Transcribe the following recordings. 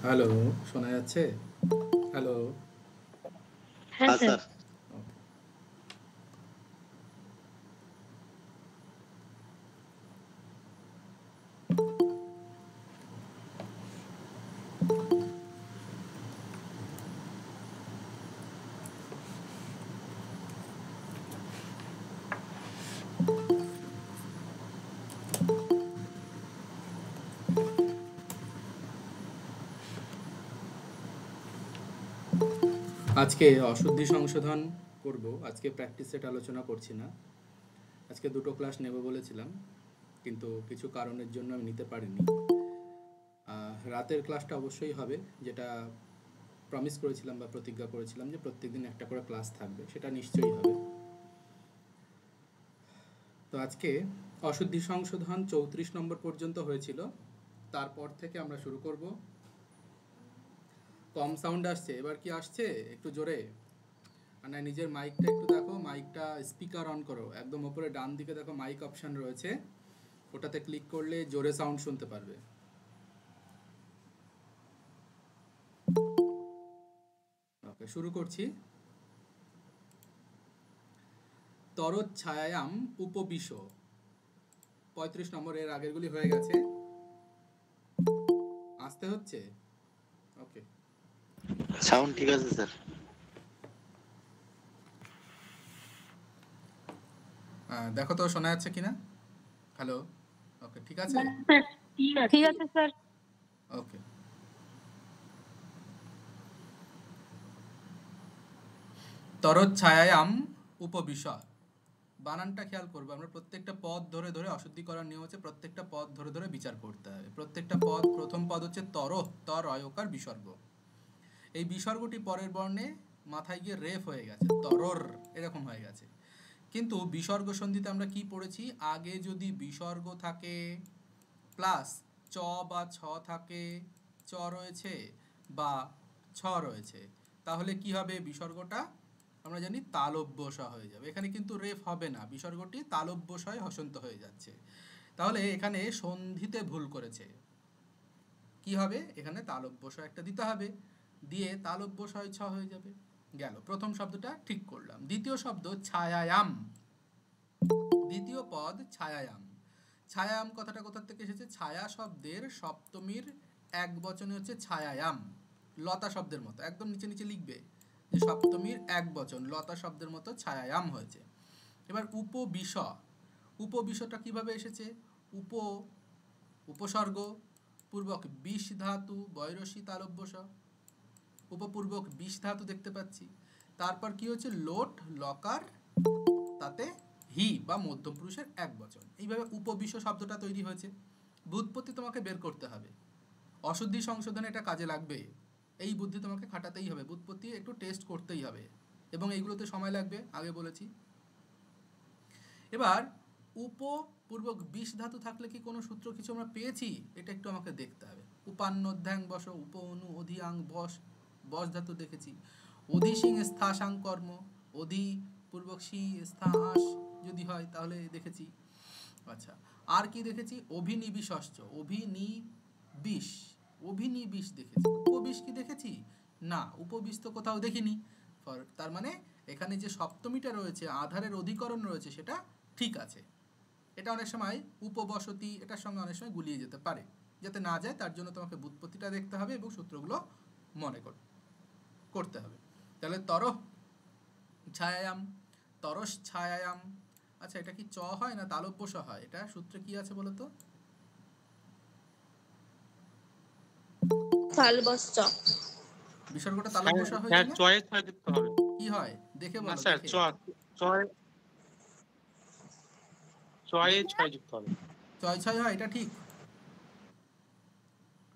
Hello, শোনা যাচ্ছে? Hello. হ্যাঁ হ্যাঁ স্যার। স্যার। ওকে। আজকে অশুদ্ধি সংশোধন করব। আজকে প্র্যাকটিস সেট আলোচনা করছি না। আজকে দুটো ক্লাস নেব বলেছিলাম, কিন্তু কিছু কারণের জন্য আমি নিতে পারিনি। রাতের ক্লাসটা অবশ্যই হবে, যেটা প্রমিস করেছিলাম বা প্রতিজ্ঞা করেছিলাম যে প্রত্যেকদিন একটা করে ক্লাস থাকবে, সেটা নিশ্চয়ই হবে। তো আজকে অশুদ্ধি সংশোধন 34 নম্বর পর্যন্ত হয়েছিল, তারপর থেকে আমরা শুরু করব। কম সাউন্ড আসছে, এবার কি আসছে একটু জোরে? মানে নিজের মাইকটা একটু দেখো, মাইকটা স্পিকার অন করো, একদম উপরে ডান দিকে দেখো মাইক অপশন রয়েছে, ওটাতে ক্লিক করলে জোরে সাউন্ড শুনতে পারবে। ওকে, শুরু করছি। তরচ্ছায়াম উপবিশ 35 নম্বর, এর আগেরগুলি হয়ে গেছে। আসতে হচ্ছে? ওকে, সাউন্ড ঠিক আছে স্যার। দেখো তো শোনা যাচ্ছে কিনা। হ্যালো, ওকে, ঠিক আছে। ঠিক আছে স্যার। ওকে, তরচ্ছায়াম উপবিশ, বানানটা খেয়াল করবো। আমরা প্রত্যেকটা পদ ধরে ধরে, অশুদ্ধি করার নিয়ম হচ্ছে প্রত্যেকটা পদ ধরে ধরে বিচার করতে হবে। প্রত্যেকটা পদ, প্রথম পদ হচ্ছে তর, তর অয়কার বিসর্গ। এই বিসর্গটি পরের বর্ণে মাথায় গিয়ে রেফ হয়ে গেছে, তরর এরকম হয়ে গেছে। কিন্তু বিসর্গ সন্ধিতে আমরা কি পড়েছি? আগে যদি বিসর্গ থাকে প্লাস চ বা ছ থাকে, চ রয়েছে বা ছ রয়েছে, তাহলে কি হবে? বিসর্গটা আমরা জানি তালব্যস হয়ে যাবে। এখানে কিন্তু রেফ হবে না, বিসর্গটি তালব্যসয় হসন্ত হয়ে যাচ্ছে। তাহলে এখানে সন্ধিতে ভুল করেছে। কি হবে? এখানে তালব্যসয় একটা দিতে হবে, দিয়ে তালব্যসয় ছ হয়ে যাবে। গেল, প্রথম শব্দটা ঠিক করলাম। দ্বিতীয় শব্দ ছায়ায়াম, দ্বিতীয় পদ ছায়ায়াম। ছায়ায়াম কথাটা কোথা থেকে এসেছে? ছায়া শব্দের সপ্তমীর এক বচনে হচ্ছে ছায়ায়াম, লতা শব্দের মতো। একদম নিচে নিচে লিখবে যে সপ্তমীর এক বচন, লতা শব্দের মতো ছায়ায়াম হয়েছে। এবার উপবিশ, উপবিশটা কিভাবে এসেছে? উপসর্গ পূর্বক বিষ ধাতু, বৈরসী তালব্যস, উপপূর্বক বিষ ধাতু দেখতে পাচ্ছি। তারপর কি হচ্ছে? লোট লকার, তাতে হি বা মধ্যম পুরুষের এক বচন। এইভাবে উপবিশ শব্দটা তৈরি হয়েছে। ব্যুৎপত্তি তোমাকে বের করতে হবে, অশুদ্ধি সংশোধনে এটা কাজে লাগবে। এই বুদ্ধি তোমাকে খাটাতেই হবে, ব্যুৎপত্তি একটু টেস্ট করতেই হবে, এবং এইগুলোতে সময় লাগবে, আগে বলেছি। এবার উপপূর্বক বিষ ধাতু থাকলে কি কোনো সূত্র কিছু আমরা পেয়েছি? এটা একটু আমাকে দেখতে হবে। উপান্নধ্যাং বস, উপ অনু অধিয়াং বস, বস ধাতু দেখেছি। অধিসিং স্থাসাং কর্ম, অধি পূর্বক সি স্থাস যদি হয় তাহলে দেখেছি। আচ্ছা, আর কি দেখেছি? অভিনিবিষ্ট, অভিনিবিষ, অভিনিবিষ দেখেছি। উপবিষ কি দেখেছি? না, উপবিষ তো কোথাও দেখিনি। তার মানে এখানে যে সপ্তমীটা রয়েছে, আধারের অধিকরণ রয়েছে, সেটা ঠিক আছে। এটা অনেক সময় উপবসতি, এটার সঙ্গে অনেক সময় গুলিয়ে যেতে পারে। যাতে না যায় তার জন্য তোমাকে ব্যুৎপত্তিটা দেখতে হবে এবং সূত্রগুলো মনে করতে হবে। তাহলে তরহ ছায়ায়াম, তরস ছায়ায়াম। আচ্ছা, এটা কি চ হয় না তালব্যস হয়? এটা সূত্রে কি আছে বলো তো? বিসর্গটা তালব্যস হয়েছে না? কি হয় দেখে না বলো, স্যার, দেখে। ছয় ছয় ছয় যুক্ত হবে। ছয় ছয় হয়, এটা ঠিক।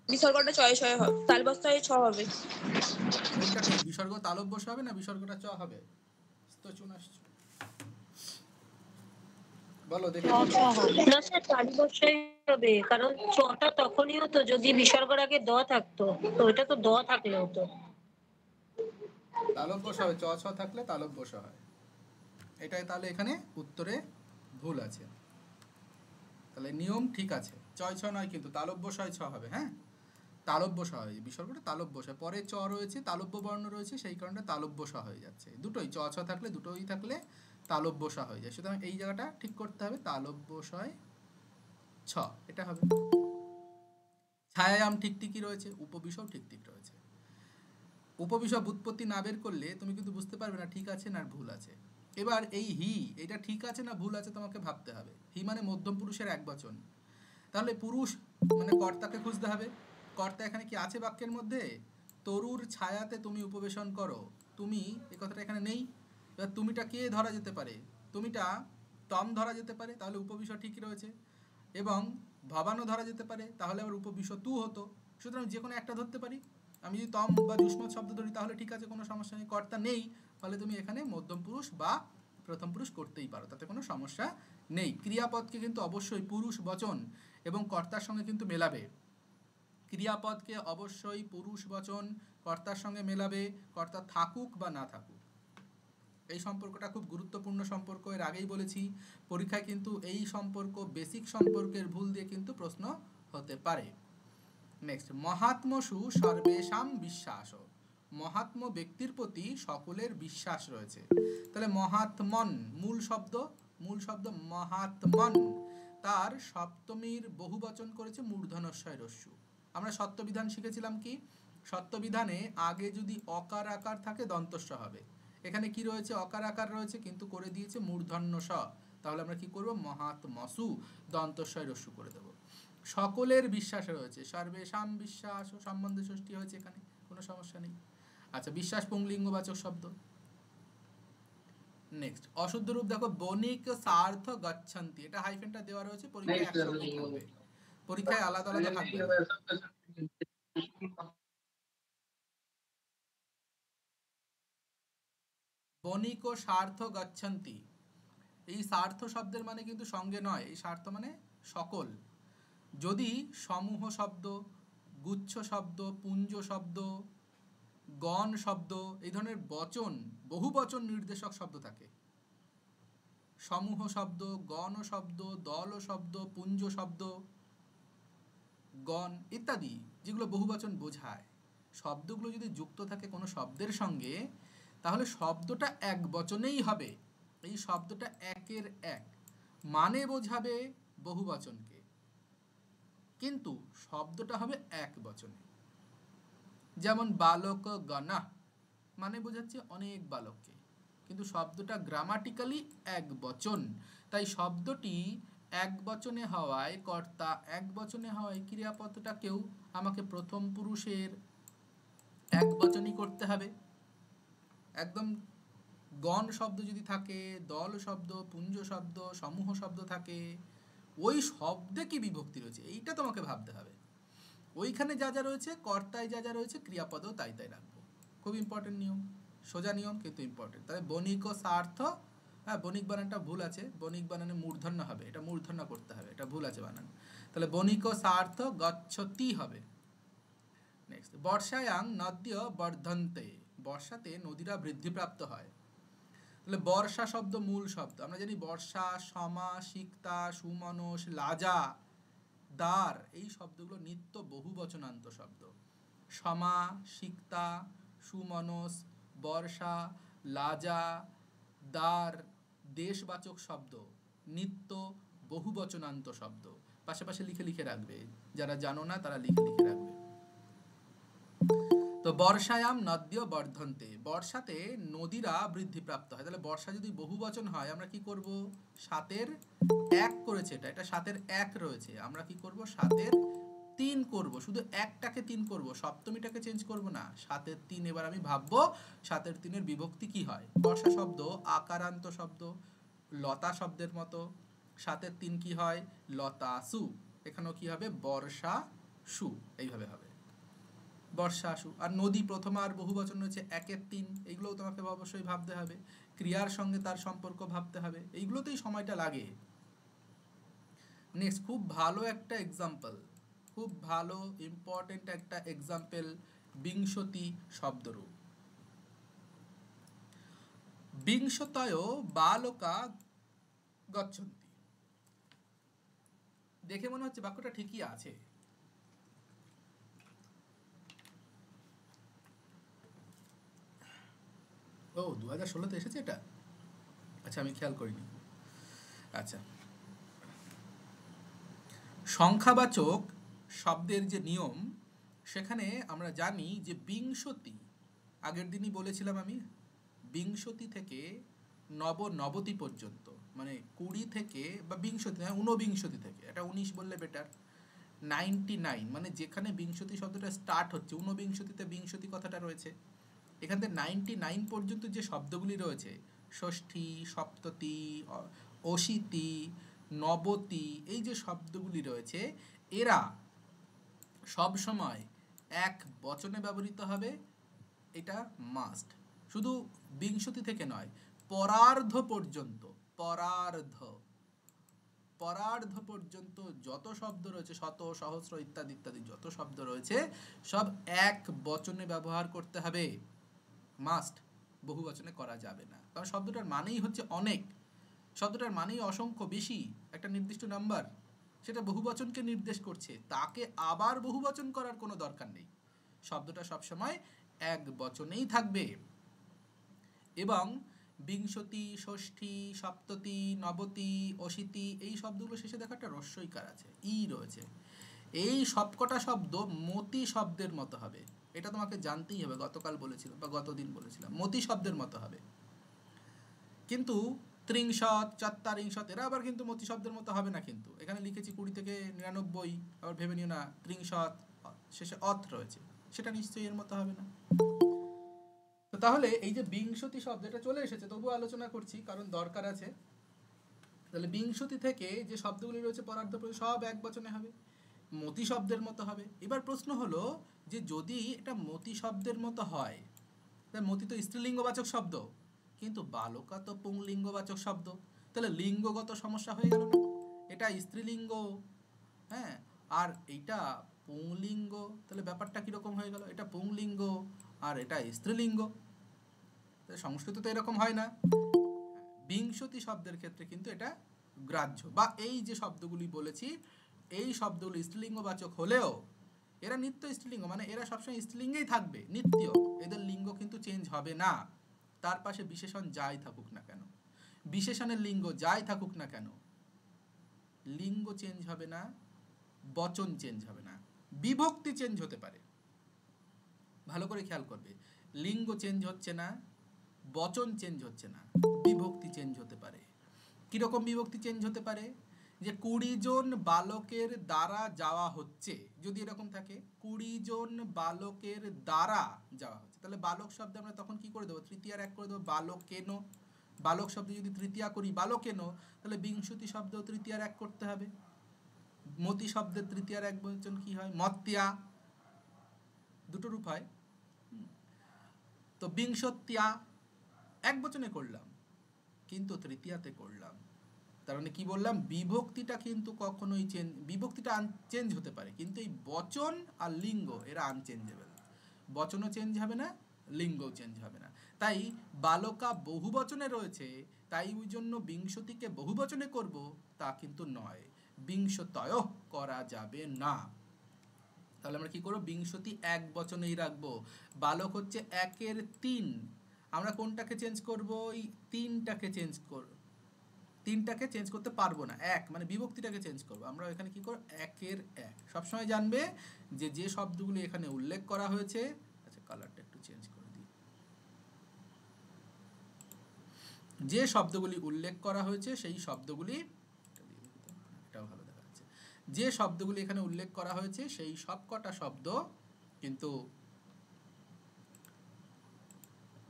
বিসর্গটা ছয় ছয় হবে, তালবস্তায় ছ হবে। কোনটা ঠিক? বিসর্গ তালব্য স হবে না বিসর্গটা চ হবে? তো চুন আসছে, বলো দেখে বলো। না স্যার, তালবস্তায় হবে, কারণ ছটা তখনই হতো যদি বিসর্গের আগে দ থাকতো, তো এটা তো দ থাকলে হতো। তালব্য স হবে, চ ছ থাকলে তালব্য স হয়। এটাই তাহলে এখানে উত্তরে ভুল আছে। তাহলে নিয়ম ঠিক আছে, ছয় ছ নয় কিন্তু তালব্য ছয় ছ হবে। হ্যাঁ, তালব্য স হয়, বিসর্গটা তালব্য স, পরে চ রয়েছে, তালব্য বর্ণ রয়েছে, সেই কারণে তালব্য স হয়ে যাচ্ছে। দুটোই চ ছ থাকলে, দুটোই থাকলে তালব্য স হয়ে যায়। সুতরাং এই জায়গাটা ঠিক করতে হবে, তালব্য সয় ছ, এটা হবে। ছায়ায়াম ঠিকঠিকই রয়েছে, উপবিষও ঠিকঠিক রয়েছে। উপবিষয় ব্যুৎপত্তি না বের করলে তুমি কিন্তু বুঝতে পারবে না ঠিক আছে না ভুল আছে। এবার এই হি, এটা ঠিক আছে না ভুল আছে তোমাকে ভাবতে হবে। হি মানে মধ্যম পুরুষের একবচন, তাহলে পুরুষ মানে কর্তাকে খুঁজতে হবে। কর্তা এখানে কি আছে বাক্যের মধ্যে? তরুর ছায়াতে তুমি উপবেশন করো, তুমি, এই কথাটা এখানে নেই। এবার তুমিটা কে ধরা যেতে পারে? তুমিটা তম ধরা যেতে পারে, তাহলে উপবিষয় ঠিকই রয়েছে। এবং ভবানো ধরা যেতে পারে, তাহলে আবার উপবিষয় তু হতো। সুতরাং যে কোনো একটা ধরতে পারি। আমি যদি তম বা যুষ্মৎ শব্দ ধরি তাহলে ঠিক আছে, কোনো সমস্যা নেই। কর্তা নেই, ফলে তুমি এখানে মধ্যম পুরুষ বা প্রথম পুরুষ করতেই পারো, তাতে কোনো সমস্যা নেই। ক্রিয়াপদকে কিন্তু অবশ্যই পুরুষ বচন এবং কর্তার সঙ্গে কিন্তু মেলাবে। ক্রিয়াপদকে অবশ্যই পুরুষ বচন কর্তার সঙ্গে মেলাবে, কর্তা থাকুক বা না থাকুক। এই সম্পর্কটা খুব গুরুত্বপূর্ণ সম্পর্ক, এর আগেই বলেছি। পরীক্ষায় কিন্তু এই সম্পর্ক, বেসিক সম্পর্কের ভুল দিয়ে কিন্তু প্রশ্ন হতে পারে। নেক্সট, মহাত্মসু সর্বেষাম বিশ্বাস, মহাত্ম ব্যক্তির প্রতি সকলের বিশ্বাস রয়েছে। তাহলে মহাত্মন মূল শব্দ মহাত্মন, তার সপ্তমীর বহুবচন করেছে মূর্ধন্যস্বয় রস্যু। আমরা সত্যবিধান শিখেছিলাম কি, সত্যবিধানে আগে যদি অকার আকার থাকে দন্তস্ব হবে। এখানে কি রয়েছে? অকার আকার রয়েছে কিন্তু করে দিয়েছে মূর্ধন্য স, তাহলে আমরা কি করব? মহাত্মসু দন্তস্বয় রস্যু করে দেব। সকলের বিশ্বাসে রয়েছে, সর্বেষাম বিশ্বাস ও সম্বন্ধে ষষ্ঠী হয়েছে, এখানে কোনো সমস্যা নেই। আচ্ছা, বিশ্বাস পুংলিঙ্গবাচক শব্দ। নেক্সট, অশুদ্ধ রূপ দেখো, বণিক সার্থ গচ্ছন্তি, এটা হাইফেনটা দেওয়া রয়েছে, পরীক্ষায় একসঙ্গে থাকবে, পরীক্ষায় আলাদা আলাদা থাকবে না। বণিক ও স্বার্থ গচ্ছন্তি, এই স্বার্থ শব্দের মানে কিন্তু সঙ্গে নয়, এই স্বার্থ মানে সকল। যদি সমূহ শব্দ, গুচ্ছ শব্দ, পুঞ্জ শব্দ, গণ শব্দ, এই ধরনের বচন, বহু বচন নির্দেশক শব্দ থাকে, সমূহ শব্দ, গণ শব্দ, দল শব্দ, পুঞ্জ শব্দ, গণ ইত্যাদি, যেগুলো বহুবচন বোঝায়, শব্দগুলো যদি যুক্ত থাকে কোনো শব্দের সঙ্গে, তাহলে শব্দটা এক বচনেই হবে। এই শব্দটা একের এক, মানে বোঝাবে বহুবচনকে, কিন্তু শব্দটা হবে এক বচনে। যেমন বালক গণা, মানে বোঝাচ্ছে অনেক বালককে, কিন্তু শব্দটা গ্রামাটিক্যালি এক বচন। তাই শব্দটি এক বচনে হওয়ায়, কর্তা এক বচনে হওয়ায়, ক্রিয়াপদটাকেও আমাকে প্রথম পুরুষের এক বচনই করতে হবে। একদম গণ শব্দ যদি থাকে, দল শব্দ, পুঞ্জ শব্দ, সমূহ শব্দ থাকে, ওই শব্দে কি বিভক্তি রয়েছে এইটা তোমাকে ভাবতে হবে। ওইখানে যা যা রয়েছে, কর্তায় যা যা রয়েছে, ক্রিয়াপদও তাই তাই রাখবো। খুব ইম্পর্টেন্ট নিয়ম, সোজা নিয়ম কিন্তু ইম্পর্টেন্ট। তাহলে বণিক ও স্বার্থ, হ্যাঁ বণিক বানানটা ভুল আছে, বণিক বানানে মূর্ধন্য হবে, এটা মূর্ধন্য করতে হবে, এটা ভুল আছে বানান। তাহলে বণিক ও স্বার্থ গচ্ছতি হবে। নেক্সট, বর্ষায়াং নদ্য বর্ধন্তে, বর্ষাতে নদীরা বৃদ্ধিপ্রাপ্ত হয়। তাহলে বর্ষা শব্দ মূল শব্দ, আমরা জানি বর্ষা, সমা, সিক্তা, সুমনস, লাজা, দ্বার, এই শব্দগুলো নিত্য বহুবচনান্ত শব্দ। সমা, সিক্তা, সুমনস, বর্ষা, লাজা, দ্বার, দেশবাচক শব্দ, নিত্য বহুবচনান্ত শব্দ। পাশাপাশি লিখে লিখে রাখবে, যারা জানো না তারা লিখে লিখে রাখবে। তো বর্ষায়াম নদ্য বর্ধন্তে, বর্ষাতে নদীরা বৃদ্ধিপ্রাপ্ত হয়। তাহলে বর্ষা যদি বহুবচন হয়, আমরা কি করব? সাতের এক করেছে, এটা সাতের এক রয়েছে, আমরা কি করব? সাতের তিন করব, শুধু একটাকে তিন করব, সপ্তমীটাকে চেঞ্জ করব না। 7-এর 3 এবার আমি ভাববো 7-এর 3-এর বিভক্তি কি হয়। বর্ষা শব্দ আকারান্ত শব্দ, লতা শব্দের মতো। 7-এর 3 কি হয়, লতাসু। এখানেও কি হবে, বর্ষা সু, এইভাবে হবে বর্ষাসু। আর নদী প্রথমা আর বহুবচন রয়েছে 1-এর 3, এইগুলোও তোমাকে অবশ্যই ভাবতে হবে। ক্রিয়ার সঙ্গে তার সম্পর্ক ভাবতে হবে, এইগুলোতেই সময়টা লাগে। নেক্সট, খুব ভালো একটা এক্সাম্পল, খুব ভালো ইম্পর্টেন্ট একটা এক্সাম্পল, বিংশতি শব্দরূপ। বিংশতয় বালকা গচ্ছন্তি। দেখে মনে হচ্ছে বাক্যটা ঠিকই আছে। ও 2016-তে এসেছে এটা, আচ্ছা আমি খেয়াল করিনি। আচ্ছা, সংখ্যাবাচক শব্দের যে নিয়ম, সেখানে আমরা জানি যে বিংশতি, আগের দিনই বলেছিলাম আমি, বিংশতি থেকে নবতি পর্যন্ত, মানে 20 থেকে বা বিংশতি, 19 থেকে, এটা 19 বললে বেটার, 99 মানে যেখানে বিংশতি শব্দটা স্টার্ট হচ্ছে, 19-তে বিংশতি কথাটা রয়েছে, এখান থেকে 99 পর্যন্ত যে শব্দগুলি রয়েছে, ষষ্ঠী, সপ্ততি, অশীতি, নবতি, এই যে শব্দগুলি রয়েছে, এরা সব সময় এক বচনে ব্যবহৃত হবে, এটা মাস্ট। শুধু বিংশতি থেকে নয়, পরার্ধ পর্যন্ত, পরার্ধ পর্যন্ত যত শব্দ রয়েছে, শত, সহস্র ইত্যাদি ইত্যাদি যত শব্দ রয়েছে, সব এক বচনে ব্যবহার করতে হবে, মাস্ট। বহু বচনে করা যাবে না, কারণ শব্দটার মানেই হচ্ছে অনেক, শব্দটার মানেই অসংখ্য, বেশি, একটা নির্দিষ্ট নাম্বার, সেটা বহুবচনকে নির্দেশ করছে, তাকে আবার বহুবচন করার কোনো দরকার নেই। শব্দটা সবসময় এক বচনেই থাকবে। এবং বিংশতি, ষষ্ঠী, সপ্ততি, নবতি, অশীতি, এই শব্দগুলো শেষে দেখো একটা রস্যইকার আছে, ই রয়েছে। এই সবকটা শব্দ মতি শব্দের মতো হবে, এটা তোমাকে জানতেই হবে, গতকাল বলেছিলাম বা গতদিন বলেছিলাম, মতি শব্দের মতো হবে। কিন্তু ত্রিংশত, চত্বারিংশত, এরা আবার কিন্তু মতি শব্দের মতো হবে না। কিন্তু এখানে লিখেছি 20 থেকে 99, আবার ভেবে নিও না ত্রিংশত শেষে অথ রয়েছে, সেটা নিশ্চয়ই এর মতো হবে না। তো তাহলে এই যে বিংশতি শব্দটা চলে এসেছে, তবুও আলোচনা করছি কারণ দরকার আছে। তাহলে বিংশতি থেকে যে শব্দগুলি রয়েছে পরার্ধ সব এক বচনে হবে, মতি শব্দের মতো হবে। এবার প্রশ্ন হলো যে যদি এটা মতি শব্দের মতো হয়, তাহলে মতি তো স্ত্রীলিঙ্গবাচক শব্দ, কিন্তু বালকা তো পুংলিঙ্গবাচক শব্দ, তাহলে লিঙ্গগত সমস্যা হয়ে গেল না? এটা স্ত্রীলিঙ্গ, হ্যাঁ, আর এইটা পুংলিঙ্গ, তাহলে ব্যাপারটা কিরকম হয়ে গেল? এটা পুংলিঙ্গ আর এটা স্ত্রীলিঙ্গ, সংস্কৃত তো এরকম হয় না। বিংশতি শব্দের ক্ষেত্রে কিন্তু এটা গ্রাহ্য। বা এই যে শব্দগুলি বলেছি, এই শব্দগুলি স্ত্রীলিঙ্গবাচক হলেও এরা নিত্য স্ত্রীলিঙ্গ, মানে এরা সবসময় স্ত্রীলিঙ্গেই থাকবে, নিত্য, এদের লিঙ্গ কিন্তু চেঞ্জ হবে না। তার পাশে বিশেষণ যাই থাকুক না কেন, বিশেষণের লিঙ্গ যাই থাকুক না কেন, লিঙ্গ চেঞ্জ হবে না, বচন চেঞ্জ হবে না, বিভক্তি চেঞ্জ হতে পারে। ভালো করে খেয়াল করবে, লিঙ্গ চেঞ্জ হচ্ছে না, বচন চেঞ্জ হচ্ছে না, বিভক্তি চেঞ্জ হতে পারে। কিরকম বিভক্তি চেঞ্জ হতে পারে? যে 20 জন বালকের দ্বারা যাওয়া হচ্ছে, যদি এরকম থাকে 20 জন বালকের দ্বারা যাওয়া হচ্ছে, তাহলে বালক শব্দ আমরা তখন কি করে দেবো? তৃতীয়ার এক করে দেবো, বালকেন। বালক শব্দ যদি তৃতীয়া করি বালকেন, তাহলে বিংশতি শব্দ তৃতীয়ার এক করতে হবে। মতি শব্দের তৃতীয়ার এক বচন কি হয়? মত্তিয়া, দুটো রূপ হয়। তো বিংশত্যা এক বচনে করলাম, কিন্তু তৃতীয়াতে করলাম, তার মানে কি বললাম? বিভক্তিটা কিন্তু কখনোই বিভক্তিটা চেঞ্জ হতে পারে, কিন্তু এই বচন আর লিঙ্গ এরা আনচেঞ্জেবল। বচনও চেঞ্জ হবে না, লিঙ্গও চেঞ্জ হবে না। তাই বালকা বহুবচনে রয়েছে, তাই ওই জন্য বিংশতিকে বহুবচনে করব তা কিন্তু নয়, বিংশতয় করা যাবে না। তাহলে আমরা কি করব? বিংশতি এক বচনেই রাখবো। বালক হচ্ছে 1-এর 3, আমরা কোনটাকে চেঞ্জ করব? এই 3টাকে চেঞ্জ করব, 3টাকে চেঞ্জ করতে পারবো না, এক মানে বিভক্তিটাকে চেঞ্জ করবো। আমরা এখানে কি করব? 1-এর 1। সবসময় জানবে যে যে শব্দগুলি এখানে উল্লেখ করা হয়েছে, আচ্ছা কালারটা একটু চেঞ্জ করে দিই, যে শব্দগুলি উল্লেখ করা হয়েছে সেই শব্দগুলি, এটাও ভালো দেখা যাচ্ছে, যে শব্দগুলি এখানে উল্লেখ করা হয়েছে সেই সবকটা শব্দ কিন্তু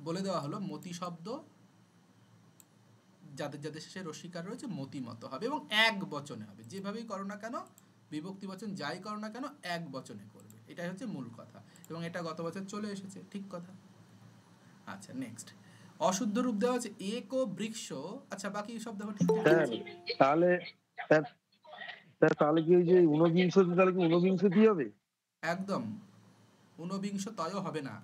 বলে দেওয়া হলো মতি শব্দ, যাদের যাদের শেষে রস্যিকার রয়েছে মতিমত হবে এবং এক বচনে হবে। যেভাবেই করো না কেন, বিভক্তি বচন যাই করো না কেন, এক বচনে করবে, এটাই হচ্ছে মূল কথা। এবং এটা গত বছর চলে এসেছে, ঠিক কথা। আচ্ছা, নেক্সট অশুদ্ধ রূপ দেওয়া আছে এক ও বৃক্ষ। আচ্ছা, বাকি সব দেখো ঠিক ঠিক স্যার আছে। তাহলে স্যার স্যার তাহলে কি ওই যে ঊনবিংশতি, তাহলে কি ঊনবিংশতি হবে? একদম ঊনবিংশতয় হবে না।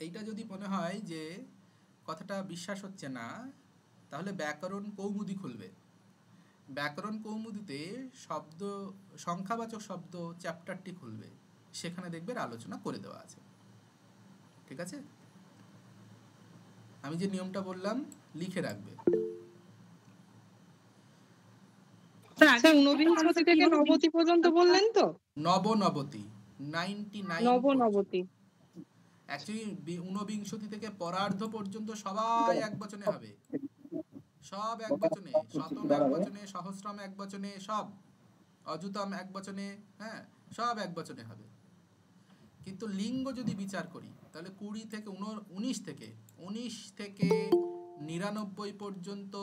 এইটা যদি মনে হয় যে কথাটা বিশ্বাস হচ্ছে না, তাহলে ব্যাকরণ কৌমুদী খুলবে। ব্যাকরণ কৌমুদীতে শব্দ সংখ্যাবাচক শব্দ চ্যাপ্টারটি খুলবে, সেখানে দেখবেন আলোচনা করে দেওয়া আছে। ঠিক আছে, আমি যে নিয়মটা বললাম লিখে রাখবে। আচ্ছা, ঊনবিংশতি থেকে নবতি পর্যন্ত বললেন তো? নবনবতি 99 নবনবতি। অ্যাকচুয়ালি ঊনবিংশতি থেকে পরার্ধ পর্যন্ত সবাই এক বচনে হবে, সব এক বচনে, শতম এক বচনে, সহস্রম এক বচনে, সব অযুতম এক বচনে, হ্যাঁ সব এক বচনে হবে। কিন্তু লিঙ্গ যদি বিচার করি তাহলে 20 থেকে 19 থেকে 99 পর্যন্ত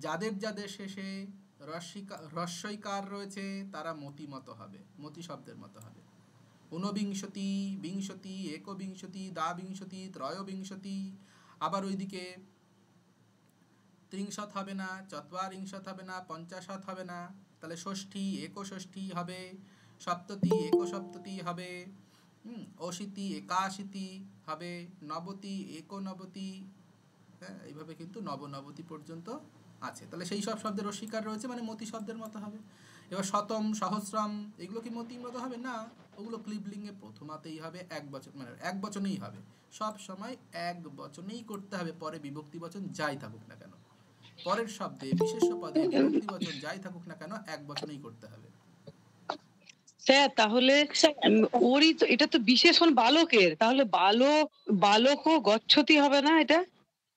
যাদের যাদের শেষে রস্যইকার রয়েছে তারা মতিমত হবে, মতি শব্দের মতো হবে। ঊনবিংশতি, বিংশতি, একবিংশতি, দ্বাবিংশতি, ত্রয়োবিংশতি, আবার ওইদিকে ত্রিংশত হবে না, চত্বারিংশত হবে না, পঞ্চাশত হবে না, তাহলে ষষ্ঠী একষষ্ঠী হবে, সপ্ততি একসপ্ততি হবে, অশীতি একাশীতি হবে, নবতি একনবতি, হ্যাঁ এইভাবে কিন্তু নবনবতি পর্যন্ত আছে। তাহলে সেই সব শব্দের অস্বীকার রয়েছে, মানে মতি শব্দের মতো হবে। এবার শতম, সহস্রম এগুলো কি মতির মতো হবে না, ওগুলো ক্লিবলিঙ্গে প্রথমাতেই হবে, এক বচন, মানে এক বচনেই হবে, সব সময় এক বচনেই করতে হবে। পরে বিভক্তি বচন যাই থাকুক না কেন, পরের শব্দে বিশেষ্য পদে বিভক্তি বচন যাই থাকুক না কেন, এক বচনেই করতে হবে। স্যার তাহলে ওরই তো, এটা তো বিশেষণ বালকের, তাহলে বালক ও গচ্ছতি হবে না এটা?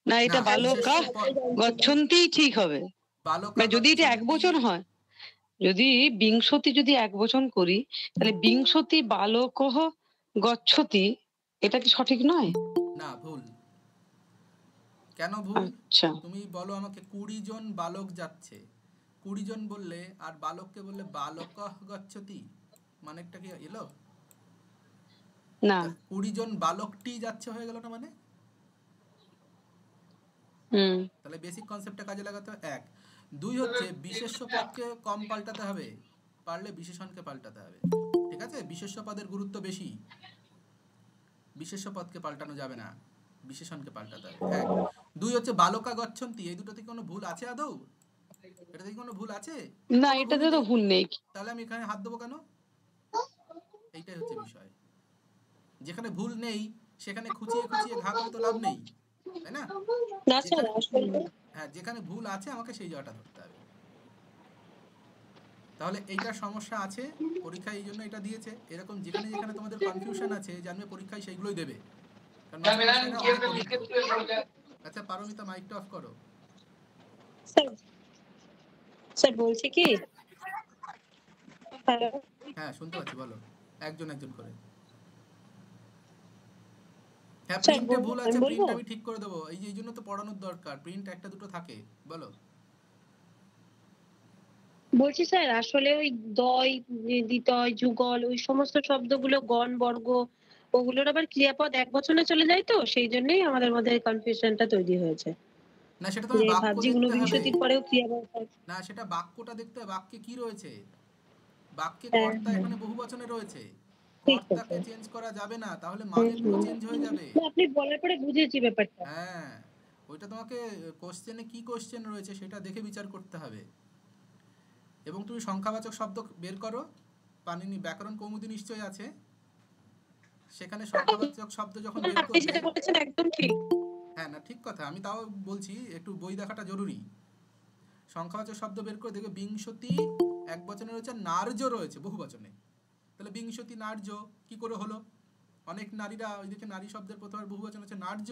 না এটা না, বালকা বিশেষ্য পদ গচ্ছন্তিই ঠিক হবে? বালকা মানে যদি এটা এক বচন গচ্ছন্তি, হয়, যদি বিংশতি যদি এক বচন করি, তাহলে বিংশতি বালক গচ্ছতি, এটা কি সঠিক নয়? না ভুল। কেন ভুল? আচ্ছা, তুমি বলো আমাকে 20 জন বালক যাচ্ছে, 20 জন বললে আর বালককে বললে বালক গচ্ছতি, মানেটা কি এলো? না। 20 জন বালকটি যাচ্ছে হয়ে গেল না মানে? তাহলে বেসিক কনসেপ্টটা কাজে লাগাতে হবে। এক, দুই হচ্ছে বিশেষ্য পদকে কম পাল্টাতে হবে, পারলে বিশেষণকে পাল্টাতে হবে। ঠিক আছে, বিশেষ্য পদের গুরুত্ব বেশি, বিশেষ্য পদকে পাল্টানো যাবে না, বিশেষণকে পাল্টাতে হবে। এক, দুই হচ্ছে বালকা গচ্ছন্তি, এই দুটো থেকে কোনো ভুল আছে আদৌ? এটা থেকে কোনো ভুল আছে? না, কোনো এটাতে ভুলই তো নেই। ভুল নেই। তাহলে আমি এখানে হাত দেবো কেন? এইটাই হচ্ছে বিষয়। যেখানে ভুল নেই সেখানে খুঁচিয়ে খুঁচিয়ে ঘা করে তো লাভ নেই, তাই না? না স্যার, আসলে হ্যাঁ, যেখানে ভুল আছে আমাকে সেই জায়গাটা ধরতে হবে। তাহলে এইটার সমস্যা আছে পরীক্ষায়, এই জন্য এটা দিয়েছে এরকম। যেখানে যেখানে তোমাদের কনফিউশন আছে জানবে পরীক্ষায় সেইগুলোই দেবে, কারণ মাস্টারমশাইরা অনেক অভিজ্ঞ। আচ্ছা পারমিতা, মাইকটা অফ করো। স্যার, স্যার বলছি কি, হ্যালো হ্যাঁ শুনতে পাচ্ছি, বলো একজন একজন করে। হ্যাঁ, স্যার, প্রিন্টে ভুল আছে, বলবো? প্রিন্ট আমি ঠিক করে দেবো, এই জন্য তো পড়ানোর দরকার, প্রিন্ট একটা দুটো থাকে। বলো। বলছি স্যার, আসলে ওই দয়, দ্বিতয়, যুগল, ওই সমস্ত শব্দগুলো গণ, বর্গ, ওগুলোর আবার ক্রিয়াপদ এক বচনে চলে যায়, তো সেই জন্যই আমাদের মধ্যে কনফিউশনটা তৈরি হয়েছে। না সেটা তুমি যে বাক্য ভাবছি দেখতে হবে, ঊনবিংশতির পরেও ক্রিয়াপদ থাকবে। না সেটা বাক্যটা দেখতে হবে, বাক্যে কি রয়েছে। বাক্যে হ্যাঁ, কর্তা হ্যাঁ, এখানে বহু বচনে রয়েছে, ঠিক কর্তাকে আছে। চেঞ্জ করা যাবে না, তাহলে মানে পুরো চেঞ্জ হয়ে যাবে। না, আপনি বলার পরে বুঝেছি ব্যাপারটা। হ্যাঁ, ওইটা তোমাকে কোশ্চেনে কি কোশ্চেন রয়েছে সেটা দেখে বিচার করতে হবে। এবং তুমি সংখ্যাবাচক শব্দ বের করো, পানিনি ব্যাকরণ কৌমুদি নিশ্চয়ই আছে, সেখানে সংখ্যাবাচক শব্দ যখন বের আপনি করবে। যেটা বলেছেন একদম ঠিক। হ্যাঁ না ঠিক কথা, আমি তাও বলছি একটু বই দেখাটা জরুরি। সংখ্যাবাচক শব্দ বের করে দেখবে বিংশতি এক বচনে রয়েছে, নার্য রয়েছে বহু বচনে, তাহলে বিংশতি নার্য কি করে হলো? অনেক নারীরা, ওইদিকে নারী শব্দের প্রথমে বহু বচন হচ্ছে নার্য,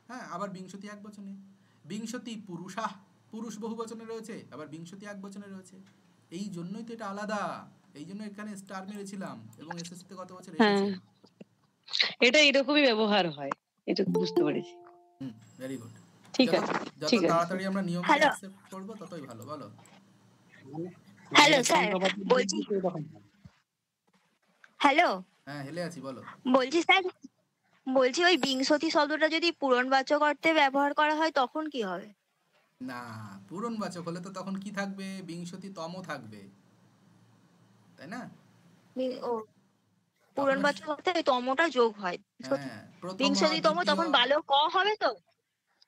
হ্যাঁ, আবার বিংশতি এক বচনে। বিংশতি পুরুষাহ, পুরুষ বহুবচনে রয়েছে, আবার বিংশতি একবচনে রয়েছে। এই জন্যই তো এটা আলাদা, এই জন্য এখানে স্টার মেরেছিলাম এবং এসএসসি তে গত বছর হ্যাঁ, এসেছে। এটা এরকমই ব্যবহার হয়, এটা বুঝতে পেরেছি। Very good. ঠিক যত আছে, যত ঠিক আছে। তাড়াতাড়ি আমরা নিয়মকে হ্যালো অ্যাকসেপ্ট করব ততই ভালো। বলো। হ্যালো স্যার, বলছি হ্যালো হ্যাঁ, হেলে আছি, বলো। বলছি স্যার, বলছি ওই বিংশতি শব্দটা যদি পূরণবাচক অর্থে ব্যবহার করা হয় তখন কি হবে? না, পূরণবাচক হলে তো তখন কি থাকবে? বিংশতি তম থাকবে, তাই না? ও, তখন পূরণবাচক অর্থে ওই তমটা যোগ হয়। হ্যাঁ, প্রথম বিংশতিতম দ্বিতীয়, তখন বালক ক হবে তো?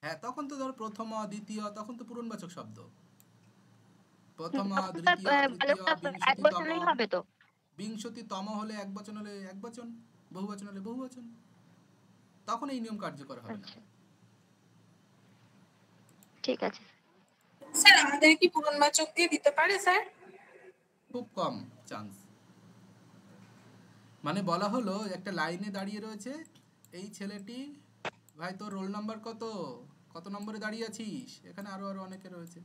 হ্যাঁ তখন তো ধরো প্রথম দ্বিতীয়, তখন তো পূরণবাচক শব্দ। প্রথম তখন তো দ্বিতীয় তৃতীয় বালকটা এক বিংশতিতম। বছরেই হবে তো? বিংশতিতম হলে এক বচন, হলে এক বচন, বহুবচন হলে বহুবচন, তখন এই নিয়ম কার্যকর হবে না। আচ্ছা, ঠিক আছে। স্যার আমাদের কি পূরণবাচক দিয়ে দিতে পারে স্যার? খুব কম চান্স। মানে বলা হলো একটা লাইনে দাঁড়িয়ে রয়েছে, এই ছেলেটি, ভাই তোর রোল নাম্বার কত, কত নম্বরে দাঁড়িয়ে আছিস, এখানে আরো আরো অনেকে রয়েছে,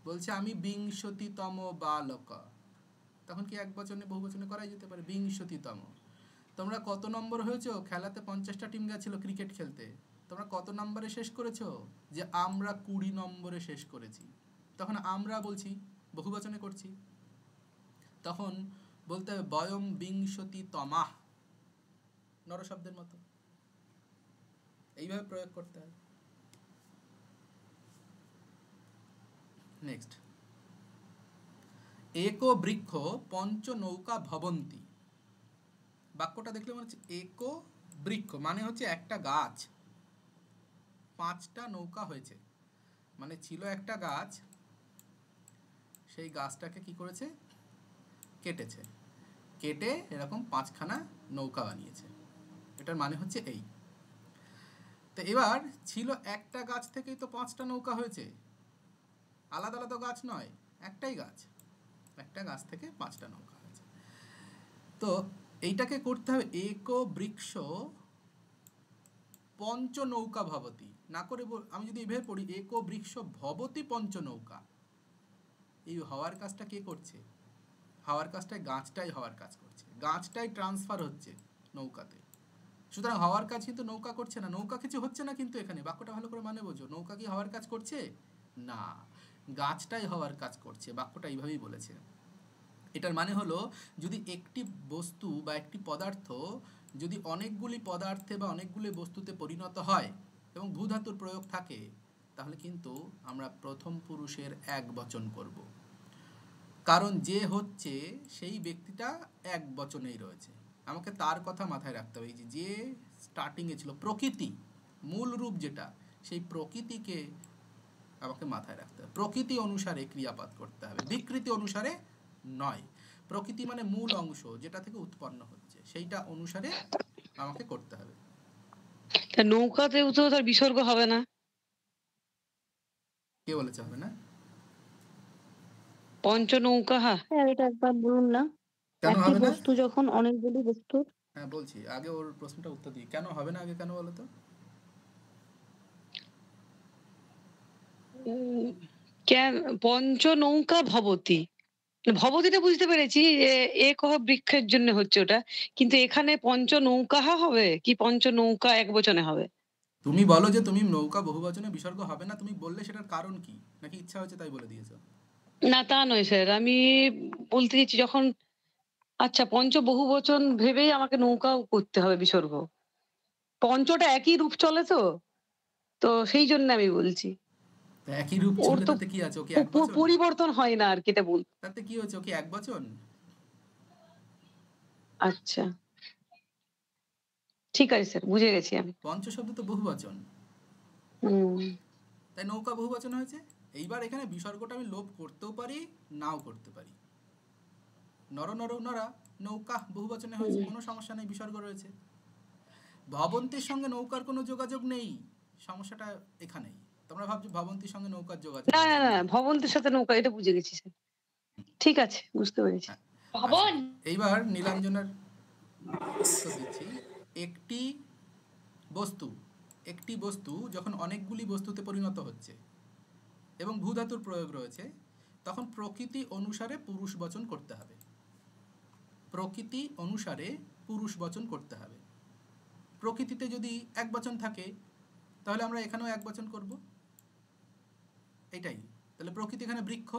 বলছে আমি বিংশতিতম বালক, তখন কি এক বচনে বহু বচনে করাই যেতে পারে, বিংশতিতম। তোমরা কত নম্বর হয়েছো খেলাতে? 50টা টিম গেছিল ক্রিকেট খেলতে, তোমরা কত নম্বরে শেষ করেছো? যে আমরা 20 নম্বরে শেষ করেছি। তখন আমরা বলছি, বহু বচনে করছি, তখন বলতে হবে বয়ম বিংশতিতমাহ, নরশব্দের মতো, এইভাবে প্রয়োগ করতে হবে। নেক্সট, একো বৃক্ষ পঞ্চ নৌকা ভবন্তি। বাক্যটা দেখলে মনে হচ্ছে একো বৃক্ষ মানে হচ্ছে একটা গাছ, 5টা নৌকা হয়েছে, মানে ছিল একটা গাছ, সেই গাছটাকে কি করেছে? কেটেছে, কেটে এরকম 5খানা নৌকা বানিয়েছে, এটার মানে হচ্ছে এই। তো এবার ছিল একটা গাছ থেকেই তো 5টা নৌকা হয়েছে, আলাদা আলাদা গাছ নয়, একটাই গাছ, একটা গাছ থেকে 5টা নৌকা হয়েছে। তো এইটাকে করতে হবে একো বৃক্ষ পঞ্চ নৌকা ভবতি, না করে আমি যদি এভাবে পড়ি একো বৃক্ষ ভবতি পঞ্চ নৌকা, এই হওয়ার কাজটা কে করছে? হওয়ার কাজটাই গাছটাই হওয়ার কাজ করছে, গাছটাই ট্রান্সফার হচ্ছে নৌকাতে। সুতরাং হওয়ার কাজ কিন্তু নৌকা করছে না, নৌকা কিছু হচ্ছে না, কিন্তু এখানে বাক্যটা ভালো করে মানে বোঝো, নৌকা কি হওয়ার কাজ করছে? না, গাছটাই হওয়ার কাজ করছে, বাক্যটা এইভাবেই বলেছে। এটার মানে হলো যদি একটি বস্তু বা একটি পদার্থ যদি অনেকগুলি পদার্থে বা অনেকগুলি বস্তুতে পরিণত হয় এবং ভূ ধাতুর প্রয়োগ থাকে, তাহলে কিন্তু আমরা প্রথম পুরুষের এক বচন করব, কারণ যে হচ্ছে সেই ব্যক্তিটা এক বচনেই রয়েছে। আমাকে তার কথা মাথায় রাখতে হবে, এই যে স্টার্টিংয়ে ছিল প্রকৃতি, মূল রূপ যেটা, সেই প্রকৃতিকে আমাকে মাথায় রাখতে হবে, প্রকৃতি অনুসারে ক্রিয়াপাত করতে হবে, বিকৃতি অনুসারে নয়। প্রকৃতি মানে মূল অংশ যেটা থেকে উৎপন্ন হচ্ছে, সেইটা অনুসারে আমাকে করতে হবে। তা নৌকাতেও তো তার বিসর্গ হবে না? কে বলেছে হবে না? পঞ্চ নৌকা, হ্যাঁ স্যার এটা একবার বলুন না, কেন একটি হবে না? বস্তু যখন অনেকগুলি বস্তু। হ্যাঁ বলছি, আগে ওর প্রশ্নটা উত্তর দিই, কেন হবে না আগে কেন বলো তো? কেন পঞ্চ নৌকা ভবতি, ভবতিটা বুঝতে পেরেছি যে এক বৃক্ষের জন্য হচ্ছে ওটা, কিন্তু এখানে পঞ্চ নৌকা হবে কি পঞ্চ নৌকা এক বচনে হবে? তুমি বলো যে তুমি নৌকা বহুবচনে বিসর্গ হবে না, তুমি বললে সেটার কারণ কি, নাকি ইচ্ছা হয়েছে তাই বলে দিয়েছো? না তা নয় স্যার, আমি বলতে চাইছি যখন, আচ্ছা পঞ্চ বহুবচন ভেবেই আমাকে নৌকাও করতে হবে বিসর্গ, পঞ্চটা একই রূপ চলে তো, তো সেই জন্য আমি বলছি তো একই রূপ ওর চললে তো তাতে কি আছে, ওকে এক বচন, পরিবর্তন হয় না আর কি, এটা বল। তাতে কি হচ্ছে, ওকে এক বচন? আচ্ছা ঠিক আছে স্যার, বুঝে গেছি আমি। পঞ্চ শব্দ তো বহুবচন, তাই নৌকা বহুবচন হয়েছে। এইবার এখানে বিসর্গটা আমি লোপ করতেও পারি, নাও করতে পারি। নর নর নরা, নৌকা বহুবচনে হয়েছে, কোনো সমস্যা নেই, বিসর্গ রয়েছে। ভবন্তীর সঙ্গে নৌকার কোনো যোগাযোগ নেই, সমস্যাটা এখানেই। তোমরা ভাবছো ভবন্তীর সঙ্গে নৌকার যোগাযোগ না আছে। না না, ভবন্তের সাথে নৌকা, এটা বুঝে গেছি স্যার, ঠিক আছে বুঝতে পেরেছি। হ্যাঁ, ভবন। এইবার নীলাঞ্জনার উত্তর দিচ্ছি। একটি বস্তু একটি বস্তু যখন অনেকগুলি বস্তুতে পরিণত হচ্ছে এবং ভূ ধাতুর প্রয়োগ রয়েছে, তখন প্রকৃতি অনুসারে পুরুষ বচন করতে হবে। প্রকৃতি অনুসারে পুরুষ বচন করতে হবে। প্রকৃতিতে যদি এক বচন থাকে তাহলে আমরা এখানেও এক বচন করব, এটাই। তাহলে প্রকৃতি এখানে বৃক্ষ,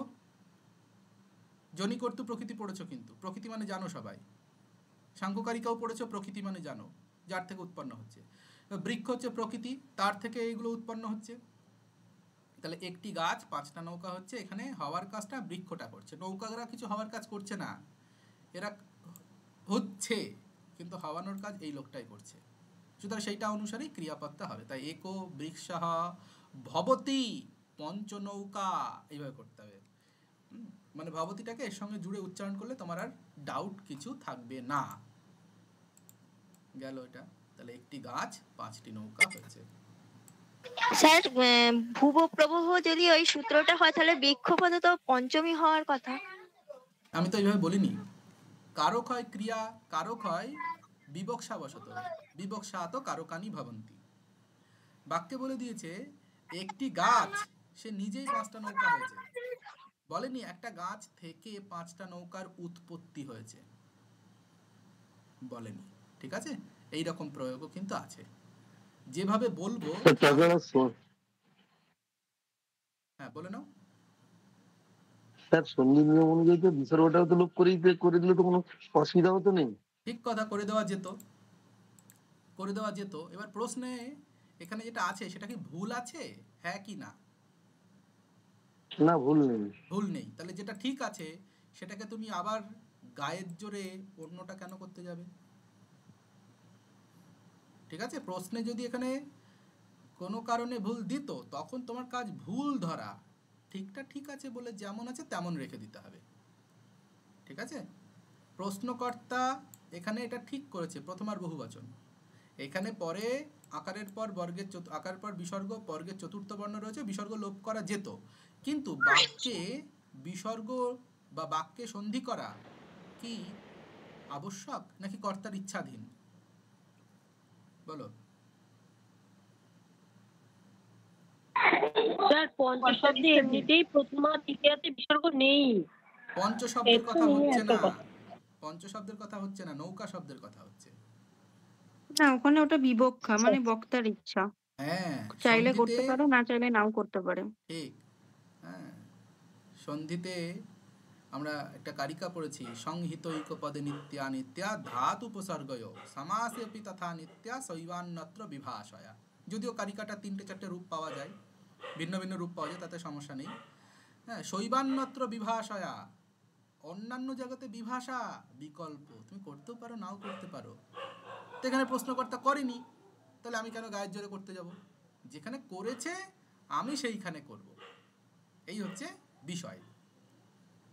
জনিকর্তু প্রকৃতি পড়েছো, কিন্তু প্রকৃতি মানে জানো সবাই, সাংখ্যকারিকাও পড়েছো, প্রকৃতি মানে জানো যার থেকে উৎপন্ন হচ্ছে। বৃক্ষ হচ্ছে প্রকৃতি, তার থেকে এইগুলো উৎপন্ন হচ্ছে। তাহলে একটি গাছ 5টা নৌকা হচ্ছে, এখানে হওয়ার কাজটা বৃক্ষটা করছে, নৌকারা কিছু হওয়ার কাজ করছে না, এরা হচ্ছে, কিন্তু হাওয়ানোর কাজ এই লোকটাই করছে। সুতরাং সেইটা অনুসারেই ক্রিয়াপদটা হবে। তাই একো বৃক্ষঃ ভবতি পঞ্চনৌকা এইভাবে করতে হবে। মানে ভবতিটাকে এর সঙ্গে জুড়ে উচ্চারণ করলে তোমার আর ডাউট কিছু থাকবে না। গেল এটা। তাহলে একটি গাছ 5টি নৌকা হয়েছে। স্যার ভুব প্রবহ যদি ওই সূত্রটা হয় তাহলে বৃক্ষপদ তো পঞ্চমী হওয়ার কথা। আমি তো এইভাবে বলিনি। কারক হয় ক্রিয়া, কারক হয় বিবক্ষাবশত, বিবক্ষাত কারকানি ভবন্তি। বাক্যে বলে দিয়েছে একটি গাছ, সে নিজেই 5টা নৌকা হয়েছে, বলেনি একটা গাছ থেকে 5টা নৌকার উৎপত্তি হয়েছে, বলেনি। ঠিক আছে, এই রকম প্রয়োগও কিন্তু আছে। যেভাবে বলবো, হ্যাঁ বলে নাও। স্যার সন্ধি নিয়ম অনুযায়ী তো বিসর্গটাও তো লোপ করে দিলে তো কোনো অসুবিধাও তো নেই। ঠিক কথা, করে দেওয়া যেত, করে দেওয়া যেত। এবার প্রশ্নে এখানে যেটা আছে সেটা কি ভুল আছে, হ্যাঁ কি না? না, ভুল নেই। ভুল নেই। তাহলে যেটা ঠিক আছে সেটাকে তুমি আবার গায়ের জোরে অন্যটা কেন করতে যাবে? ঠিক আছে, প্রশ্নে যদি এখানে কোনো কারণে ভুল দিত তখন তোমার কাজ ভুল ধরা, ঠিকটা ঠিক আছে বলে যেমন আছে তেমন রেখে দিতে হবে। ঠিক আছে, প্রশ্নকর্তা এখানে এটা ঠিক করেছে, প্রথমার বহুবচন। এখানে পরে আকারের পর বর্গের আকারের পর বিসর্গ, বর্গের চতুর্থ বর্ণ রয়েছে, বিসর্গ লোপ করা যেত, কিন্তু বাক্যে বিসর্গ বা বাক্যে সন্ধি করা কি আবশ্যক নাকি কর্তার ইচ্ছাধীন? বলো। স্যার পঞ্চশব্দে এমনিতেই প্রথমা তৃতীয়াতে বিসর্গ নেই। পঞ্চশব্দের কথা হচ্ছে না, পঞ্চশব্দের কথা হচ্ছে না, নৌকা শব্দের কথা হচ্ছে। না, ওখানে ওটা বিবক্ষা, মানে বক্তার ইচ্ছা, হ্যাঁ, চাইলে করতে পারে, না চাইলে নাও করতে পারে। ঠিক। হ্যাঁ, সন্ধিতে আমরা একটা কারিকা পড়েছি, সংহিতৈক পদে নিত্যা নিত্যা ধাতু উপসর্গয় সমাসেপি তথা নিত্যা শৈবান্নত্র বিভাষয়া। যদিও কারিকাটা 3-4টে রূপ পাওয়া যায়, ভিন্ন ভিন্ন রূপ পাওয়া যায়, তাতে সমস্যা নেই। হ্যাঁ, শৈবান্নত্র বিভাষয়া, অন্যান্য জায়গাতে বিভাষা বিকল্প, তুমি করতেও পারো নাও করতে পারো। তো এখানে প্রশ্নকর্তা করেনি, তাহলে আমি কেন গায়ের জোরে করতে যাব? যেখানে করেছে আমি সেইখানে করব, এই হচ্ছে বিষয়।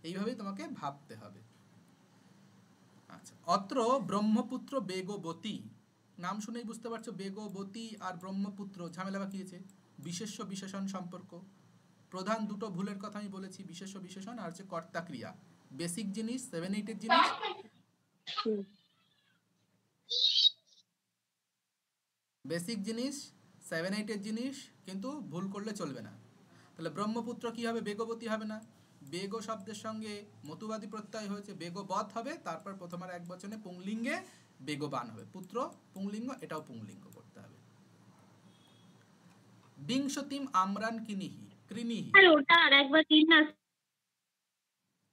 এইভাবেই তোমাকে ভাবতে হবে। আচ্ছা, অত্র ব্রহ্মপুত্র বেগবতী, নাম শুনেই বুঝতে পারছো বেগবতী আর ব্রহ্মপুত্র ঝামেলা বাকিয়েছে। বিশেষ্য বিশেষণ সম্পর্ক, প্রধান দুটো ভুলের কথা আমি বলেছি, বিশেষ্য বিশেষণ আর হচ্ছে কর্তা ক্রিয়া। বেসিক জিনিস, 7-8 জিনিস, বেসিক জিনিস 7-8 জিনিস, কিন্তু ভুল করলে চলবে না। তাহলে ব্রহ্মপুত্র কি হবে? বেগবতী হবে না। বেগ শব্দের সঙ্গে মতুবাদী প্রত্যয় হয়েছে, বেগবৎ হবে, তারপর প্রথমার এক বচনে পুংলিঙ্গে বেগবান হবে। পুত্র পুংলিঙ্গ, এটাও পুংলিঙ্গ করতে হবে। বিংশতিম আমরান কিনিহি কৃনিহি, ওটা আরেকবার দিন না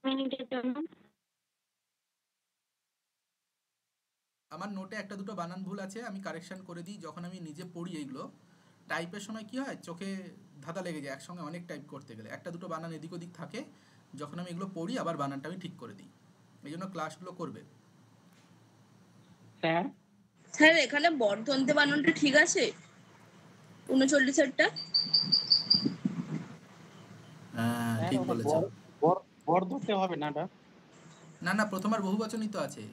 মিনিটের জন্য। আমার নোটে একটা দুটো বানান ভুল আছে, আমি কারেকশন করে দিই। যখন আমি নিজে পড়ি এইগুলো টাইপের সময় কি হয়, চোখে ধাঁধা লেগে যায় একসঙ্গে অনেক টাইপ করতে গেলে, একটা দুটো বানান এদিক ওদিক থাকে। যখন আমি এগুলো পড়ি আবার বানানটা আমি ঠিক করে দিই, এই জন্য ক্লাসগুলো করবে। স্যার স্যার এখানে বর্ধন্তে বানানটা ঠিক আছে 39-এরটা? হ্যাঁ, ঠিক বলেছো। বর ধরতে হবে না, না না, প্রথমার বহুবচনই তো আছে।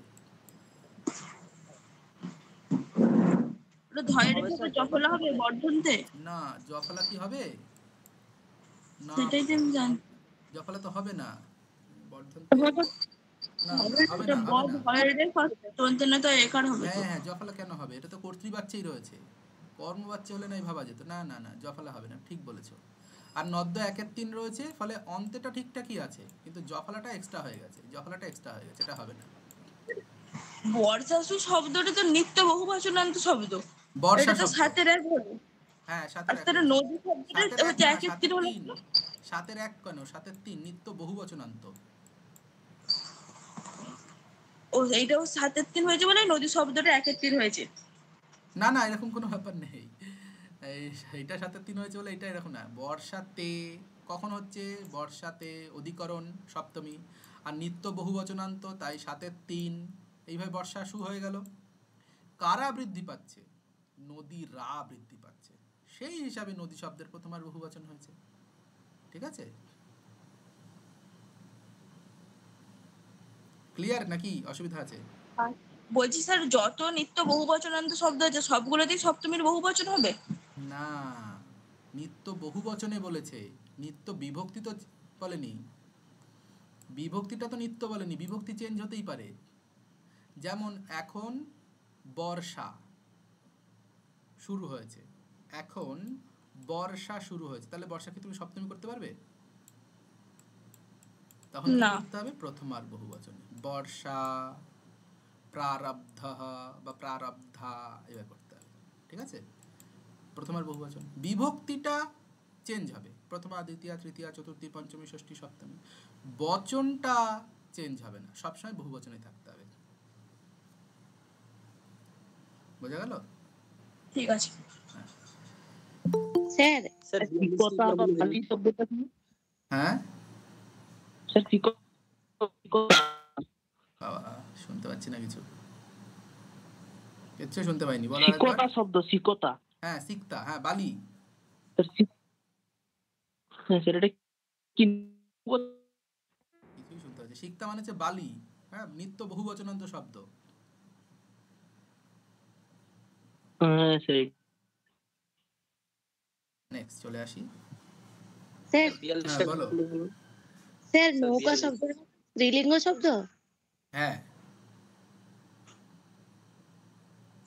ওটা ধরে রেখে জফলা হবে বর্ধন্তে? না, জফলা কি হবে? না, সেটাই তো আমি জানি। জফলা তো হবে না বর্ধনতে, না হবে না, হবে না। ধরে রেখে চলতে না তো একার হবে। হ্যাঁ হ্যাঁ, জফলা কেন হবে? এটা তো কর্তৃবাচ্যেই রয়েছে, কর্মবাচ্য হলে নাই ভাবা যেত, না না না, জফলা হবে না, ঠিক বলেছো। আর নদ্য 1-3 রয়েছে, ফলে অন্তেটা ঠিকঠাকই আছে, কিন্তু জফলাটা এক্সট্রা হয়ে গেছে, জফলাটা এক্সট্রা হয়ে গেছে, এটা হবে না। বর্ষাসু শব্দটা তো নিত্য বহুবচনান্ত শব্দ, বর্ষা এটা তো শব্দ, সাতের এক হলো। হ্যাঁ আর সাতের এক তাহলে হয়েছে। নদী শব্দটা সাতের এক হচ্ছে না, একের সাতের তিন হলো। 3, সাতের 1 কেন, সাতের 3 নিত্য বহুবচনান্ত। ও এইটাও সাতের তিন হয়েছে বলে নদী শব্দটা একের তিন হয়েছে। না না, এরকম কোনো ব্যাপার নেই, এইটা 7-3 হয়েছে বলে এটা এরকম না। বর্ষাতে কখন হচ্ছে, বর্ষাতে অধিকরণ সপ্তমী, আর নিত্য বহুবচনান্ত, তাই 7-3, এইভাবে বর্ষা শু হয়ে গেল। কারা বৃদ্ধি পাচ্ছে, নদীরা বৃদ্ধি পাচ্ছে, সেই হিসাবে নদী শব্দের প্রথমার বহুবচন হয়েছে, ঠিক আছে? ক্লিয়ার নাকি অসুবিধা আছে? বলছি স্যার যত নিত্য বহুবচনান্ত শব্দ আছে সবগুলোতেই সপ্তমীর বহুবচন হবে? না, নিত্য বহুবচনে বলেছে, নিত্য বিভক্তি তো বলেনি, বিভক্তিটা তো নিত্য বলেনি, বিভক্তি চেঞ্জ হতেই পারে। যেমন এখন বর্ষা শুরু হয়েছে, এখন বর্ষা শুরু হয়েছে, তাহলে বর্ষা কি তুমি সপ্তমী করতে পারবে? তখন কি না। করতে হবে? প্রথমার বহুবচনে, বর্ষা, প্রারব্ধ বা প্রারব্ধা, এভাবে করতে হবে, ঠিক আছে? প্রথমার বহুবচন, বিভক্তিটা চেঞ্জ হবে, প্রথমা, দ্বিতীয়া, তৃতীয়া, চতুর্থী, পঞ্চমী, ষষ্ঠী, সপ্তমী, বচনটা চেঞ্জ হবে না, সবসময় বহুবচনে থাকতে হবে। বোঝা গেল? ঠিক আছে স্যার স্যার চিকতা বা বালি শব্দটা কি? হ্যাঁ স্যার বাবা, শুনতে পাচ্ছি না কিছু, কিচ্ছু শুনতে পাইনি, বলো আরেকবার। চিকতা শব্দ, চিকতা। হ্যাঁ সিক্তা, হ্যাঁ বালি, হ্যাঁ স্যার, এটা কি? কিছুই শুনতে পাচ্ছি। সিক্তা মানে হচ্ছে বালি, হ্যাঁ, নিত্য বহুবচনান্ত শব্দ। হ্যাঁ স্যার। নেক্সট চলে আসি। স্যার হ্যাঁ বলো। স্যার নৌকা শব্দ স্ত্রীলিঙ্গ শব্দ? হ্যাঁ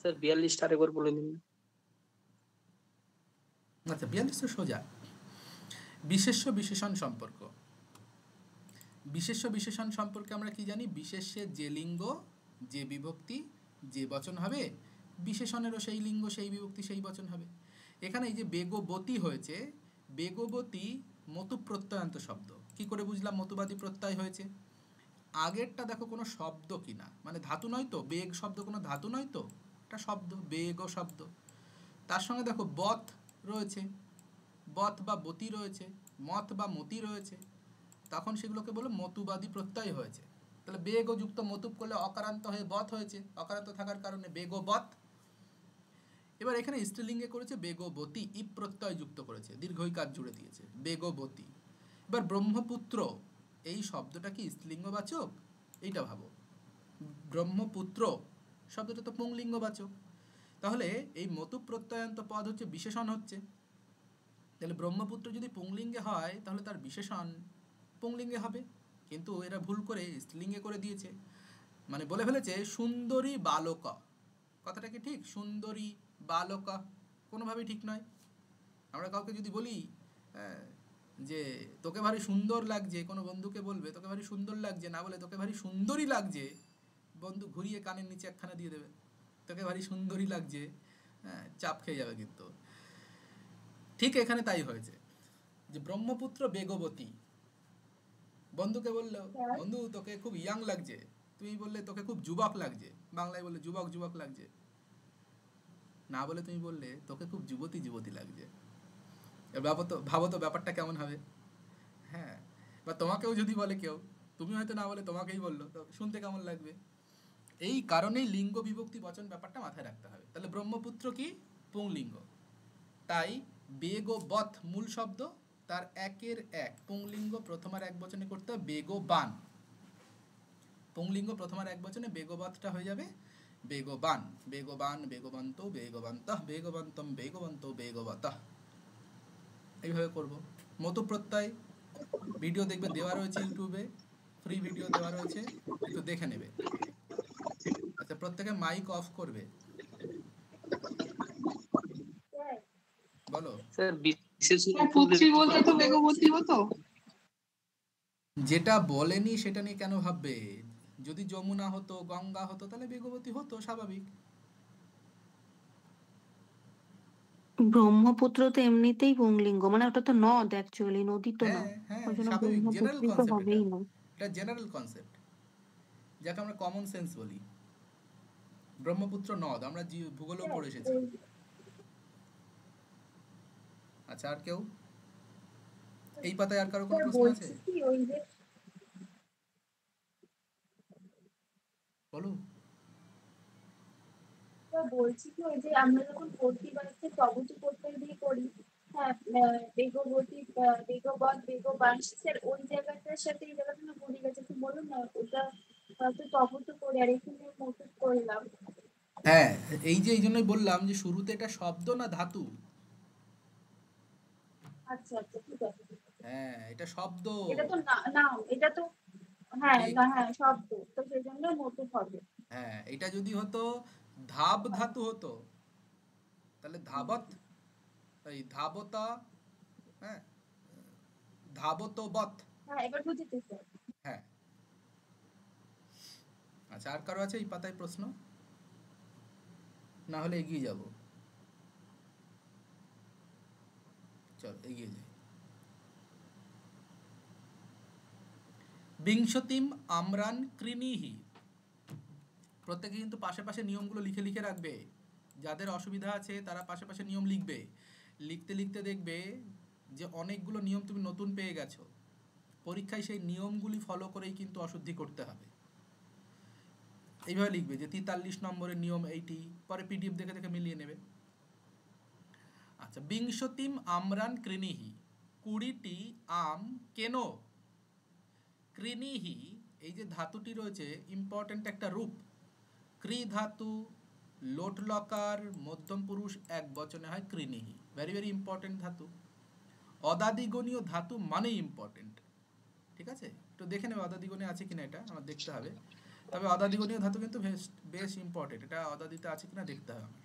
স্যার 42টা আরেকবার বলে দিন। আচ্ছা, 42 তো সোজা। বিশেষ্য বিশেষণ সম্পর্ক, বিশেষ্য বিশেষণ সম্পর্কে আমরা কি জানি? বিশেষ্যে যে লিঙ্গ, যে বিভক্তি, যে বচন হবে, বিশেষণেরও সেই লিঙ্গ, সেই বিভক্তি, সেই বচন হবে। এখানে এই যে বেগবতী হয়েছে, বেগবতী মতু প্রত্যয়ান্ত শব্দ। কি করে বুঝলাম মতুবাদী প্রত্যয় হয়েছে? আগেরটা দেখো কোনো শব্দ কিনা, মানে ধাতু নয় তো, বেগ শব্দ কোনো ধাতু নয় তো, একটা শব্দ, বেগ শব্দ। তার সঙ্গে দেখো বত রয়েছে, বত বা বতী রয়েছে, মত বা মতি রয়েছে, তখন সেগুলোকে বলে মতুবাদী প্রত্যয় হয়েছে। তাহলে বেগ যুক্ত মতুব করলে অকারান্ত হয়ে বত হয়েছে, অকারান্ত থাকার কারণে বেগবত। এবার এখানে স্ত্রীলিঙ্গে করেছে বেগবতী, ই প্রত্যয় যুক্ত করেছে, দীর্ঘইকার জুড়ে দিয়েছে, বেগবতী। এবার ব্রহ্মপুত্র, এই শব্দটা কি স্ত্রীলিঙ্গবাচক? এইটা ভাবো, ব্রহ্মপুত্র শব্দটা তো পুংলিঙ্গবাচক, তাহলে এই মতু প্রত্যয়ান্ত পদ হচ্ছে বিশেষণ হচ্ছে। তাহলে ব্রহ্মপুত্র যদি পুংলিঙ্গে হয় তাহলে তার বিশেষণ পুংলিঙ্গে হবে, কিন্তু এরা ভুল করে স্ত্রীলিঙ্গে করে দিয়েছে, মানে বলে ফেলেছে সুন্দরী বালকা। কথাটা কি ঠিক? সুন্দরী বালকা কোনোভাবেই ঠিক নয়। আমরা কাউকে যদি বলি যে তোকে ভারী সুন্দর লাগছে, কোনো বন্ধুকে বলবে তোকে ভারী সুন্দর লাগছে, না বলে তোকে ভারী সুন্দরী লাগছে, বন্ধু ঘুরিয়ে কানের নিচে একখানা দিয়ে দেবে, তোকে ভারী সুন্দরী লাগছে, হ্যাঁ, চাপ খেয়ে যাবে। কিন্তু ঠিক এখানে তাই হয়েছে, যে ব্রহ্মপুত্র বেগবতী, বন্ধুকে বললো বন্ধু তোকে খুব ইয়াং লাগছে, তুমি বললে তোকে খুব যুবক লাগছে, বাংলায় বললে যুবক যুবক লাগছে, না বলে তুমি বললে তোকে খুব যুবতী যুবতী লাগছে। ভাবো তো ব্যাপারটা কেমন হবে? হ্যাঁ, বা তোমাকেও যদি বলে কেউ, তুমি হয়তো না বলে তোমাকেই বললো, তো শুনতে কেমন লাগবে? এই কারণেই লিঙ্গ বিভক্তি বচন ব্যাপারটা মাথায় রাখতে হবে। তাহলে ব্রহ্মপুত্র কি? পুংলিঙ্গ, তাই বেগবত মূল শব্দ, তার একের এক পুংলিঙ্গ প্রথমার এক বচনে করতে হবে বেগবান, পুংলিঙ্গ প্রথমার এক বচনে বেগবতটা হয়ে যাবে বেগবান, বেগবান, বেগবন্ত, বেগবন্তঃ, বেগবন্তম, বেগবন্ত, বেগবতঃ, এইভাবে করব। মতু প্রত্যয় ভিডিও দেখবে, দেওয়া রয়েছে ইউটিউবে, ফ্রি ভিডিও দেওয়া রয়েছে, একটু দেখে নেবে। আচ্ছা, প্রত্যেকে মাইক অফ করবে। বলো। স্যার বিশেষ পুত্রী বলতে তো বেগবতী হতো। যেটা বলেনি সেটা নিয়ে কেন ভাববে? যদি যমুনা হতো, গঙ্গা হতো, তাহলে বেগবতী হতো, স্বাভাবিক। ব্রহ্মপুত্র তো এমনিতেই পুংলিঙ্গ, মানে ওটা তো নদ, অ্যাকচুয়ালি নদী তো না, হ্যাঁ হ্যাঁ, ওই জন্য স্বাভাবিক, জেনারেল ব্রহ্মপুত্রই তো কনসেপ্ট এটা। হবেই না। এটা জেনারেল কনসেপ্ট, যাকে আমরা কমন সেন্স বলি। ব্রহ্মপুত্র নদ, আমরা ভূগোলেও পড়ে এসেছি। আচ্ছা, আর কেউ এই পাতায় আর কারো কোনো প্রশ্ন আছে? বলো। বলছি কি, ওই যে আমরা যখন ভর্তি বাড়িতে প্রগতি করতে দিয়ে করি, হ্যাঁ, বেগবতী, বেগবত, বেগবান, স্যার ওই জায়গাটার সাথে এই জায়গাটা না ভুলে গেছে, একটু বলুন না। ওটা হয়তো তবুতু করে, আর এখানে মতো করলাম। হ্যাঁ, এই যে এই জন্যই বললাম যে শুরুতে এটা শব্দ না ধাতু। আচ্ছা আচ্ছা, ঠিক আছে। হ্যাঁ, এটা শব্দ। এটা তো নাম, এটা তো, হ্যাঁ ঠিক। না, হ্যাঁ শব্দ, তো সেই জন্য মতুফ হবে। হ্যাঁ, এটা যদি হতো ধাব ধাতু হতো, তাহলে ধাবত, এই ধাবতা, হ্যাঁ, ধাবতবত। হ্যাঁ, এবার বুঝেছি স্যার। হ্যাঁ। আচ্ছা, আর কারো আছে এই পাতায় প্রশ্ন? না হলে এগিয়ে যাব। চল এগিয়ে যাই। বিংশতিম আমরান কৃণিহি। প্রত্যেকে কিন্তু পাশে পাশে নিয়মগুলো লিখে লিখে রাখবে। যাদের অসুবিধা আছে তারা পাশে পাশে নিয়ম লিখবে। লিখতে লিখতে দেখবে যে অনেকগুলো নিয়ম তুমি নতুন পেয়ে গেছো। পরীক্ষায় সেই নিয়মগুলি ফলো করেই কিন্তু অশুদ্ধি করতে হবে। এইভাবে লিখবে যে 43 নম্বরের নিয়ম এইটি, পরে পিডিএফ দেখে দেখে মিলিয়ে নেবে। আচ্ছা, বিংশতিম আমরান কৃণিহি, 20টি আম কেন। কৃণিহি, এই যে ধাতুটি রয়েছে, ইম্পর্টেন্ট একটা রূপ। ক্রি ধাতু, লোট লকার, মধ্যম পুরুষ এক বচনে হয় কৃণিহি। ভেরি ভেরি ইম্পর্টেন্ট ধাতু। অদাদিগণীয় ধাতু মানে ইম্পর্টেন্ট। ঠিক আছে, একটু দেখে নেবে অদাদিগণে আছে কিনা, এটা আমার দেখতে হবে। তবে অদাদিগণীয় ধাতু কিন্তু বেশ ইম্পর্টেন্ট, এটা অদাদিতে আছে কিনা দেখতে হবে আমার।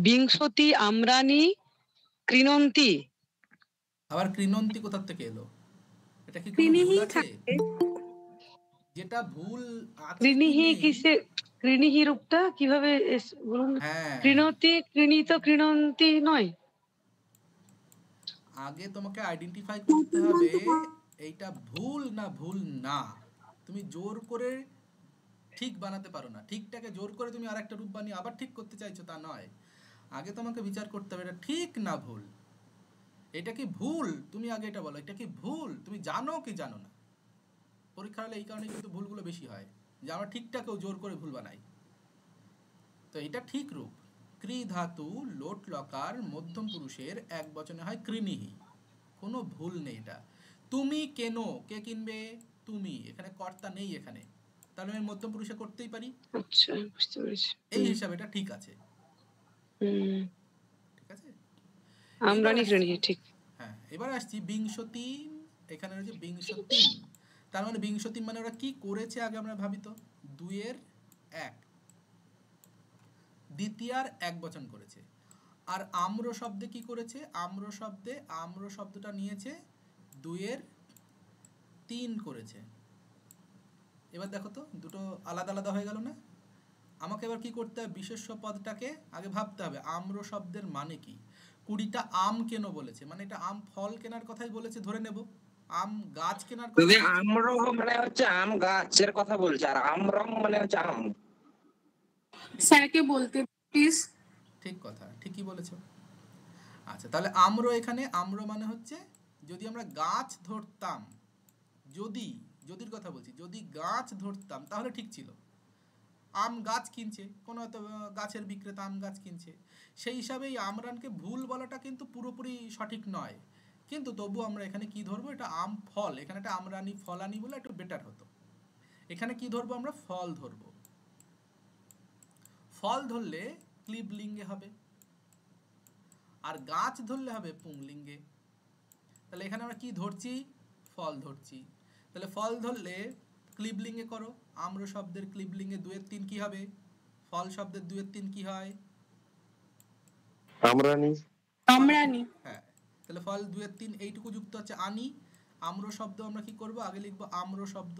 বিংশতি আমরানি কৃণন্তি। আবার কৃণন্তি কোথা থেকে এলো? এটা কি কোনো কৃণিহি ভুল আছে? থাকে। যেটা ভুল আছে কি কৃণিহি নেই? কিসে, কৃণিহি রূপটা কিভাবে বলুন? হ্যাঁ, কৃণতি, কৃণিত, কৃণন্তি নয়। আগে তোমাকে আইডেন্টিফাই করতে হবে এইটা ভুল না ভুল না। তুমি জোর করে ঠিক বানাতে পারো না। ঠিকটাকে জোর করে তুমি আরেকটা রূপ বানিয়ে আবার ঠিক করতে চাইছো, তা নয়। আগে তোমাকে বিচার করতে হবে এটা ঠিক না ভুল। এটা কি ভুল, তুমি আগে এটা বলো, এটা কি ভুল, তুমি জানো কি জানো না। পরীক্ষা হলে এই কারণে কিন্তু ভুলগুলো বেশি হয়, যে আমরা ঠিকটাকেও জোর করে ভুল বানাই। তো এটা ঠিক রূপ। ক্রি ধাতু, লোট লকার, মধ্যম পুরুষের এক বচনে হয় কৃণিহি। কোনো ভুল নেই এটা। তুমি কেন, কে কিনবে? তুমি, এখানে কর্তা নেই এখানে, তাহলে আমি মধ্যম পুরুষে করতেই পারি। আচ্ছা, বুঝতে পেরেছি। এই হিসাবে এটা ঠিক আছে। ঠিক আছে, আমরানি কৃণিহি, ঠিক। হ্যাঁ, এবার আসছি বিংশতি। এখানে রয়েছে বিংশতিম, তার মানে বিংশতিম মানে ওরা কি করেছে আগে আমরা ভাবি তো। 2-এর 1, দ্বিতীয়ার এক বচন করেছে। আর আম্র শব্দে কি করেছে? আম্র শব্দে, আম্র শব্দটা নিয়েছে 2-এর 3 করেছে। এবার দেখো তো, দুটো আলাদা আলাদা হয়ে গেল না? আমাকে এবার কি করতে হবে? বিশেষ্য পদটাকে আগে ভাবতে হবে আম্র শব্দের মানে কি। 20টা আম কেন বলেছে, মানে এটা আম ফল কেনার কথাই বলেছে ধরে নেব। আম গাছ কেনার কথা যদি বলেছে। আমরং মানে হচ্ছে আম গাছের কথা বলছে, আর আমরং মানে হচ্ছে আম। স্যারকে বলতে প্লিজ। ঠিক কথা, ঠিকই বলেছো। আচ্ছা, তাহলে আম্র, এখানে আম্র মানে হচ্ছে যদি আমরা গাছ ধরতাম, যদি, যদির কথা বলছি, যদি গাছ ধরতাম তাহলে ঠিক ছিল। আম গাছ কিনছে, কোনো হয়তো গাছের বিক্রেতা আম গাছ কিনছে, সেই হিসাবে এই আমরানকে ভুল বলাটা কিন্তু পুরোপুরি সঠিক নয়। কিন্তু তবু আমরা এখানে কি ধরবো? এটা আম ফল, এখানে একটা আমরানি ফলানি বলে একটু বেটার হতো। এখানে কি ধরবো আমরা? ফল ধরবো। ফল ধরলে ক্লিবলিঙ্গে হবে, আর গাছ ধরলে হবে পুংলিঙ্গে। তাহলে এখানে আমরা কি ধরছি? ফল ধরছি। তাহলে ফল ধরলে ক্লিবলিঙ্গে করো। আম্র শব্দের ক্লিবলিঙ্গে 2-এর 3 কি হবে? ফল শব্দের 2-এর 3 কি হয়? আমরানি। আমরানি। হ্যাঁ, তাহলে ফল 2 এর 3 এইটুকু যুক্ত হচ্ছে আনি। আম্র শব্দ আমরা কি করব, আগে লিখবো আম্র শব্দ,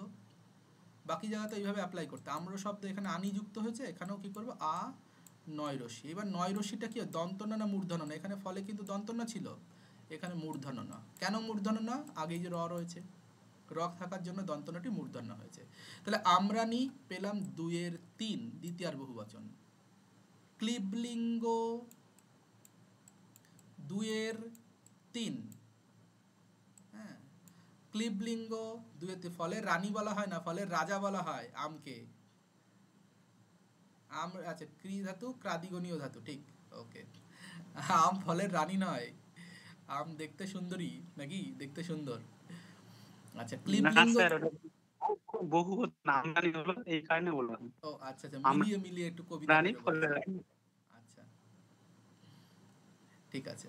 বাকি জায়গাতে এইভাবে অ্যাপ্লাই করতে। আম্র শব্দ এখানে আনি যুক্ত হয়েছে, এখানেও কি করব আ নয় রশ্মি। এবার নয় রশ্মিটা কি দন্তন্য না মূর্ধন্য না? এখানে ফলে কিন্তু দন্তন্য ছিল, এখানে মূর্ধন্য না। কেন মূর্ধন্য না? আগেই যে র রয়েছে, র থাকার জন্য দন্তন্যটি মূর্ধন্য হয়েছে। তাহলে আমরানি পেলাম 2 এর 3 দ্বিতীয়ার বহুবচন। ক্লিবলিঙ্গ 2 এর 3, হ্যাঁ, ক্লিবলিঙ্গ 2 এর 3। ফলে রানী বলা হয় না, ফলে রাজা বলা হয় আমকে। আম, আচ্ছা, ক্রি ধাতু ক্রাদিগণীয় ধাতু, ঠিক, ওকে। আম ফলের রানী নয়, আম দেখতে সুন্দরী নাকি, দেখতে সুন্দর। আচ্ছা, না ক্লিবলিঙ্গ, স্যার, ওটা বহু আমদানি হলো এই কারণে বললাম। ও আচ্ছা আচ্ছা, মিলিয়ে মিলিয়ে একটু কবিতা আমরানি করে ফলে বলছি। আচ্ছা, ঠিক আছে।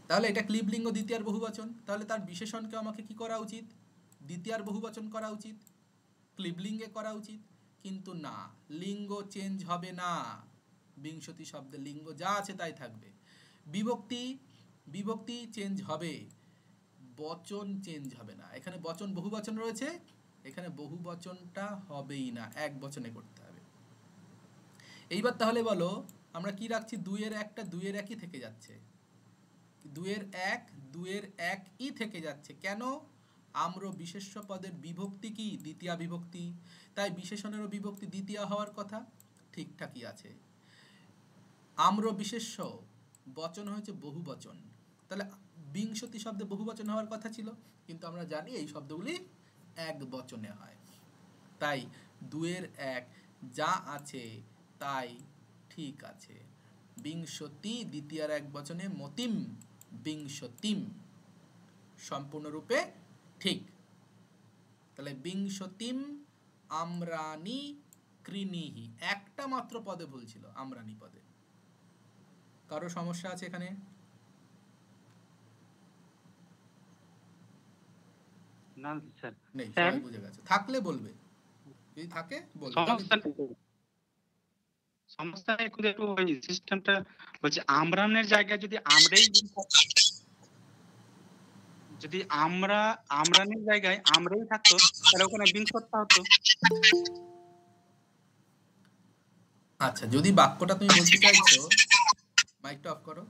তাহলে এটা ক্লিবলিঙ্গ দ্বিতীয়ার বহুবচন, তাহলে তার বিশেষণকে আমাকে কি করা উচিত? দ্বিতীয়ার বহুবচন করা উচিত, ক্লিবলিঙ্গে করা উচিত। কিন্তু না, লিঙ্গ চেঞ্জ হবে না, বিংশতি শব্দের লিঙ্গ যা আছে তাই থাকবে। বিভক্তি, বিভক্তি চেঞ্জ হবে, বচন চেঞ্জ হবে না। এখানে বচন বহুবচন রয়েছে, এখানে বহুবচনটা হবেই না, এক বচনে করতে হবে। এইবার তাহলে বলো, আমরা কি রাখছি? 2 এর 1টা 2 এর 1ই থেকে যাচ্ছে, 2 এর 1 2 এর 1ই থেকে যাচ্ছে। কেন? আম্র বিশেষ্য পদের বিভক্তি কি? দ্বিতীয়া বিভক্তি, তাই বিশেষণেরও বিভক্তি দ্বিতীয়া হওয়ার কথা, ঠিকঠাকই আছে। আম্র বিশেষ্য বচন হয়েছে বহুবচন, তাহলে বিংশতি শব্দে বহুবচন হওয়ার কথা ছিল, কিন্তু আমরা জানি এই শব্দগুলি এক বচনে হয়। তাই 2 এর 1 যা আছে তাই ঠিক আছে। বিংশতি দ্বিতীয়ার এক বচনে মতিম বিংশতিম, সম্পূর্ণরূপে ঠিক। তাহলে বিংশতিম আমরানি কৃণিহি, একটা মাত্র পদে ভুল ছিল, আমরানি পদে। কারো সমস্যা আছে এখানে? না স্যার। নেই, স্যার, সবাই বুঝে গেছে। থাকলে বলবে, যদি থাকে বলবে। সমস্যা নেই, সমস্যা নেই, কিন্তু একটু ওই সিস্টেমটা বলছি। আমরানের জায়গায় যদি আমরাই, যদি আমরা আমরানের জায়গায় আমরাই থাকতো তাহলে ওখানে বিংশতটা হতো। আচ্ছা, যদি বাক্যটা তুমি বলতে চাইছো, মাইকটা অফ করো।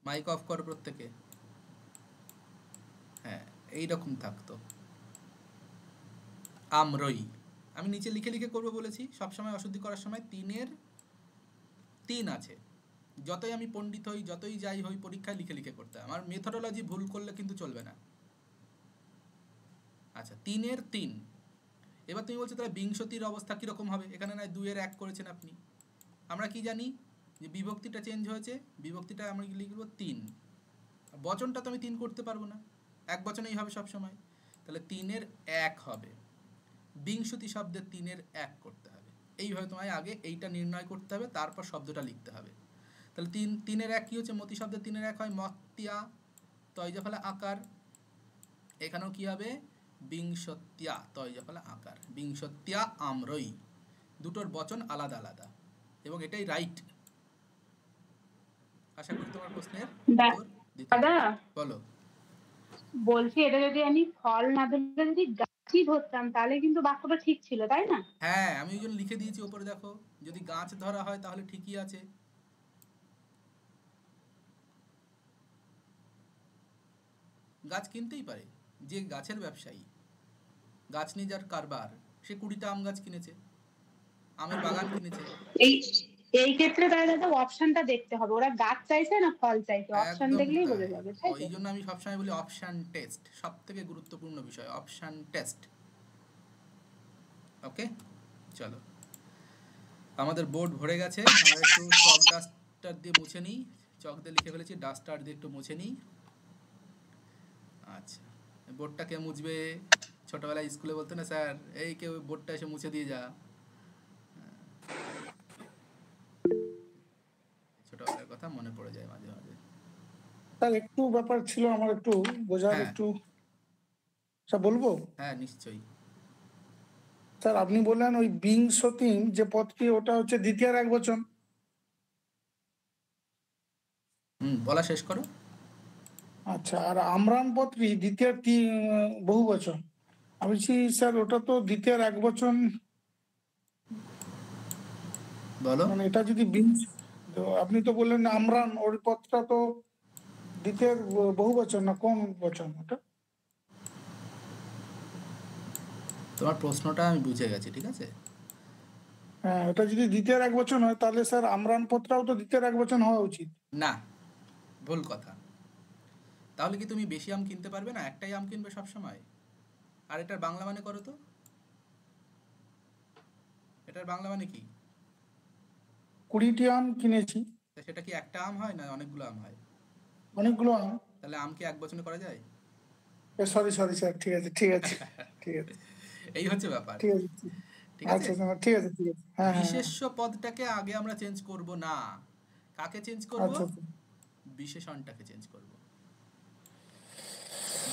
মাইক অফ করো প্রত্যেকে। হ্যাঁ, এইরকম থাকতো, আমরই। আমি নিচে লিখে লিখে করবো বলেছি, সবসময় অশুদ্ধি করার সময় 3 এর 3 আছে। যতই আমি পণ্ডিত হই, যতই যাই হই, পরীক্ষায় লিখে লিখে করতে হয়। আমার মেথডোলজি ভুল করলে কিন্তু চলবে না। আচ্ছা, 3 এর 3। এবার তুমি বলছো তাহলে বিংশতির অবস্থা কিরকম হবে? এখানে নয় 2 এর 1 করেছেন আপনি। আমরা কি জানি যে বিভক্তিটা চেঞ্জ হয়েছে, বিভক্তিটা আমরা লিখবো 3, বচনটা তো আমি 3 করতে পারবো না, এক বচনেই হবে সব সময়। তাহলে 3 এর 1 হবে, বিংশতি শব্দের 3 এর 1 করতে হবে। এইভাবে তোমায় আগে এইটা নির্ণয় করতে হবে, তারপর শব্দটা লিখতে হবে। তাহলে 3 এর 1 কি হচ্ছে? মতি শব্দের 3 এর 1 হয় মত্তিয়া, তয়জা ফলে আকার। এখানেও কি হবে? বিংশত্যা, তয়জা ফলে আকার, বিংশত্যা আমরই। দুটোর বচন আলাদা আলাদা, এবং এটাই রাইট। আশা করি তোমার প্রশ্নের উত্তর দিতে দাদা, বলো। বলছি এটা যদি আমি ফল না ধরে যদি গাছই ধরতাম তাহলে কিন্তু বাক্যটা ঠিক ছিল, তাই না? হ্যাঁ, আমি ওই জন্য লিখে দিয়েছি ওপরে, দেখো, যদি গাছ ধরা হয় তাহলে ঠিকই আছে। গাছ কিনতেই পারে, যে গাছের ব্যবসায়ী, গাছ নিয়ে যার কারবার, সে 20টা আম গাছ কিনেছে, আমের বাগান কিনেছে। এই এই ক্ষেত্রে তাহলে দাদা অপশনটা দেখতে হবে, ওরা গাছ চাইছে না ফল চাইছে, অপশন একদম দেখলেই তাই। বোঝা যাবে, তাই ওই তো? জন্য আমি সবসময় বলি অপশন টেস্ট, সব থেকে গুরুত্বপূর্ণ বিষয় অপশন টেস্ট। ওকে, চলো, আমাদের বোর্ড ভরে গেছে, আমরা একটু চক ডাস্টার দিয়ে মুছে নিই। চক দিয়ে লিখে ফেলেছি, ডাস্টার দিয়ে একটু মুছে নিই। আচ্ছা, বোর্ডটা কে মুছবে? ছোটবেলায় স্কুলে বলতো না স্যার, এই কেউ বোর্ডটা এসে মুছে দিয়ে যা। ছোটবেলার কথা মনে পড়ে যায় মাঝে মাঝে। স্যার একটু ব্যাপার ছিল আমার, একটু বোঝার, হ্যাঁ। একটু স্যার বলবো? হ্যাঁ, নিশ্চয়ই। স্যার আপনি বললেন ওই বিংশতিম যে পদটি ওটা হচ্ছে দ্বিতীয় এক বচন। বলা শেষ করো। আচ্ছা, আর আমরান পদটি দ্বিতীয় বহু বচন। আমি বলছি স্যার ওটা তো দ্বিতীয় এক বচন, বলো। মানে এটা যদি তো আপনি তো বললেন আমরান, ওর পদটা তো দ্বিতীয় বহু বচন না কোন বচন ওটা? তোমার প্রশ্নটা আমি বুঝে গেছি, ঠিক আছে। হ্যাঁ, ওটা যদি দ্বিতীয় এক বচন হয় তাহলে স্যার আমরান পদটাও তো দ্বিতীয় এক বচন হওয়া উচিত। না, ভুল কথা। তাহলে কি তুমি বেশি আম কিনতে পারবে না? একটাই আম কিনবে সব সময়। আর এটার বাংলা মানে করো তো, এটার বাংলা মানে কি? 20টি আম কিনেছি। সেটা কি একটা আম হয় না অনেকগুলো আম হয়? অনেকগুলো আম। তাহলে আম কি এক বচনে করা যায়? সরি সরি স্যার, ঠিক আছে ঠিক আছে ঠিক আছে এই হচ্ছে ব্যাপার, ঠিক আছে। ঠিক আছে। আচ্ছা স্যার, ঠিক আছে ঠিক আছে। হ্যাঁ হ্যাঁ। বিশেষ্য পদটাকে আগে আমরা চেঞ্জ করব না। কাকে চেঞ্জ করব? আচ্ছা বিশেষণটাকে চেঞ্জ করব।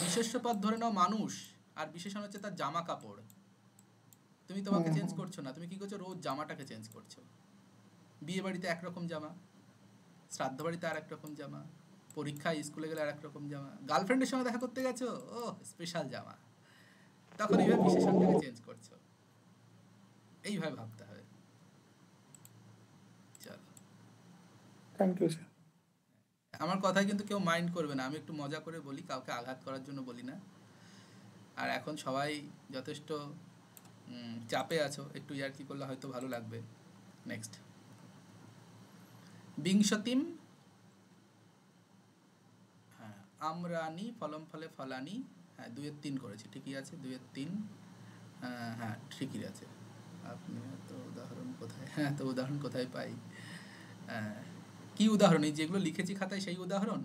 বিশেষ্য পদ ধরে নাও মানুষ, আর বিশেষণ হচ্ছে তার জামা কাপড়। তুমি তোমাকে চেঞ্জ করছো না, তুমি কি করছো? রোজ জামাটাকে চেঞ্জ করছো। বিয়ে বাড়িতে একরকম জামা, শ্রাদ্ধ বাড়িতে আর একরকম জামা, পরীক্ষায় স্কুলে গেলে আর একরকম জামা, গার্লফ্রেন্ডের সঙ্গে দেখা করতে গেছো, ও স্পেশাল জামা। তখন এইভাবে বিশেষণটাকে চেঞ্জ করছো, এইভাবে ভাবতে হবে। চলো, থ্যাংক ইউ স্যার। আমার কথায় কিন্তু কেউ মাইন্ড করবে না, আমি একটু মজা করে বলি, কাউকে আঘাত করার জন্য বলি না। আর এখন সবাই যথেষ্ট চাপে আছো, একটু ইয়ার্কি করলে হয়তো ভালো লাগবে। নেক্সট, বিংশতিম, হ্যাঁ, আমরানি ফলম ফলে ফলানি, হ্যাঁ 2-3 করেছি, ঠিকই আছে 2-3, হ্যাঁ ঠিকই আছে। আপনি তো উদাহরণ কোথায়, হ্যাঁ তো উদাহরণ কোথায় পাই? কি উদাহরণ? এই যেগুলো লিখেছি খাতায় সেই উদাহরণ?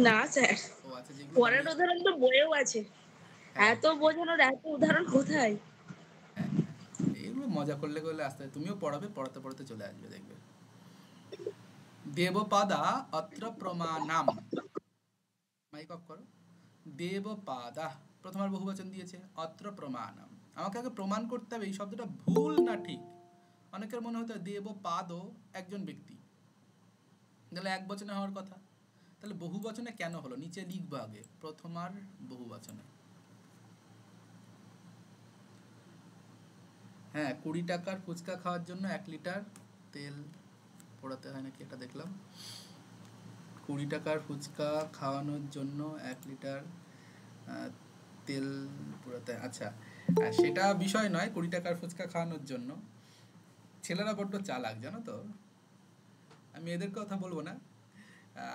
না স্যার, ও আচ্ছা, যেগুলো পরের উদাহরণ তো বইয়েও আছে। এত বোঝানোর এত উদাহরণ কোথায়? এগুলো মজা করলে করলে আস্তে তুমিও পড়াবে, পড়াতে পড়াতে চলে আসবে, দেখবে। দেবপাদা অত্র প্রমাণাম, মাইক অফ করো। দেবপাদা প্রথমার বহুবচন দিয়েছে, অত্র প্রমাণাম। আমাকে আগে প্রমাণ করতে হবে এই শব্দটা ভুল না ঠিক। অনেকের মনে হতো দেবপাদও একজন ব্যক্তি, তাহলে এক বচনে হওয়ার কথা। তাহলে বহুবচনে কেন হলো? নিচে লিখবো আগে প্রথমার বহুবচনে। হ্যাঁ, 20 টাকার ফুচকা খাওয়ার জন্য 1 লিটার তেল পোড়াতে হয় নাকি, এটা দেখলাম। 20 টাকার ফুচকা খাওয়ানোর জন্য 1 লিটার তেল পোড়াতে, আচ্ছা সেটা বিষয় নয়। 20 টাকার ফুচকা খাওয়ানোর জন্য। ছেলেরা বড্ড চালাক, জানো তো। আমি এদের কথা বলবো না,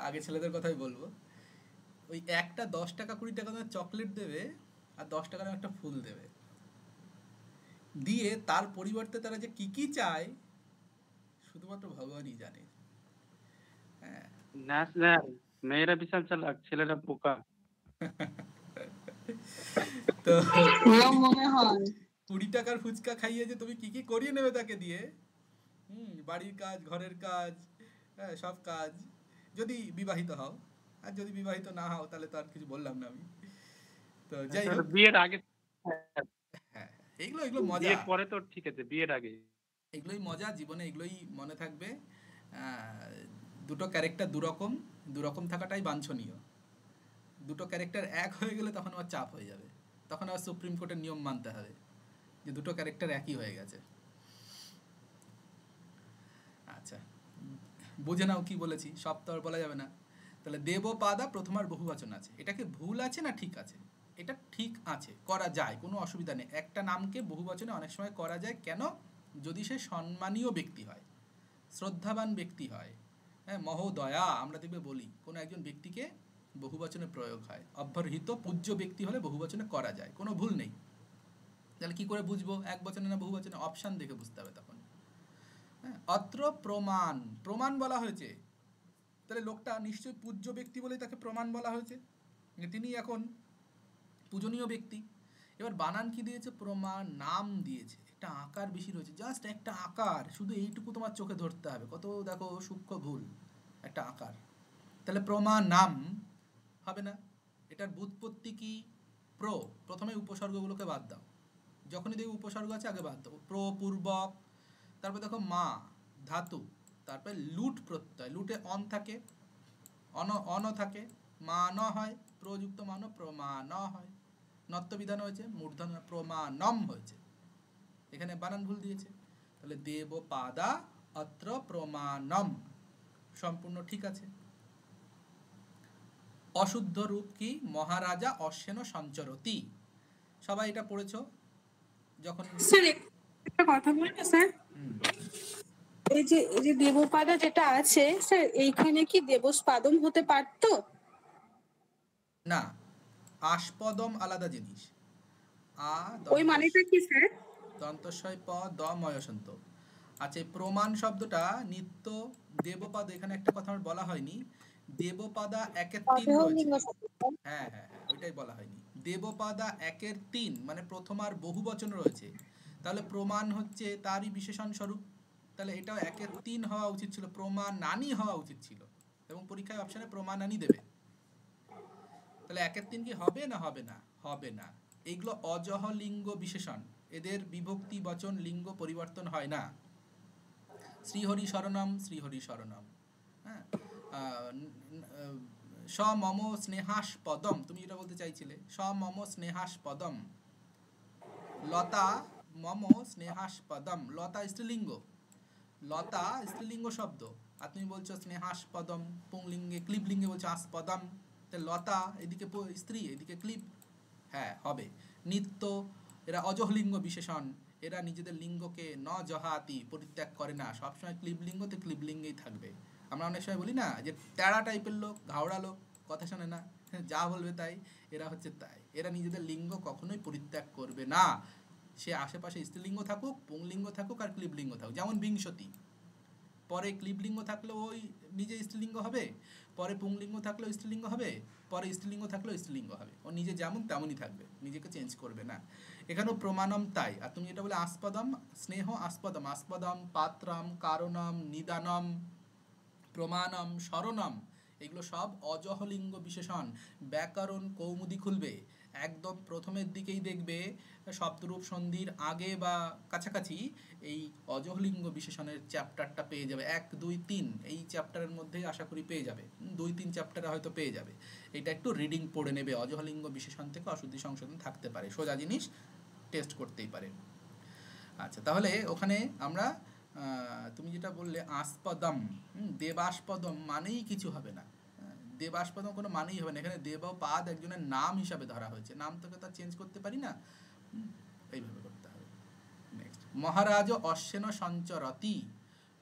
আগে ছেলেদের কথাই বলবো। ওই একটা 10 টাকা 20 টাকা দামের চকলেট দেবে, আর 10 টাকা দামের একটা ফুল দেবে, দিয়ে তার পরিবর্তে তারা যে কি কি চায় শুধুমাত্র ভগবানই জানে। হ্যাঁ, না স্যার, মেয়েরা বিশাল চালাক, ছেলেরা বোকা। তো মনে হয় 20 টাকার ফুচকা খাইয়ে যে তুমি কি কি করিয়ে নেবে তাকে দিয়ে, বাড়ির কাজ, ঘরের কাজ, হ্যাঁ সব কাজ, যদি বিবাহিত হও। আর যদি বিবাহিত না হও তাহলে তো আর কিছু বললাম না আমি। তো যাই হোক, বিয়ের আগে, হ্যাঁ এগুলো মজা। বিয়ের পরে তো ঠিক আছে, বিয়ের আগে এগুলোই মজা, জীবনে এগুলোই মনে থাকবে। দুটো ক্যারেক্টার দুরকম থাকাটাই বাঞ্ছনীয়। দুটো ক্যারেক্টার এক হয়ে গেলে তখন আবার চাপ হয়ে যাবে, তখন আবার সুপ্রিম কোর্টের নিয়ম মানতে হবে যে দুটো ক্যারেক্টার একই হয়ে গেছে। আচ্ছা, বুঝে নাও কি বলেছি, সব তো আর বলা যাবে না। তাহলে দেবপাদা প্রথমার বহুবচন আছে, এটাকে ভুল আছে না ঠিক আছে? এটা ঠিক আছে, করা যায়, কোনো অসুবিধা নেই। একটা নামকে বহুবচনে অনেক সময় করা যায়, কেন? যদি সে সম্মানীয় ব্যক্তি হয়, শ্রদ্ধাবান ব্যক্তি হয়, হ্যাঁ মহোদয়া আমরা দেখবে বলি, কোনো একজন ব্যক্তিকে বহুবচনে প্রয়োগ হয়। অভ্যর্হিত পূজ্য ব্যক্তি হলে বহুবচনে করা যায়, কোনো ভুল নেই। তাহলে কি করে বুঝবো এক বচনে না বহুবচনে? অপশন দেখে বুঝতে হবে তখন। হ্যাঁ, অত্র প্রমাণ বলা হয়েছে, তাহলে লোকটা নিশ্চয়ই পূজ্য ব্যক্তি বলেই তাকে প্রমাণ বলা হয়েছে, তিনি এখন পূজনীয় ব্যক্তি। এবার বানান কি দিয়েছে? প্রমাণ নাম দিয়েছে, একটা আকার বেশি রয়েছে, জাস্ট একটা আকার, শুধু এইটুকু তোমার চোখে ধরতে হবে, কত দেখো সূক্ষ্ম ভুল, একটা আকার। তাহলে প্রমাণ নাম হবে না। এটার ব্যুৎপত্তি কি? প্রথমে উপসর্গগুলোকে বাদ দাও, যখনই দেখো উপসর্গ আছে আগে বাদ দাও। পূর্বক, তারপর দেখো মা ধাতু, তারপর লুট প্রত্যয়, লুটে অন থাকে, অন থাকে, মান হয়, প্রযুক্ত মান প্রমাণ হয়, নত্ব বিধান হয়েছে, মূর্ধন্য প্রমাণম হয়েছে, এখানে বানান ভুল দিয়েছে। তাহলে দেবপাদা অত্র প্রমাণম সম্পূর্ণ ঠিক আছে। অশুদ্ধ রূপ কি? মহারাজা অশ্বেন সঞ্চরতি। সবাই এটা পড়েছো যখন? স্যার একটা কথা বলি না স্যার, এই যে দেবপাদা যেটা আছে স্যার, এইখানে কি দেবস্পাদম হতে পারতো? না, আস্পদম আলাদা জিনিস। ওই মানেটা কি স্যার? দন্তস্বয় প দ ময়সন্ত। আচ্ছা, এই প্রমাণ শব্দটা নিত্য দেবপাদ, এখানে একটা কথা আমার বলা হয়নি, দেবপাদা একের 3 রয়েছে। হ্যাঁ হ্যাঁ হ্যাঁ, ওইটাই বলা হয়নি। দেবপাদা একের 3 মানে প্রথম আর বহু বচন রয়েছে, তাহলে প্রমাণ হচ্ছে তারই বিশেষণ স্বরূপ। তাহলে এটাও একের 3 হওয়া উচিত ছিল, প্রমাণানি হওয়া উচিত ছিল, এবং পরীক্ষায় অপশনে প্রমাণানি দেবে। তাহলে একের 3 কি হবে না হবে না? হবে না। এইগুলো অজহ লিঙ্গ বিশেষণ, এদের বিভক্তি বচন লিঙ্গ পরিবর্তন হয় না। শ্রীহরি শরণম, শ্রীহরি শরণম। হ্যাঁ, স মম স্নেহাস্পদম, তুমি যেটা বলতে চাইছিলে, স মম স্নেহাস্পদম। লতা মম স্নেহাস্পদম, লতা স্ত্রীলিঙ্গ, লতা স্ত্রীলিঙ্গ শব্দ, আর তুমি বলছো স্নেহাস্পদম, পুংলিঙ্গে ক্লিবলিঙ্গে বলছো আস্পদম, লতা এদিকে স্ত্রী এদিকে ক্লিব, হ্যাঁ হবে। নিত্য, এরা অজহলিঙ্গ বিশেষণ, এরা নিজেদের লিঙ্গকে ন জহাতি পরিত্যাগ করে না, সবসময় ক্লিবলিঙ্গতে ক্লিবলিঙ্গেই থাকবে। আমরা অনেক সময় বলি না যে ট্যাড়া টাইপের লোক, ঘাওড়া লোক, কথা শোনে না, যা বলবে তাই, এরা হচ্ছে তাই। এরা নিজেদের লিঙ্গ কখনোই পরিত্যাগ করবে না, সে আশেপাশে স্ত্রীলিঙ্গ থাকুক, পুংলিঙ্গ থাকুক আর ক্লিবলিঙ্গ থাকুক। যেমন বিংশতি, পরে ক্লিবলিঙ্গ থাকলেও ওই নিজে স্ত্রীলিঙ্গ হবে, পরে পুংলিঙ্গ থাকলেও স্ত্রীলিঙ্গ হবে, পরে স্ত্রীলিঙ্গ থাকলেও স্ত্রীলিঙ্গ হবে, ও নিজে যেমন তেমনই থাকবে, নিজেকে চেঞ্জ করবে না। এখানেও প্রমাণম তাই। আর তুমি যেটা বলে আস্পদম, স্নেহ আস্পদম, আস্পদম পাত্রম কারণম নিদানম প্রমাণম শরণম, এগুলো সব অজহলিঙ্গ বিশেষণ। ব্যাকরণ কৌমুদি খুলবে, একদম প্রথমের দিকেই দেখবে শব্দরূপ সন্ধির আগে বা কাছাকাছি এই অজহলিঙ্গ বিশেষণের চ্যাপ্টারটা পেয়ে যাবে। 1, 2, 3 এই চ্যাপ্টারের মধ্যেই আশা করি পেয়ে যাবে, 2-3 চ্যাপ্টারে হয়তো পেয়ে যাবে। এটা একটু রিডিং পড়ে নেবে, অজহলিঙ্গ বিশেষণ থেকে অশুদ্ধি সংশোধন থাকতে পারে, সোজা জিনিস, টেস্ট করতেই পারে। আচ্ছা, তাহলে ওখানে আমরা তুমি যেটা বললে আস্পদম, দেবাস্পদম মানেই কিছু হবে না, দেবাস্পদম কোনো মানেই হবে না। এখানে দেবপাদ একজনের নাম হিসাবে ধরা হয়েছে, নাম তোকে তার চেঞ্জ করতে পারি না, এইভাবে করতে হবে। নেক্সট, মহারাজ অশ্বেন সঞ্চরতি,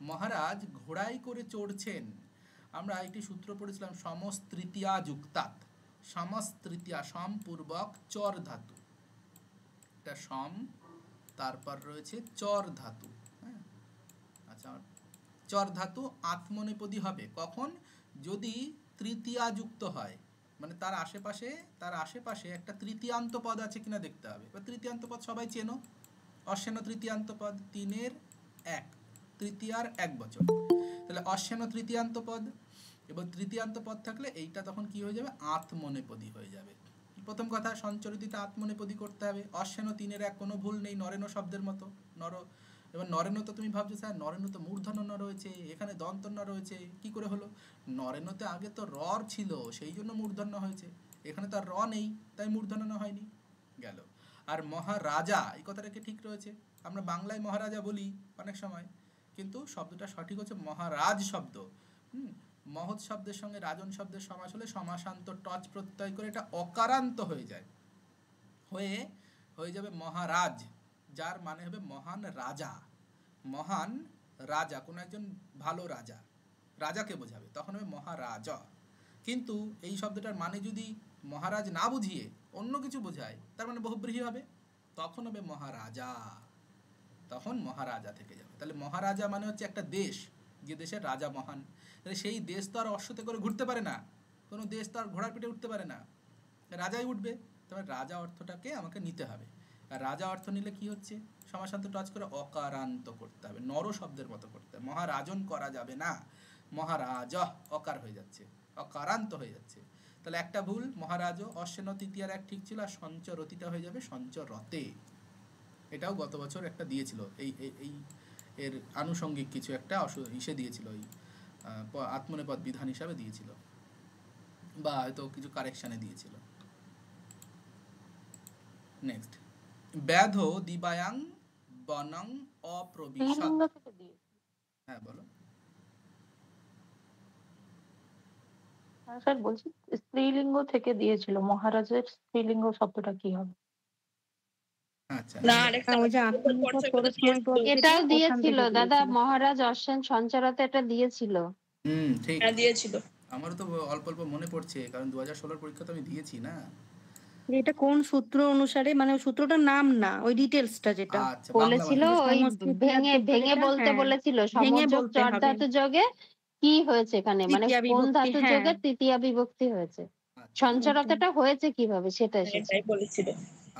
মহারাজ ঘোড়ায় করে চড়ছেন। আমরা একটি সূত্র পড়েছিলাম, সমস্তৃতীয়া যুক্তাৎ, সমস্তৃতীয়া সম্পূর্বক চর ধাতু, এটা সম, তারপর রয়েছে চর ধাতু। হ্যাঁ, আচ্ছা, চর ধাতু আত্মনেপদী হবে কখন? যদি তৃতীয়া যুক্ত হয়, মানে তার আশেপাশে একটা তৃতীয়ান্ত পদ আছে কিনা দেখতে হবে। বা তৃতীয়ান্ত পদ সবাই চেনো, অশ্বেন তৃতীয়ান্ত পদ 3-এর 1, তৃতীয়ার 1 বচন। তাহলে অশ্বেন তৃতীয়ান্ত পদ, এবং তৃতীয়ান্ত পদ থাকলে এইটা তখন কি হয়ে যাবে? আত্মনেপদী হয়ে যাবে। প্রথম কথা, সঞ্চরিতিতে আত্মনেপদী করতে হবে। অশ্বেন 3-এর 1 কোনো ভুল নেই, নরেন শব্দের মতো, নর। এবার নরেন তো তুমি ভাবছো স্যার নরেন তো মূর্ধন্য ন রয়েছে, এখানে দন্তন্য রয়েছে, কি করে হলো? নরেনতে আগে তো র ছিল, সেই জন্য মূর্ধন্য হয়েছে, এখানে তো আর র নেই, তাই মূর্ধন্য হয়নি, গেল। আর মহারাজা, এই কথাটা কি ঠিক রয়েছে? আমরা বাংলায় মহারাজা বলি অনেক সময়, কিন্তু শব্দটা সঠিক হচ্ছে মহারাজ শব্দ। মহৎ শব্দের সঙ্গে রাজন শব্দের সমাস হলে সমাসান্ত টচ প্রত্যয় করে এটা অকারান্ত হয়ে যায়, হয়ে যাবে মহারাজ, যার মানে হবে মহান রাজা। মহান রাজা, কোনো একজন ভালো রাজা, রাজাকে বোঝাবে, তখন হবে মহারাজ। কিন্তু এই শব্দটার মানে যদি মহারাজ না বুঝিয়ে অন্য কিছু বোঝায়, তার মানে বহুব্রীহি হবে, তখন হবে মহারাজা, তখন মহারাজা থেকে যাবে। তাহলে মহারাজা মানে হচ্ছে একটা দেশ, যে দেশের রাজা মহান। তাহলে সেই দেশ তো আর অশ্বতে করে ঘুরতে পারে না, কোনো দেশ তো আর ঘোড়ার পিঠে উঠতে পারে না, রাজাই উঠবে। তবে রাজা অর্থটাকে আমাকে নিতে হবে। আর রাজা অর্থ নিলে কি হচ্ছে? সমাসান্ত টাচ করে অকারান্ত করতে হবে, নর শব্দের মতো করতে হবে। মহারাজন করা যাবে না, মহারাজ অকার হয়ে যাচ্ছে, অকারান্ত হয়ে যাচ্ছে। তাহলে একটা ভুল, মহারাজও অশ্বেন তৃতীয়ার এক ঠিক ছিল, আর সঞ্চরতিটা হয়ে যাবে সঞ্চরতে। এটাও গত বছর একটা দিয়েছিল, এই এই এই এর আনুষঙ্গিক কিছু একটা ইসে দিয়েছিল, ওই আত্মনেপদ বিধান হিসাবে দিয়েছিল, বা হয়তো কিছু কারেকশানে দিয়েছিল। নেক্সট, ব্যাধ দিবায়াং বনং অপ্রবিশৎ। হ্যাঁ বলো। স্যার বলছি স্ত্রীলিঙ্গ থেকে দিয়েছিল, মহারাজের স্ত্রীলিঙ্গ শব্দটা কি হবে? আচ্ছা, না আরেকটা ওই যে এটাও দিয়েছিল দাদা, মহারাজ অশ্বেন সঞ্চারতে এটা দিয়েছিল। ঠিক হ্যাঁ দিয়েছিল। আমারও তো অল্প অল্প মনে পড়ছে, কারণ 2016 পরীক্ষা তো আমি দিয়েছি না। এটা কোন সূত্র অনুসারে, মানে ওই সূত্রটার নাম না, ওই ডিটেইলসটা যেটা আচ্ছা, বলেছিল ওই ভেঙে ভেঙে বলতে বলেছিল, সমযোগ চর ধাতু যোগে কি হয়েছে এখানে, মানে কোন ধাতু যোগে তৃতীয়া বিভক্তি হয়েছে, সঞ্চারতটা হয়েছে কিভাবে সেটা এসেছে। এটাই বলেছিল।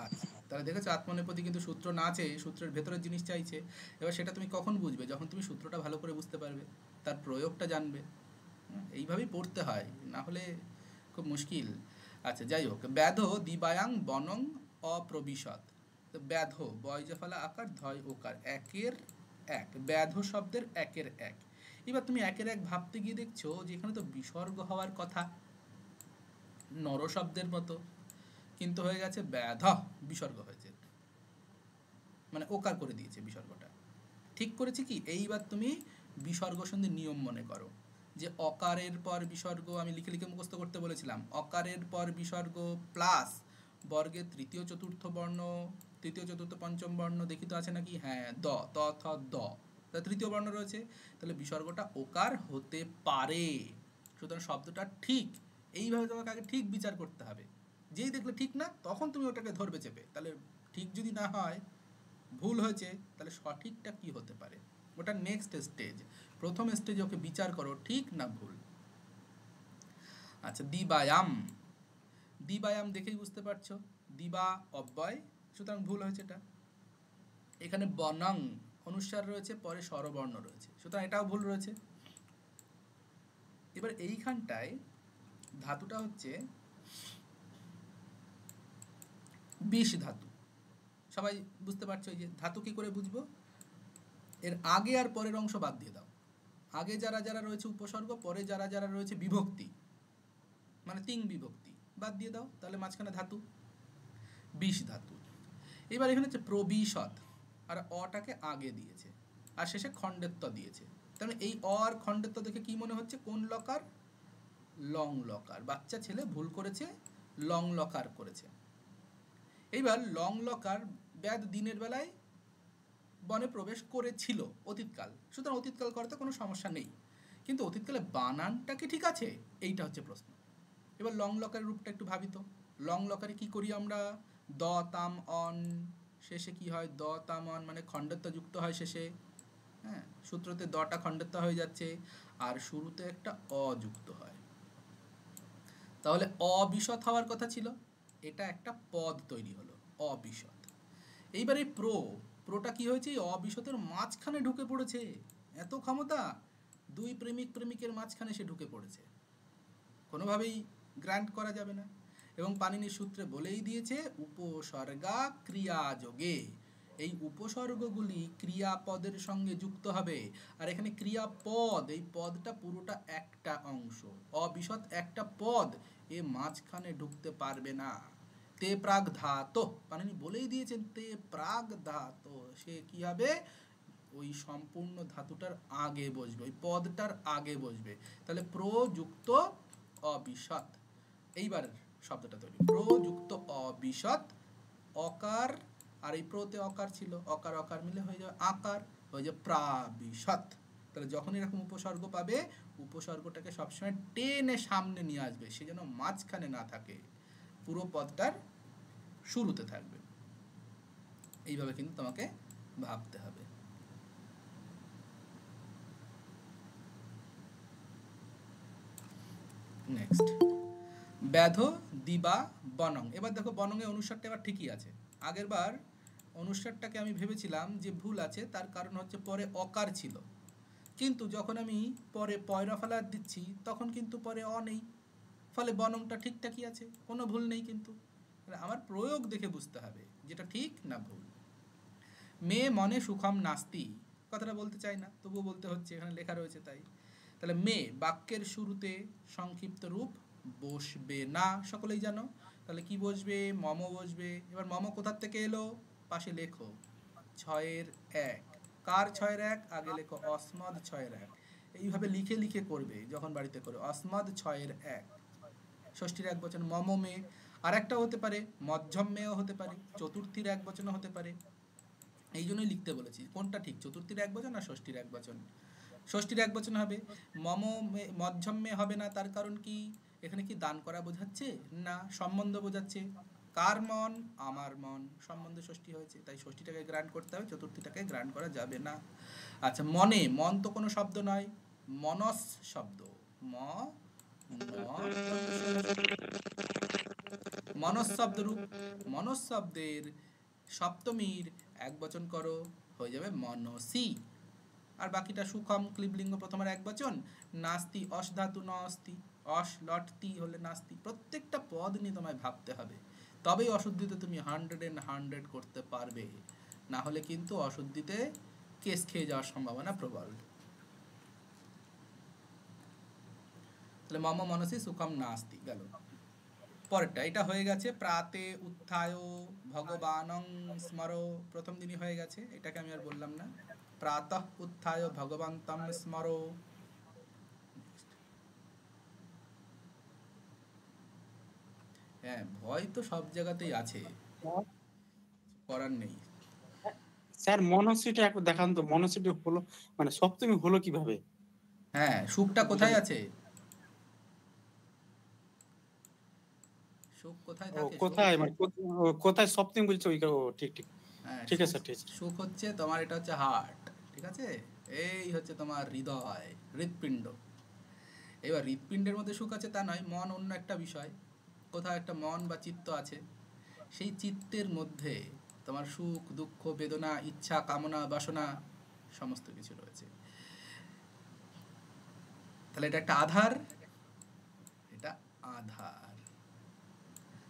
আচ্ছা, তাহলে দেখেছো আত্মনেপদী কিন্তু সূত্র না আছে, সূত্রের ভেতরের জিনিস চাইছে। এবার সেটা তুমি কখন বুঝবে? যখন তুমি সূত্রটা ভালো করে বুঝতে পারবে, তার প্রয়োগটা জানবে। এইভাবেই পড়তে হয়, না হলে খুব মুশকিল। আচ্ছা যাই হোক, ব্যাধ দিবায়াং বনং অপ্রবিশৎ। তো ব্যাধ বয়জফলা আকার ধয় ওকার, একের এক, ব্যাধ শব্দের একের এক। এবার তুমি একের এক ভাবতে গিয়ে দেখছো যে এখানে তো বিসর্গ হওয়ার কথা নর শব্দের মতো, কিন্তু হয়ে গেছে ব্যাধ, বিসর্গ হয়েছে, মানে ওকার করে দিয়েছে বিসর্গটা। ঠিক করেছে কি? এইবার তুমি বিসর্গ সন্ধি নিয়ম মনে করো, যে অকারের পর বিসর্গ, আমি লিখে লিখে মুখস্থ করতে বলেছিলাম, অকারের পর বিসর্গ প্লাস বর্গের তৃতীয় চতুর্থ বর্ণ, তৃতীয় চতুর্থ পঞ্চম বর্ণ, দেখি তো আছে নাকি? হ্যাঁ, দ, ত, থ, দ, তৃতীয় বর্ণ রয়েছে, তাহলে বিসর্গটা ওকার হতে পারে। সুতরাং শব্দটা ঠিক, এইভাবে তোমাকে আগে ঠিক বিচার করতে হবে। যেই দেখলে ঠিক না, তখন তুমি ওটাকে ধরবে চেপে। তাহলে ঠিক যদি না হয়, ভুল হয়েছে, তাহলে সঠিকটা কি হতে পারে, ওটা নেক্সট স্টেজ। প্রথম স্টেজে ওকে বিচার করো ঠিক না ভুল। আচ্ছা, দিবায়াম, দিবায়াম দেখেই বুঝতে পারছো দিবা অব্যয়, সুতরাং ভুল হয়েছে এটা। এখানে বনং অনুস্বার রয়েছে, পরে স্বরবর্ণ রয়েছে, সুতরাং এটাও ভুল রয়েছে। এবার এইখানটায় ধাতুটা হচ্ছে বিষ ধাতু। সবাই বুঝতে পারছো এই যে ধাতু কি করে বুঝবো? এর আগে আর পরের অংশ বাদ দিয়ে দাও। আগে যারা যারা রয়েছে উপসর্গ, পরে যারা যারা রয়েছে বিভক্তি, মানে তিন বিভক্তি, বাদ দিয়ে দাও, তাহলে মাঝখানে ধাতু, বিষ ধাতু। এবার এখানে হচ্ছে প্রবিশৎ, আর অটাকে আগে দিয়েছে, আর শেষে খণ্ডেত্ব দিয়েছে। তাহলে এই অ আর খণ্ডেত্ব দেখে কি মনে হচ্ছে? কোন লকার? Long locker. বাচ্চা ছেলে ভুল করেছে, লং লকার করেছে। এইবার লং লকার ব্যাধ দিনের বেলায় বনে প্রবেশ করেছিল অতীতকাল, সুতরাং অতীতকাল করতে কোনো সমস্যা নেই, কিন্তু অতীতকালে বানানটা কি ঠিক আছে? এইটা হচ্ছে প্রশ্ন। এবার লং লকারের রূপটা একটু ভাবি তো। লং লকারে কি করি আমরা? দ তাম অন, শেষে কি হয়? দ তাম অন, মানে খণ্ডত্ব যুক্ত হয় শেষে। হ্যাঁ, সূত্রতে দটা খণ্ডত্ব হয়ে যাচ্ছে, আর শুরুতে একটা অ যুক্ত হয়। তাহলে অবিশৎ হওয়ার কথা ছিল, এটা একটা পদ তৈরি হলো অবিশৎ। এইবার এই প্রোটা কি হয়েছে? অবিশতের মাঝখানে ঢুকে পড়েছে। এত ক্ষমতা, দুই প্রেমিক প্রেমিকের মাঝখানে সে ঢুকে পড়েছে, কোনোভাবেই গ্রান্ট করা যাবে না। এবং পাণিনির সূত্রে বলেই দিয়েছে উপসর্গা ক্রিয়াযোগে, এই উপসর্গগুলি ক্রিয়াপদের সঙ্গে যুক্ত হবে। আর এখানে ক্রিয়াপদ, এই পদটা পুরোটা একটা অংশ, অবিশৎ একটা পদ, এ মাঝখানে ঢুকতে পারবে না। তে প্রাগ ধাতো, পাণিনি বলেই দিয়েছেন তে প্রাগ ধাতো, সে কি হবে? ওই সম্পূর্ণ ধাতুটার আগে বসবে, ওই পদটার আগে বসবে। তাহলে প্রযুক্ত অবিশৎ, এইবার শব্দটা তৈরি, প্রযুক্ত অবিশৎ, অকার, আর এই প্রতে অকার ছিল, অকার অকার মিলে হয়ে যাবে আকার, হয়ে যাবে প্রাবিশৎ। তাহলে যখন এরকম উপসর্গ পাবে, উপসর্গটাকে সবসময় টেনে সামনে নিয়ে আসবে, সে যেন মাঝখানে না থাকে, পুরো পদটার শুরুতে থাকবে। এইভাবে কিন্তু তোমাকে ভাবতে হবে। নেক্সট, ব্যাধ দিবা বনং। এবার দেখো বনঙে অনুসারটা এবার ঠিকই আছে। আগের বার অনুসারটাকে আমি ভেবেছিলাম যে ভুল আছে, তার কারণ হচ্ছে পরে অকার ছিল, কিন্তু যখন আমি পরে পয়রা ফেলার দিচ্ছি তখন কিন্তু পরে অ নেই, ফলে বনংটা ঠিকঠাকই আছে, কোনো ভুল নেই। কিন্তু আমার প্রয়োগ দেখে বুঝতে হবে যেটা ঠিক না ভুল। মে মনে সুখম নাস্তি, কথাটা বলতে চাই না, তবুও বলতে হচ্ছে, এখানে লেখা রয়েছে তাই। তাহলে মে বাক্যের শুরুতে সংক্ষিপ্ত রূপ বসবে না, সকলেই জানো। তাহলে কি বসবে? মম বসবে। এবার মম কোথার থেকে এলো? পাশে লেখো 6-1। কার 6-1? আগে লেখো অস্মদ 6-1। এইভাবে লিখে লিখে করবে যখন বাড়িতে করো। অস্মদ 6-1, ষষ্ঠীর এক বচন মম মে। আর একটা হতে পারে মধ্যম মেও হতে পারে, চতুর্থীর এক বচনও হতে পারে। এই জন্যই লিখতে বলেছি কোনটা ঠিক, চতুর্থীর এক বচন আর ষষ্ঠীর এক বচন। ষষ্ঠীর এক বচন হবে। মম মধ্যম মে হবে না, তার কারণ কি? এখানে কি দান করা বোঝাচ্ছে? না, সম্বন্ধ বোঝাচ্ছে। কার মন? আমার মন, সম্বন্ধ ষষ্ঠী হয়েছে, তাই ষষ্ঠীটাকে গ্রান্ট করতে হবে, চতুর্থীটাকে গ্রান্ট করা যাবে না। আচ্ছা, মনে, মন তো কোনো শব্দ নয়, মনস শব্দ। মনস শব্দ রূপ। মনস শব্দের সপ্তমীর এক বচন করো, হয়ে যাবে মনসি। আর বাকিটা সুখম ক্লিবলিঙ্গ প্রথমের এক বচন, নাস্তি অস ধাতু নস্তি, অস লটতি হলে নাস্তি। প্রত্যেকটা পদ নিয়ে তোমায় ভাবতে হবে, তবেই অশুদ্ধিতে তুমি 100 করতে পারবে। না হলে কিন্তু অশুদ্ধিতে কেস খেয়ে যাওয়ার সম্ভাবনা প্রবল। তাহলে মম মনসি সুখম নাস্তি গেল। পরেরটা এটা হয়ে গেছে, প্রাতে উত্থায় ভগবানং স্মরো, প্রথম দিনই হয়ে গেছে, এটাকে আমি আর বললাম না। প্রাতঃ উত্থায় ভগবন্তম স্মরো। হ্যাঁ, ভয় তো সব জায়গাতেই আছে, করার নেই। স্যার মনস্বীটা একটু দেখান তো, মনস্বীটা হলো মানে সপ্তমী হলো কিভাবে? হ্যাঁ, সুখটা কোথায় আছে? সুখ কোথায় থাকে? কোথায় মানে কোথায় সপ্তমী বলছো? ঠিক ঠিক ঠিক আছে, ঠিক আছে। সুখ হচ্ছে তোমার, এটা হচ্ছে হার্ট, ঠিক আছে? এই হচ্ছে তোমার হৃদয়, হৃৎপিণ্ড। এবার হৃৎপিণ্ডের মধ্যে সুখ আছে তা নয়, মন অন্য একটা বিষয়। কোথাও একটা মন বা চিত্ত আছে, সেই চিত্তের মধ্যে তোমার সুখ দুঃখ বেদনা ইচ্ছা কামনা বাসনা সমস্ত কিছু রয়েছে। তাহলে এটা একটা আধার, এটা আধার।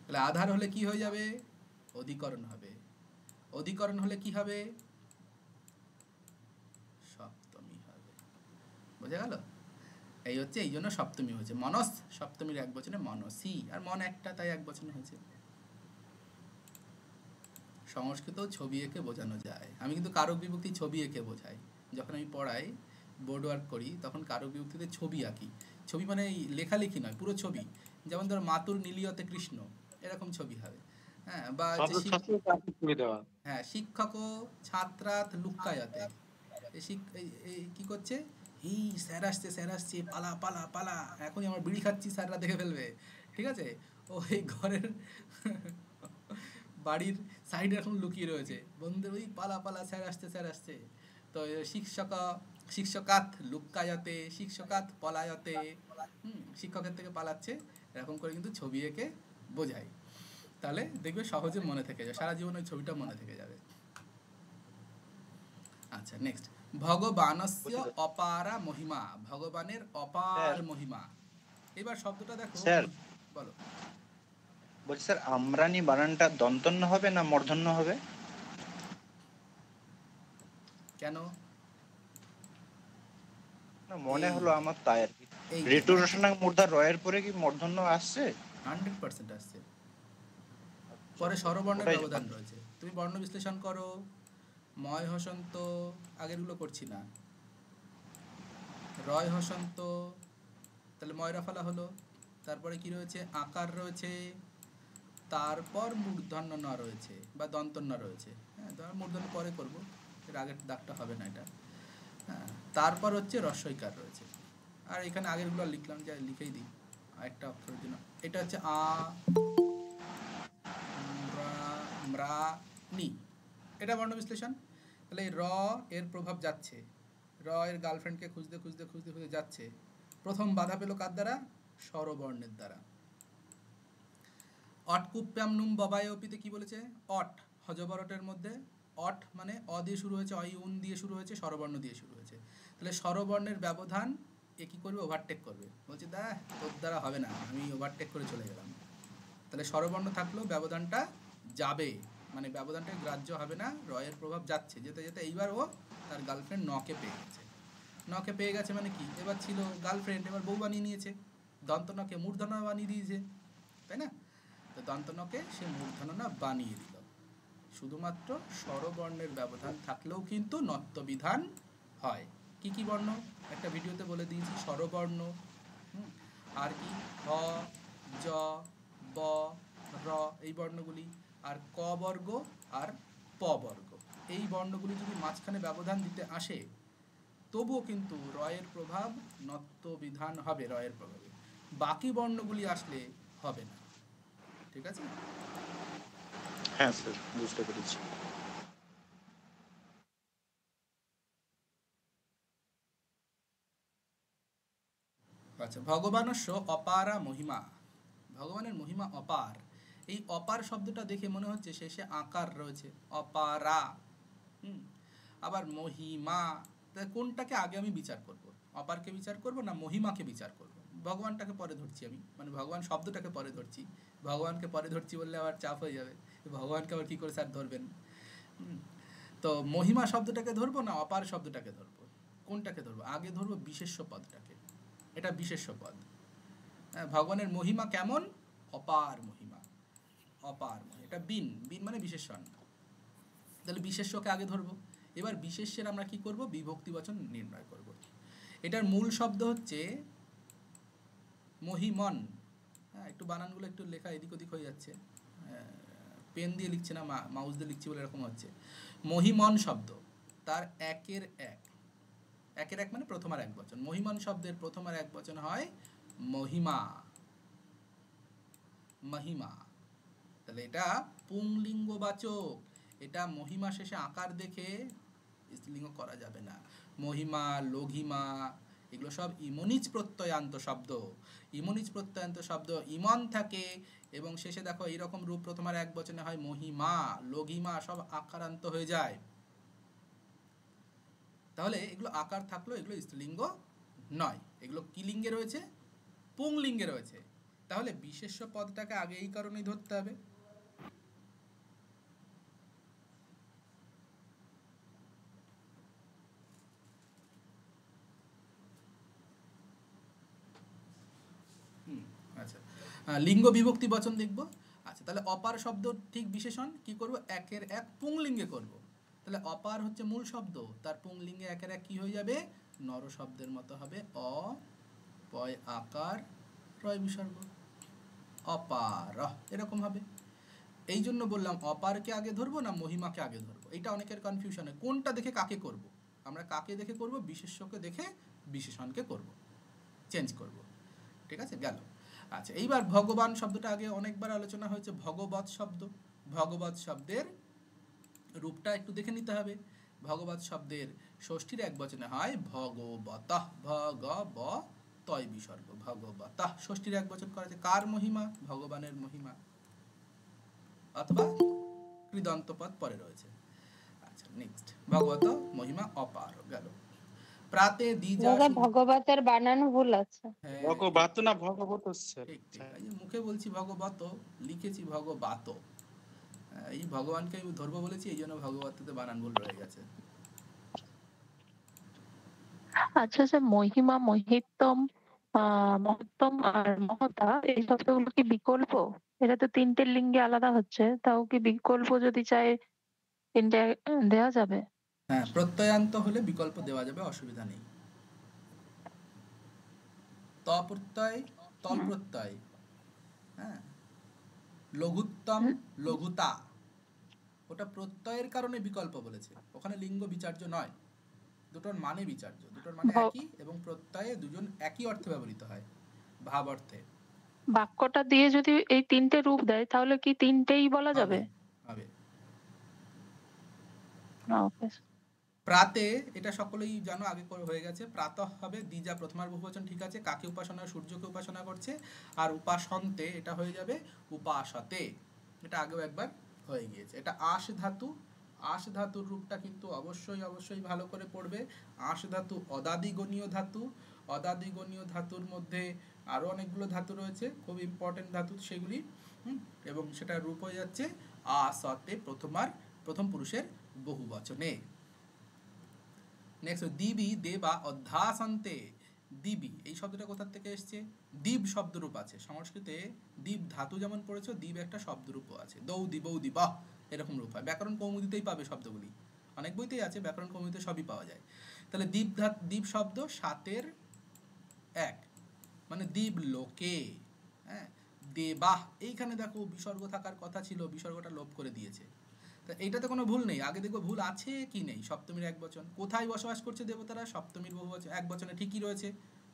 তাহলে আধার হলে কি হয়ে যাবে? অধিকরণ হবে। অধিকরণ হলে কি হবে? সপ্তমী হবে। বোঝা গেল? এই হচ্ছে, এই জন্য সপ্তমী হয়েছে। মনস সপ্তমীর এক বচনে মনসি, আর মন একটা, তাই এক বচনে হয়েছে। সংস্কৃত ছবি এঁকে বোঝানো যায়। আমি কিন্তু কারক বিভক্তি ছবি এঁকে বোঝাই। যখন আমি পড়াই, বোর্ড ওয়ার্ক করি, তখন কারক বিভক্তিতে ছবি আঁকি। ছবি মানে লেখালেখি নয়, পুরো ছবি। যেমন ধরো মাতুর নীলিয়তে কৃষ্ণ, এরকম ছবি হবে। হ্যাঁ, বা হ্যাঁ, শিক্ষক ছাত্রাত লুক্কায়াতে, এই কি করছে? এই স্যার আসছে, স্যার আসছে, পালা পালা পালা, এখনই আমার বিড়ি খাচ্ছি, স্যাররা দেখে ফেলবে, ঠিক আছে? ওই ঘরের বাড়ির সাইডে এখন লুকিয়ে রয়েছে, বন্ধুদের ওই পালা পালা, স্যার আসছে, স্যার আসছে। তো শিক্ষকাত লুক্কায়াতে, শিক্ষকাত পলায়তে, শিক্ষকের থেকে পালাচ্ছে, এরকম করে কিন্তু ছবি এঁকে বোঝাই। তাহলে দেখবে সহজে মনে থেকে যাবে, সারা জীবন ওই ছবিটা মনে থেকে যাবে। আচ্ছা, নেক্সট, ভগবানস্য অপারা মহিমা, ভগবানের অপার মহিমা। এবার শব্দটা দেখো স্যার, বলো। বলছি স্যার, আমরানি বানানটা দন্তন্য হবে না মূর্ধন্য হবে? কেন? না, মনে হলো আমার তাই আর কি। ঋতু রসনা মূর্ধা রয়ের পরে কি মূর্ধন্য আসছে? 100% আসছে। পরে স্বরবর্ণের ব্যবধান রয়েছে। তুমি বর্ণ বিশ্লেষণ করো, ময় হসন্ত, আগেরগুলো করছি না, রয় হসন্ত, তাহলে ময়রা ফলা হলো। তারপরে কি রয়েছে? আকার রয়েছে, তারপর মূর্ধন্য ন রয়েছে বা দন্তন্য রয়েছে। হ্যাঁ, তোমার মূর্ধন্য পরে করব, এর আগের দাগটা হবে না এটা। হ্যাঁ, তারপর হচ্ছে রস্বইকার রয়েছে। আর এখানে আগেরগুলো লিখলাম, যা লিখেই দিই আরেকটা অক্ষরের জন্য। এটা হচ্ছে আ রা নি, এটা বর্ণ বিশ্লেষণ। তাহলে এই র এর প্রভাব যাচ্ছে, র এর গার্লফ্রেন্ডকে খুঁজতে খুঁজতে খুঁজতে খুঁজতে যাচ্ছে। প্রথম বাধা পেল কার দ্বারা? স্বরবর্ণের দ্বারা। অটকুপ্যাম নুম ববায়পিতে কি বলেছে? অট, হজবরটের মধ্যে অট মানে অ দিয়ে শুরু হয়েছে, অই উন দিয়ে শুরু হয়েছে, স্বরবর্ণ দিয়ে শুরু হয়েছে। তাহলে স্বরবর্ণের ব্যবধান এ কি করবে, ওভারটেক করবে, বলছে দা তোর দ্বারা হবে না, আমি ওভারটেক করে চলে গেলাম। তাহলে স্বরবর্ণ থাকলেও ব্যবধানটা যাবে, মানে ব্যবধানটা গ্রাহ্য হবে না, রয়ের প্রভাব যাচ্ছে, যেতে যেতে এইবার ও তার গার্লফ্রেন্ড নকে পেয়ে গেছে। নকে পেয়ে গেছে মানে কি, এবার ছিল গার্লফ্রেন্ড, এবার বউ বানিয়ে নিয়েছে, দন্তনকে মূর্ধন্য বানিয়ে দিয়েছে, তাই না? তো দন্তনকে সে মূর্ধন্য বানিয়ে দিল। শুধুমাত্র স্বরবর্ণের ব্যবধান থাকলেও কিন্তু নত্ব বিধান হয়। কি কি বর্ণ একটা ভিডিওতে বলে দিয়েছি, স্বরবর্ণ, আর কি হ, জ, ব, র এই বর্ণগুলি, আর ক বর্গ আর প বর্গ, এই বর্ণগুলি যদি মাঝখানে ব্যবধান দিতে আসে তবুও কিন্তু রয়ের প্রভাব নত্ব বিধান হবে, রয়ের প্রভাবে। বাকি বর্ণগুলি আসলে হবে না। ঠিক আছে? হ্যাঁ স্যার, বুঝতে পেরেছি। আচ্ছা, ভগবানস্য অপারা মহিমা, ভগবানের মহিমা অপার। এই অপার শব্দটা দেখে মনে হচ্ছে শেষে আকার রয়েছে, অপারা। আবার মহিমা, কোনটাকে আগে আমি বিচার করব, অপারকে বিচার করব না মহিমাকে বিচার করব? ভগবানটাকে পরে ধরছি আমি, মানে ভগবান শব্দটাকে পরে ধরছি, ভগবানকে পরে ধরছি বললে আবার চাপ হয়ে যাবে, ভগবানকে আবার কি করে স্যার ধরবেন? তো মহিমা শব্দটাকে ধরবো না অপার শব্দটাকে ধরবো? কোনটাকে ধরবো? আগে ধরবো বিশেষ্য পদটাকে, এটা বিশেষ্য পদ। ভগবানের মহিমা কেমন? অপার মহিমা, অপার মহিমা, এটা বিন, বিন মানে বিশেষণ, তাহলে বিশেষ্যকে আগে ধরবো। এবার বিশেষ্যের আমরা কি করব, বিভক্তি বচন নির্ণয় করব। এটার মূল শব্দ হচ্ছে মহিমন। হ্যাঁ, একটু বানানগুলো একটু লেখা এদিক ওদিক হয়ে যাচ্ছে, পেন দিয়ে লিখছে না, মাউস দিয়ে লিখছি বলে এরকম হচ্ছে। মহিমন শব্দ, তার একের এক, একের এক মানে প্রথম আর এক বচন। মহিমন শব্দের প্রথম আর এক বচন হয় মহিমা, মহিমা। তাহলে এটা পুংলিঙ্গবাচক, এটা মহিমা শেষে আকার দেখে স্ত্রীলিঙ্গ করা যাবে না। মহিমা, লঘিমা এগুলো সব ইমনিজ প্রত্যয়ান্ত শব্দ। ইমনিজ প্রত্যয়ান্ত শব্দ ইমন থাকে এবং শেষে দেখো এইরকম রূপ প্রথম আর এক বচনে হয় মহিমা, লঘিমা সব আকারান্ত হয়ে যায়। তাহলে এগুলো আকার থাকলো, এগুলো স্ত্রীলিঙ্গ নয়, এগুলো কি লিঙ্গে রয়েছে? পুংলিঙ্গে রয়েছে। তাহলে বিশেষ্য পদটাকে আগে এই কারণেই ধরতে হবে। আচ্ছা, লিঙ্গ বিভক্তি বচন দেখবো। আচ্ছা, তাহলে অপার শব্দ ঠিক বিশেষণ কি করব, একের এক পুংলিঙ্গে করব। তাহলে অপার হচ্ছে মূল শব্দ, তার পুংলিঙ্গে একের এক কি হয়ে যাবে, নর শব্দের মতো হবে, অ পয় আকার রয় বিসর্গ, অপার এরকম হবে। এই জন্য বললাম অপারকে আগে ধরবো না মহিমাকে আগে ধরবো, এটা অনেকের কনফিউশন হয়, কোনটা দেখে কাকে করব। আমরা কাকে দেখে করব, বিশেষ্যকে দেখে বিশেষণকে করব, চেঞ্জ করব। ঠিক আছে, গেল। আচ্ছা, এইবার ভগবান শব্দটা আগে অনেকবার আলোচনা হয়েছে, ভগবৎ শব্দ। ভগবৎ শব্দের রূপটা একটু দেখে নিতে হবে। ভগবৎ শব্দের ষষ্ঠীর এক বচনে হয় ভগবতঃ, ভগবতয় বিসর্গ, ভগবতঃ ষষ্ঠীর এক বচন করা আছে। কার মহিমা? ভগবানের মহিমা, অথবা কৃদন্ত পদ পরে রয়েছে। আচ্ছা, নেক্সট, ভগবত মহিমা অপার গেল। প্রাতে দ্বিজা, ভগবতের বানান ভুল আছে, ভগবত না ভগবত স্যার, ঠিক ঠিক, এই যে মুখে বলছি ভগবত, লিখেছি ভগবাত। এই ভগবানকে আমি ধরবো বলেছি, এই জন্য ভগবততে বানান ভুল রয়ে গেছে। আচ্ছা স্যার, মহিমা, মহিতম, মহত্তম আর মহতা এই শব্দগুলো কি বিকল্প? এটা তো তিনটে লিঙ্গে আলাদা হচ্ছে, তাও কি বিকল্প যদি চাই তিনটে দেওয়া যাবে? হ্যাঁ, প্রত্যয়ান্ত হলে বিকল্প দেওয়া যাবে, অসুবিধা নেই। ত প্রত্যয়, তল প্রত্যয়, হ্যাঁ, লঘুত্তম, লঘুতা, ওটা প্রত্যয়ের কারণে বিকল্প বলেছে, ওখানে লিঙ্গ বিচার্য নয়, দুটোর মানে বিচার্য, দুটোর মানে একই এবং প্রত্যয়ে দুজন একই অর্থে ব্যবহৃত হয়, ভাব অর্থে। বাক্যটা দিয়ে যদি এই তিনটে রূপ দেয় তাহলে কি তিনটেই বলা যাবে? হবে। ওকে। প্রাতে, এটা সকলেই জানো, আগে করে হয়ে গেছে। প্রাতঃ হবে দ্বিজা প্রথমার বহুবচন, ঠিক আছে, কাকে উপাসনা, সূর্যকে উপাসনা করছে। আর উপাসন্তে এটা হয়ে যাবে উপাসতে, এটা আগেও একবার হয়ে গিয়েছে। এটা আশ ধাতু, আশ ধাতুর রূপটা কিন্তু অবশ্যই অবশ্যই ভালো করে পড়বে। আশ ধাতু অদাদিগণীয় ধাতু, অদাদিগণীয় ধাতুর মধ্যে আরো অনেকগুলো ধাতু রয়েছে, খুব ইম্পর্টেন্ট ধাতু সেগুলি। এবং সেটা রূপ হয়ে যাচ্ছে আসতে প্রথম পুরুষের বহু বচনে। নেক্সট দিবি দেবা অধ্যাসন্তে। দিবি এই শব্দটা কোথা থেকে এসছে? দ্বীপ শব্দরূপ আছে সংস্কৃতে। দ্বীপ ধাতু যেমন পড়েছো, দ্বীপ একটা শব্দরূপও আছে। দৌ দিবৌ দিবাহ এরকম রূপ হয়। ব্যাকরণ কৌমুদীতেই পাবে শব্দগুলি, অনেক বইতেই আছে, ব্যাকরণ কৌমুদীতে সবই পাওয়া যায়। তাহলে দ্বীপ শব্দ সাতের এক, মানে দ্বীপ লোকে। হ্যাঁ, দেবাহ এইখানে দেখো বিসর্গ থাকার কথা ছিল, বিসর্গটা লোপ করে দিয়েছে। তা এইটাতে কোনো ভুল নেই। আগে দেখো ভুল আছে কি নেই। সপ্তমীর এক বচন, কোথায় বসবাস করছে দেবতারা? সপ্তমীর বহু বচন এক বচনে ঠিকই রয়েছে,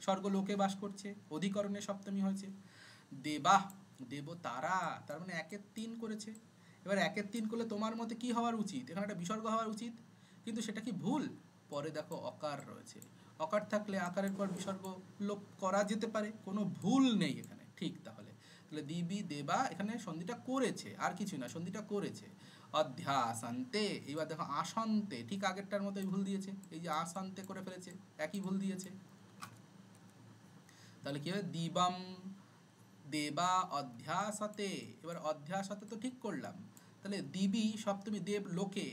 স্বর্গ লোকে বাস করছে, অধিকরণে সপ্তমী হয়েছে। দেবাহ দেবতারা, তার মানে একের তিন করেছে। এবার একের তিন করলে তোমার মতে কি হওয়ার উচিত? এখানে একটা বিসর্গ হওয়ার উচিত, কিন্তু সেটা কি ভুল? পরে দেখো অকার রয়েছে, অকার থাকলে আকারের পর বিসর্গ লোপ করা যেতে পারে, কোনো ভুল নেই এখানে। ঠিক, তাহলে দিবি দেবা এখানে সন্ধিটা করেছে, আর কিছু না, সন্ধিটা করেছে। অধ্যাসান্তে, এবার দেখো আসন্তে, ঠিক আগেরটার মতোই ভুল দিয়েছে। এই যে আসন্তে করে ফেলেছে, একই ভুল দিয়েছে। তাহলে কি হবে? দিবম দেবা অধ্যাসতে। এবার অধ্যাসতে তো ঠিক করলাম, তাহলে দিবি সপ্তমী, দেব লোকে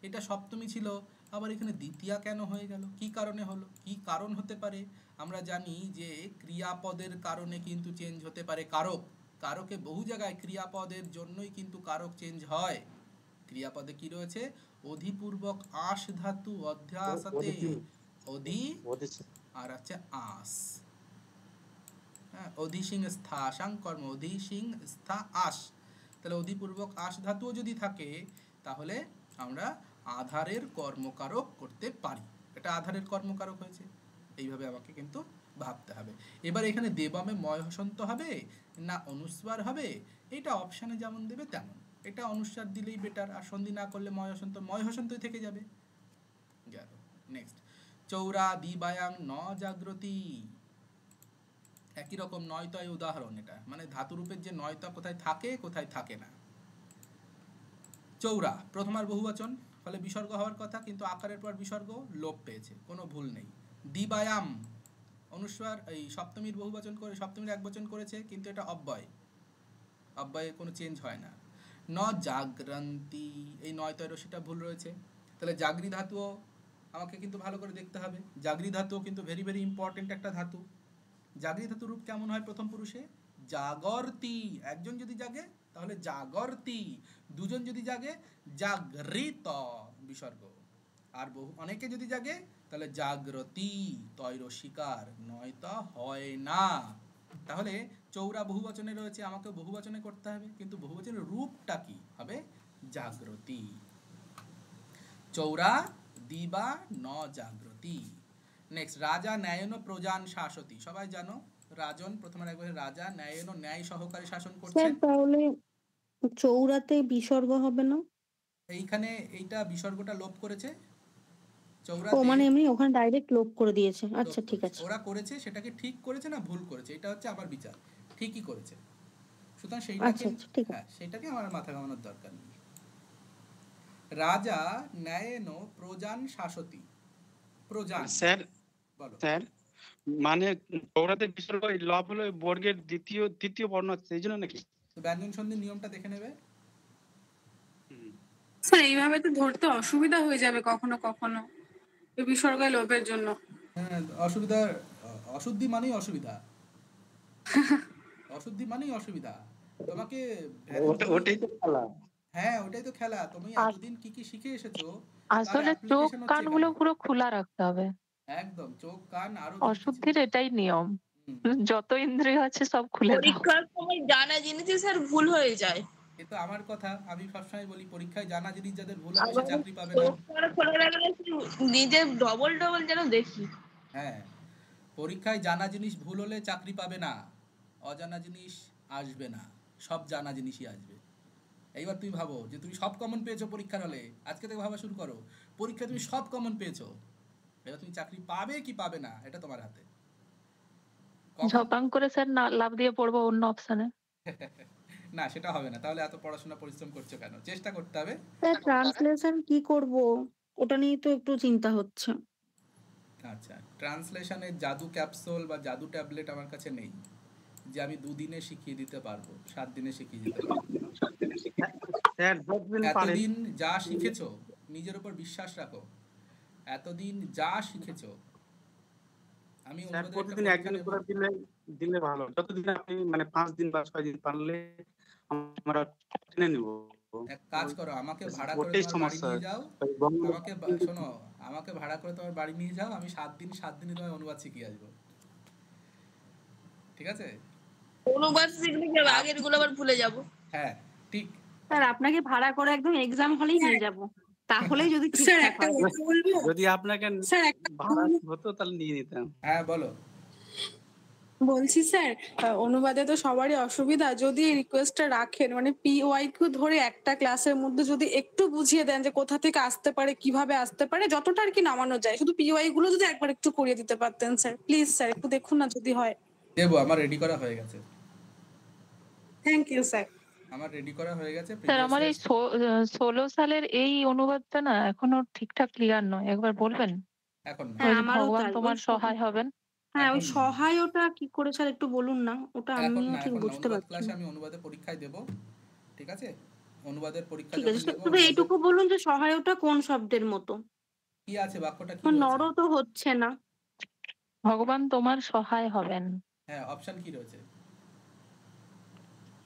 এটা সপ্তমী ছিল, আবার এখানে দ্বিতীয়া কেন হয়ে গেল? কি কারণে হলো? কি কারণ হতে পারে? আমরা জানি যে ক্রিয়াপদের কারণে কিন্তু চেঞ্জ হতে পারে কারক। কারকে বহু জায়গায় ক্রিয়াপদের জন্যই কিন্তু কারক চেঞ্জ হয়। ক্রিয়াপদে কি রয়েছে? অধিপূর্বক আস ধাতু, অধ্যাসতে অধি আর আছে আস। হ্যাঁ, অধি সিং স্থা সাং কর্ম, অধি সিং স্থা আস। তাহলে অধিপূর্বক আস ধাতুও যদি থাকে তাহলে আমরা আধারের কর্মকারক করতে পারি। এটা আধারের কর্মকারক হয়েছে, এইভাবে আমাকে কিন্তু ভাবতে হবে। এবার এখানে দেবামে ময় হসন্ত হবে না অনুস্বার হবে, এটা অপশানে যেমন দেবে তেমন। এটা অনুস্বার দিলেই বেটার, আর সন্ধি না করলে ময় হসন্তই থেকে যাবে। গেল। নেক্সট, চৌরা দিবায়াং ন জাগ্রতি। একই রকম নয়তয় উদাহরণ এটা, মানে ধাতুরূপের যে নয়তা কোথায় থাকে কোথায় থাকে না। চৌরা প্রথমার বহুবচন, ফলে বিসর্গ হওয়ার কথা, কিন্তু আকারের পর বিসর্গ লোপ পেয়েছে, কোনো ভুল নেই। দিবায়াম অনুস্বার, এই সপ্তমীর বহুবচন করে, সপ্তমীর এক বচন করেছে, কিন্তু এটা অব্যয়, অব্যয়ে কোনো চেঞ্জ হয় না। ন জাগ্রন্তি, এই নয়তয় সেটা ভুল রয়েছে। তাহলে জাগরি ধাতুও আমাকে কিন্তু ভালো করে দেখতে হবে। জাগরি ধাতুও কিন্তু ভেরি ভেরি ইম্পর্টেন্ট একটা ধাতু। জাগরি ধাতুর রূপ কেমন হয়? প্রথম পুরুষে জাগরতি, একজন যদি জাগে তাহলে জাগরতি, দুজন যদি জাগে জাগরিত বিসর্গ, আর অনেকে যদি জাগে তাহলে জাগ্রতি তৈর শিকার, নয়তা হয় না। তাহলে চৌরা বহুবচনে রয়েছে, আমাকে বহুবচনে করতে হবে, কিন্তু বহুবচনের রূপটা কি হবে? জাগ্রতি। চৌরা দিবা ন জাগ্রতি। নেক্সট, রাজা ন্যায়ন প্রজান শাসতি। সবাই জানো রাজন প্রথমে একবার রাজা ন্যায়ন ন্যায় সহকারে শাসন করছেন। স্যার তাহলে চৌরাতে বিসর্গ হবে না? এইখানে এইটা বিসর্গটা লোপ করেছে ও চৌরাতে, মানে এমনি ওখানে ডাইরেক্ট লোপ করে দিয়েছে। আচ্ছা ঠিক আছে। ওরা করেছে, সেটাকে ঠিক করেছে না ভুল করেছে, এটা হচ্ছে আবার বিচার। ঠিকই করেছে, সুতরাং সেইটাকে, হ্যাঁ সেটাকে আমার মাথা ঘামানোর দরকার নেই। রাজা ন্যায়ন প্রজান শাসতি। প্রজান স্যার, বলো। স্যার মানে চৌরাতে বিসর্গ এই লব হলো বর্গের তৃতীয় বর্ণ, সেই জন্য নাকি? তো ব্যঞ্জন সন্ধির নিয়মটা দেখে নেবে। স্যার এইভাবে তো ধরতে অসুবিধা হয়ে যাবে কখনো কখনো এই বিসর্গ লোপের জন্য। হ্যাঁ, অসুবিধা, অশুদ্ধি মানেই অসুবিধা, অশুদ্ধি মানেই অসুবিধা। তোমাকে ওটাই তো খেলা। হ্যাঁ ওটাই তো খেলা। তুমি এতদিন কি কি শিখে এসেছো, আসলে চোখ কানগুলো পুরো খোলা রাখতে হবে। একদম চোখ কান আরো অশুদ্ধির এটাই নিয়ম, যত ইন্দ্রিয় আছে সব খুলে দাও। পরীক্ষার সময় জানা জিনিসই স্যার ভুল হয়ে যায়। এটা আমার কথা, আমি সবসময় বলি পরীক্ষায় জানা জিনিস যাদের ভুল হবে সে চাকরি পাবে না। নিজে ডবল যেন দেখি। হ্যাঁ, পরীক্ষায় জানা জিনিস ভুল হলে চাকরি পাবে না, অজানা জিনিস আসবে না, সব জানা জিনিসই আসবে। এইবার তুমি ভাবো যে তুমি সব কমন পেয়েছো পরীক্ষার হলে, আজকে থেকে ভাবা শুরু করো পরীক্ষায় তুমি সব কমন পেয়েছো, এবার তুমি চাকরি পাবে কি পাবে না এটা তোমার হাতে। ঝপাং করে স্যার না লাভ দিয়ে পড়বো অন্য অপশনে। না সেটা হবে না, তাহলে এত পড়াশোনা পরিশ্রম করছো কেন? চেষ্টা করতে হবে। স্যার ট্রান্সলেশন কি করব ওটা নিয়ে তো একটু চিন্তা হচ্ছে। আচ্ছা, ট্রান্সলেশনের জাদু ক্যাপসুল বা জাদু ট্যাবলেট আমার কাছে নেই যে আমি 2 দিনে শিখিয়ে দিতে পারবো, 7 দিনে শিখিয়ে দিতে পারবো। স্যার যতদিন পারেন এতদিন যা শিখেছো নিজের উপর বিশ্বাস রাখো, এতদিন যা শিখেছো আমি স্যার অনুবাদের একটা প্রতিদিন পরীক্ষা একদিন নেব। করে দিলে দিলে ভালো। যতদিন আপনি মানে 5 দিন বা 6 দিন পারলে আমরা টেনে নিব। এক কাজ করো, আমাকে ভাড়া করে ওটাই তোমার বাড়ি সমস্যা। নিয়ে যাও, ওই বঙ্গ- আমাকে শোনো, আমাকে ভাড়া করে তোমার বাড়ি নিয়ে যাও, আমি 7 দিনে তোমার অনুবাদ শিখিয়ে আসবো, ঠিক আছে? অনুবাদ শিখলে কি হবে? আগের গুলো আবার ভুলে যাব। হ্যাঁ ঠিক। স্যার আপনাকে ভাড়া করে একদম এক্সাম হলেই নিয়ে যাব, তাহলেই যদি স্যার ঠিকঠাক একটা হয়। কথা বলবো যদি আপনাকে স্যার একটা ভাড়া হতো তাহলে নিয়ে নিতাম। হ্যাঁ বলো। বলছি স্যার, অনুবাদে তো সবারই অসুবিধা, যদি এই রিকোয়েস্টটা রাখেন মানে PYQ ধরে একটা ক্লাসের মধ্যে যদি একটু বুঝিয়ে দেন যে কোথা থেকে আসতে পারে, কিভাবে আসতে পারে, যতটা আর কি নামানো যায়, শুধু PY গুলো যদি একবার একটু করিয়ে দিতে পারতেন স্যার, প্লিজ স্যার একটু দেখুন না যদি হয়। দেবো, আমার রেডি করা হয়ে গেছে, থ্যাংক ইউ স্যার। আমার রেডি করা হয়ে গেছে। স্যার আমার এই 16 সালের এই অনুবাদটা না এখনো ঠিকঠাক ক্লিয়ার নয়, একবার বলবেন? এখন না, হ্যাঁ ওই আমারও ভগবান তাই, তোমার ওই সহায় হবেন। হ্যাঁ ওই এখন না। সহায়তা কি করে স্যার একটু বলুন না, ওটা এখন আমিও না, ঠিক এখন না, বুঝতে অনুবাদ পারছি ক্লাসে না। আমি অনুবাদে পরীক্ষায় দেব, ঠিক আছে? অনুবাদের পরীক্ষা ঠিক যখন আছে স্যার, দেব, তবে এইটুকু বলুন যে সহায়তা কোন শব্দের মতো? কি আছে, বাক্যটা কি নর রয়েছে? তো হচ্ছে না। ভগবান তোমার সহায় হবেন। হ্যাঁ, অপশন কি রয়েছে?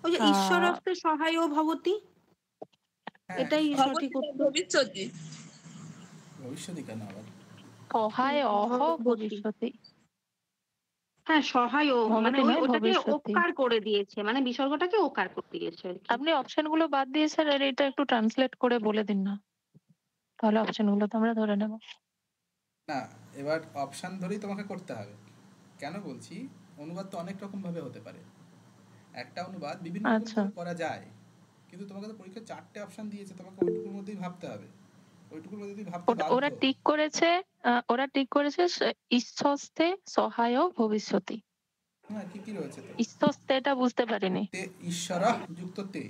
ওই যে ঈশ্বরস্তে সহায় ভবতি, হ্যাঁ, এটাই সঠিক উত্তর। ভবিষ্যতে ভবিষ্যৎই কেন আবার? সহায় অহ ভগবতী। ভবিষ্যতে। হ্যাঁ সহায় মানে ভবতি নয়, ওটাকে ভবিষ্যতি। ওকার করে দিয়েছে, মানে বিসর্গটাকে ওকার করে দিয়েছে আর কি। আপনি অপশন গুলো বাদ দিয়ে স্যার আর এটা একটু ট্রান্সলেট করে বলে দিন না, তাহলে অপশন গুলো তো আমরা ধরে নেব। না, এবার অপশন ধরেই তোমাকে করতে হবে। কেন বলছি, অনুবাদ তো অনেক রকম ভাবে হতে পারে, একটা অনুবাদ বিভিন্ন রকম আচ্ছা। ভাবে করা যায়, কিন্তু তোমাকে তো পরীক্ষায় 4টে অপশন দিয়েছে, তোমাকে ওইটুকুর মধ্যেই ভাবতে হবে, ওইটুকুর মধ্যে তুমি ভাবতে বাধ্য। ওরা ঠিক করেছে ঈশ্বস্তে সহায় ভবিষ্যতি। হ্যাঁ, কি রয়েছে তো? ঈশ্বস্তেটা বুঝতে পারিনি। তে ঈশ্বরা যুক্ত তে,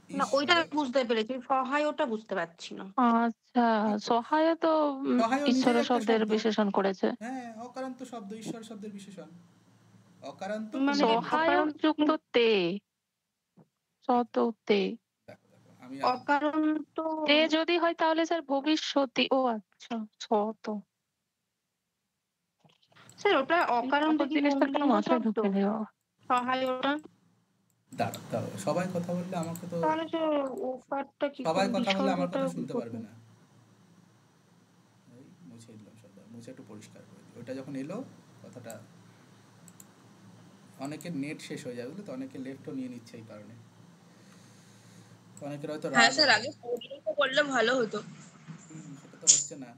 না ওইটা বুঝতে পেরেছি, সহায়তা বুঝতে পারছি না। আচ্ছা, সহায় তো সহায় ঈশ্বর নিজেই একটা শব্দের শব্দ। বিশেষণ করেছে। হ্যাঁ, অকারান্ত শব্দ, ঈশ্বর শব্দের বিশেষণ। অকারান্ত মানে সহায় যুক্ত তে, সত তে। আমি অকারণ তো তে যদি হয় তাহলে স্যার ভবিষ্যতি। ও আচ্ছা, সত। স্যার ওটা অকারণটা কি জিনিসটা কেন পুংলিঙ্গ মাথায় শব্দ? ঢুকে দেওয়া? সহায়তা দাঁড়াও, সবাই কথা বললে আমাকে তো, তাহলে যে ওকারটা কি সবাই করে, কথা বললে আমার বিসর্গটা কথা কি শুনতে করে? পারবে না। এই মুছে দিলাম শব্দ, মুছে একটু পরিষ্কার করে দিই। ওটা যখন এলো কথাটা, অনেকের নেট শেষ হয়ে যাবে, বুঝলে তো, অনেকে লেফটও নিয়ে নিচ্ছে এই কারণে, অনেকের হয়তো হ্যাঁ রাগ স্যার, হবে। আগে করলে ভালো হতো। সেটা তো হচ্ছে না,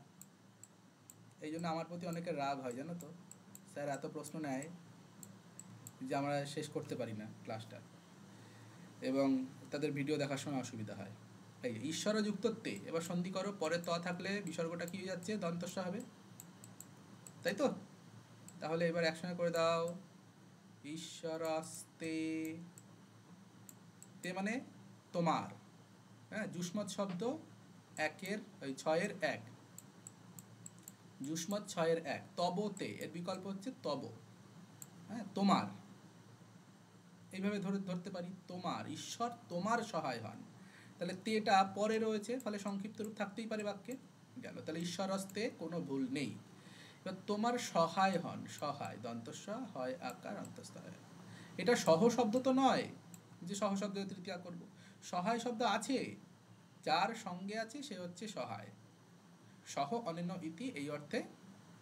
এই জন্য আমার প্রতি অনেকের রাগ হয়, জানো তো, স্যার এত প্রশ্ন নেয় যে আমরা শেষ করতে পারি না ক্লাসটা, এবং তাদের ভিডিও দেখার সময় অসুবিধা হয়। এই ঈশ্বরযুক্ত তে, এবার সন্ধি করো, পরে ত থাকলে বিসর্গটা কি হয়ে যাচ্ছে, দন্তস্ব হবে, তাই তো? তাহলে এবার একসঙ্গে করে দাও, ঈশ্বরাস্তে, তে মানে তোমার, হ্যাঁ, যুষ্মৎ শব্দ 6-এর 1, যুষ্মৎ 6-এর 1, তবতে, এর বিকল্প হচ্ছে তব, হ্যাঁ, তোমার, এইভাবে ধরতে পারি, তোমার, ঈশ্বর তোমার সহায় হন। তাহলে তেটা পরে রয়েছে, ফলে সংক্ষিপ্ত রূপ থাকতেই পারে বাক্যে, গেল। তাহলে ঈশ্বরস্তে কোনো ভুল নেই। এবার তোমার সহায় হন, সহায় দন্তস্ব হয় আকার অন্তস্থ হয়, এটা সহ শব্দ তো নয় যে সহ শব্দ তৃতীয়া করব, সহায় শব্দ আছে, যার সঙ্গে আছে সে হচ্ছে সহায়, সহ অনন্য ইতি, এই অর্থে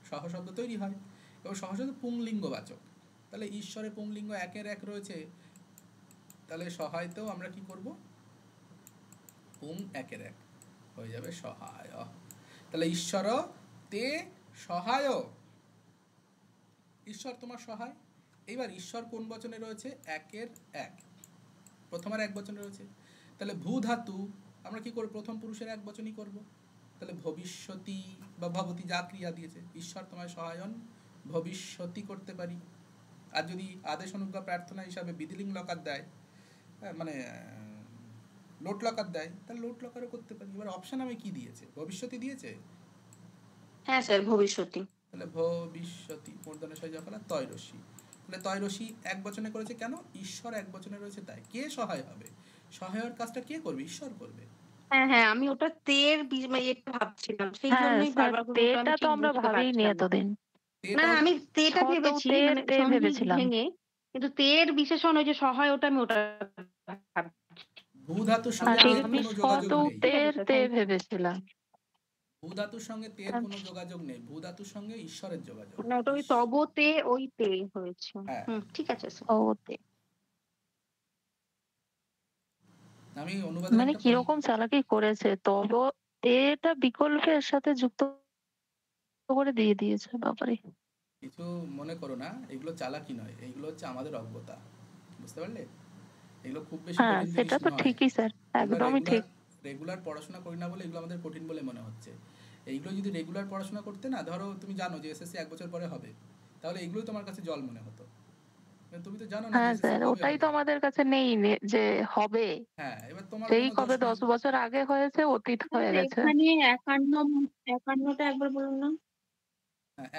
সহ শব্দ তৈরি হয়। এবং সহ শব্দ পুংলিঙ্গবাচক, তাহলে ঈশ্বরে পুংলিঙ্গ 1-এর 1 রয়েছে, তাহলে সহায়তেও আমরা কি করব, পুং 1-এর 1 হয়ে যাবে সহায়। তাহলে ঈশ্বর তে সহায়, ঈশ্বর তোমার সহায়। এইবার ঈশ্বর কোন বচনে রয়েছে, 1-এর 1, প্রথমার 1 বচনে রয়েছে, তাহলে ভূ ধাতু আমরা কি করব, প্রথম পুরুষের 1 বচনই করব, তাহলে ভবিষ্যতি বা ভবতি যা ক্রিয়া দিয়েছে, ঈশ্বর তোমায় সহায়ন ভবিষ্যতি করতে পারি। আর যদি আদেশ অনুজ্ঞা প্রার্থনা হিসাবে বিধিলিঙ্গ লকার দেয়, মানে লোট লকার দেয়, তাহলে লোট লকারও করতে পারি। এবার অপশন আমি কি দিয়েছে, ভবিষ্যতি দিয়েছে। হ্যাঁ স্যার ভবিষ্যতি। তাহলে ভবিষ্যতি মূর্ধন্যস্বয় জফলা তয়রসি। তাহলে তয়রসি এক বচনে করেছে কেন? ঈশ্বর এক বচনে রয়েছে তাই। কে সহায় হবে? সহায়ের কাজটা কে করবে? ঈশ্বর করবে। হ্যাঁ হ্যাঁ, আমি ওটা তের এটা ভাবছিলাম, সেই হ্যাঁ জন্যই স্যার, বারবার করে ওটা আমি তেটা তো ঠিক আমরা বুঝতে ভাবিনি পারছিলাম না। এতদিন। না না, আমি তেটা ছ দৌ ভেবেছি, তের মানে তে সন্ধি ভেবেছিলাম। ভেঙে, কিন্তু তের বিশেষণ ওই যে সহায়, ওটা আমি ওটা ভাবছি। ভূ ধাতুর আর সঙ্গে তের আমি কোনো ছ যোগাযোগ দৌ নেই। ঠিক আছে তের স্যার, তে থ্যাংক ইউ। ভেবেছিলাম। ভূ ধাতুর সঙ্গে তের কোনো যোগাযোগ নেই, ভূ ধাতুর সঙ্গে ঈশ্বরের যোগাযোগ। না, ওটা ওই তবতে ওই তে হয়েছে। হ্যাঁ, ঠিক আছে স্যার। ও তে আমি অনুবাদের মানে একটা কিরকম চালাকি করেছে, তব এটা বিকল্পের সাথে যুক্ত করে দিয়ে দিয়েছে, বাবারে। কিছু মনে করো না, এগুলো চালাকি নয়, এগুলো হচ্ছে আমাদের অজ্ঞতা, বুঝতে পারলে? এগুলো খুব বেশি হ্যাঁ কঠিন সেটা জিনিস তো নয়। ঠিকই স্যার, আমরা একদমই ঠিক। রেগুলার পড়াশোনা করি না বলে এগুলো আমাদের কঠিন বলে মনে হচ্ছে। এইগুলো যদি রেগুলার পড়াশোনা করতে না, ধরো তুমি জানো যে এসএসসি 1 বছর পরে হবে, তাহলে এগুলোই তোমার কাছে জল মনে হতো। কিন্তু তুমি তো জানো না যে হ্যাঁ এসএসসি স্যার, কবে ওটাই হবে। তো আমাদের কাছে নেই যে হবে। হ্যাঁ, এবার তোমার সেই কোনো কবে দোষ নেই। 10 বছর আগে হয়েছে, অতীত হয়ে গেছে। এখানে 51টা একবার বলুন না।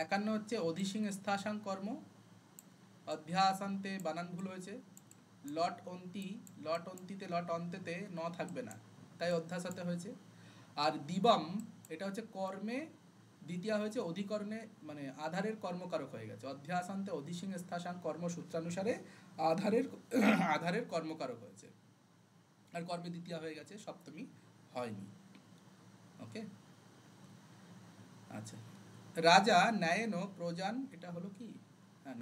51 হচ্ছে অধিসিং স্থাসাং কর্ম, অধ্যাসান্তে বানান ভুল হয়েছে। লট অন্তিতে লট অন্তেতে ন থাকবে না, তাই অধ্যাসাতে হয়েছে। আর দিবম এটা হচ্ছে কর্মে দ্বিতীয় হয়েছে অধিকরণে, মানে আধারের কর্মকারক হয়ে গেছে। অধ্যাসান্তে অধিসিং স্থাসাং কর্মসূত্রানুসারে আধারের কর্মকারক হয়েছে, আর কর্মে দ্বিতীয় হয়ে গেছে, সপ্তমী হয়নি। ওকে, আচ্ছা। রাজা ন্যায়েন প্রজান, এটা হলো কি?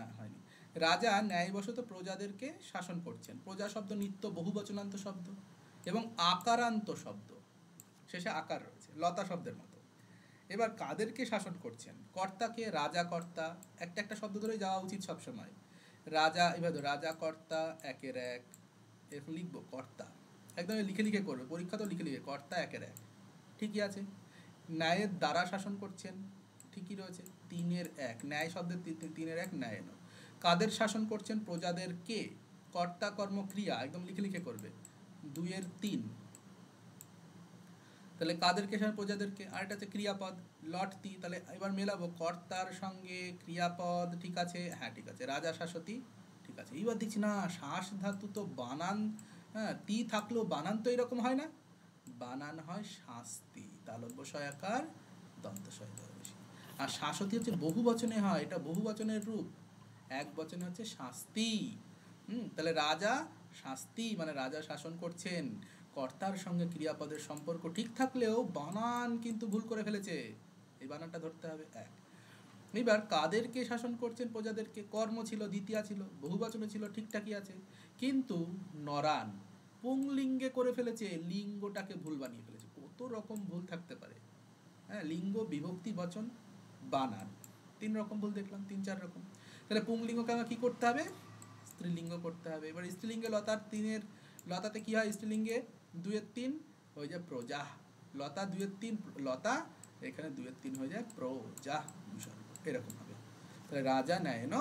না হয়নি। রাজা ন্যায়বশত প্রজাদেরকে শাসন করছেন। প্রজা শব্দ নিত্য বহুবচনান্ত শব্দ এবং আকারান্ত শব্দ, শেষে আকার রয়েছে, লতা শব্দের মতো। এবার কাদেরকে শাসন করছেন? কর্তাকে। রাজা কর্তা, একটা শব্দ ধরে যাওয়া উচিত সবসময়। রাজা, এবার রাজা কর্তা একের এক, এরকম লিখবো কর্তা, একদম লিখে করবে, পরীক্ষা তো লিখে কর্তা একের এক, ঠিকই আছে। ন্যায়ের দ্বারা শাসন করছেন, ঠিকই রয়েছে, 3-এর 1, ন্যায় শব্দের 3-এর 1 ন্যায়। কাদের শাসন করছেন? প্রজাদেরকে। কর্তা কর্ম ক্রিয়া, একদম লিখে করবে, 2-এর 3। তাহলে কাদেরকে শাসন? প্রজাদেরকে। আর এটা হচ্ছে ক্রিয়াপদ, লট তি। তাহলে এবার মেলাবো কর্তার সঙ্গে ক্রিয়াপদ, ঠিক আছে, হ্যাঁ ঠিক আছে, রাজা শাসতি, ঠিক আছে। এবার দেখছি না, শ্বাস ধাতু তো বানান, হ্যাঁ তি থাকলেও বানান তো এরকম হয় না, বানান হয় শাস্তি, তালব্য সয়াকার দন্ত সয় বেশি। আর শাসতি হচ্ছে বহু বচনে হয়, এটা বহু বচনের রূপ, এক বচনে হচ্ছে শাস্তি। তাহলে রাজা শাস্তি মানে রাজা শাসন করছেন। কর্তার সঙ্গে ক্রিয়াপদের সম্পর্ক ঠিক থাকলেও বানান কিন্তু ভুল করে ফেলেছে, এই বানানটা ধরতে হবে 1। এবার কাদেরকে শাসন করছেন? প্রজাদেরকে। কর্ম ছিল, দ্বিতীয় ছিল, বহুবচনে ছিল, ঠিকঠাকই আছে, কিন্তু নরান পুংলিঙ্গে করে ফেলেছে, লিঙ্গটাকে ভুল বানিয়ে ফেলেছে। কত রকম ভুল থাকতে পারে, হ্যাঁ, লিঙ্গ বিভক্তি বচন বানান 3 রকম ভুল দেখলাম, 3-4 রকম। তাহলে পুংলিঙ্গকে আমার কি করতে হবে? স্ত্রীলিঙ্গ করতে হবে। এবার স্ত্রীলিঙ্গে লতার 3-এর, লতাতে কি হয়? স্ত্রীলিঙ্গে 2-এর 3 হয়ে যায় প্রজা, লতা 2-এর 3 লতা, এখানে 2-এর 3 হয়ে যায় প্রজা, এরকম হবে। তাহলে রাজা ন্যায়ন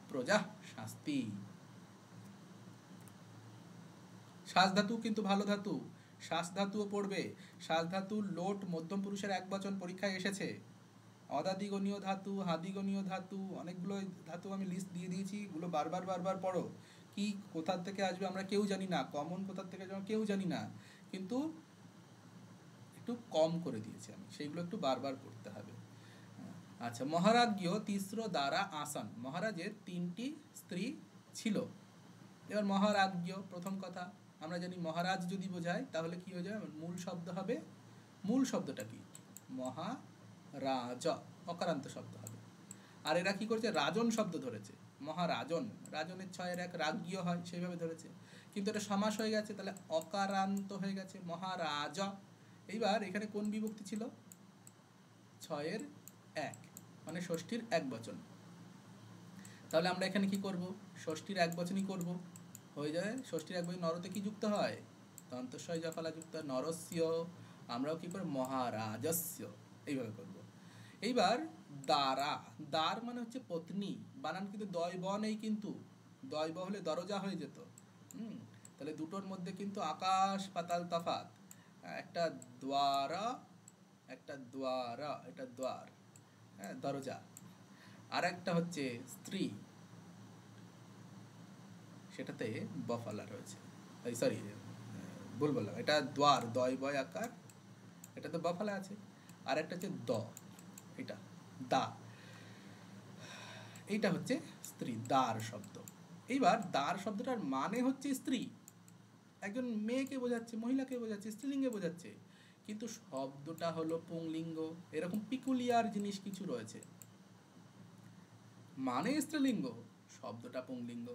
প্রজা শাস্তি। শ্বাস ধাতু কিন্তু ভালো ধাতু, শ্বাস ধাতুও পড়বে। শ্বাস ধাতু লোট মধ্যম পুরুষের 1 বচন পরীক্ষায় এসেছে। অদাদিগণীয় ধাতু, হাদিগণীয় ধাতু, অনেকগুলো ধাতু আমি লিস্ট দিয়ে দিয়েছি, এগুলো বারবার পড়ো। কি কোথা থেকে আসবে আমরা কেউ জানি না, কমন কোথা থেকে আসবে কেউ জানি না, কিন্তু একটু কম করে দিয়েছি আমি, সেইগুলো একটু বারবার পড়তে হবে। আচ্ছা, মহারাজ্ঞ তিস্র দ্বারা আসন, মহারাজের 3টি স্ত্রী ছিল। এবার মহারাজ্ঞ, প্রথম কথা আমরা জানি মহারাজ যদি বোঝায় তাহলে কি হয়ে যাবে? মূল শব্দ হবে, মূল শব্দটা কি? মহারাজ, অকারান্ত শব্দ হবে। আর এরা কি করছে? রাজন শব্দ ধরেছে, মহারাজন, রাজনের 6-এর 1 রাজ্ঞ হয়, সেইভাবে ধরেছে, কিন্তু এটা সমাস হয়ে গেছে, তাহলে অকারান্ত হয়ে গেছে মহারাজ। এইবার এখানে কোন বিভক্তি ছিল? 6-এর 1, মানে ষষ্ঠীর 1 বচন। তাহলে আমরা এখানে কি করব? ষষ্ঠীর 1 বচনই করব, হয়ে যায় ষষ্ঠীর 1 বচন। নরতে কি যুক্ত হয়? দন্তস্বয় জফলা যুক্ত হয়, নরস্য। আমরাও কি করব? মহারাজস্য, এইভাবে করব। এইবার দ্বারা, দ্বার মানে হচ্ছে পত্নী, বানান কিন্তু দয়ব নেই, কিন্তু দয়ব হলে দরজা হয়ে যেত। তাহলে দুটোর মধ্যে কিন্তু আকাশ পাতাল তফাৎ, একটা দ্বারা, একটা দ্বারা, এটা দ্বার, হ্যাঁ দরজা। আর একটা হচ্ছে স্ত্রী, সেটাতে বফালা রয়েছে, সরি ভুল বললাম, এটা দ্বার, দয় বয় আকার, এটা তো বফালা আছে। আর একটা হচ্ছে দ, এটা দা, এইটা হচ্ছে স্ত্রী, দার শব্দ। এইবার দার শব্দটার মানে হচ্ছে স্ত্রী, একজন মেয়েকে বোঝাচ্ছে, মহিলাকে বোঝাচ্ছে, স্ত্রীলিঙ্গে বোঝাচ্ছে, কিন্তু শব্দটা হলো পুংলিঙ্গ। এরকম পিকুলিয়ার জিনিস কিছু রয়েছে, মানে স্ত্রীলিঙ্গ, শব্দটা পুংলিঙ্গ।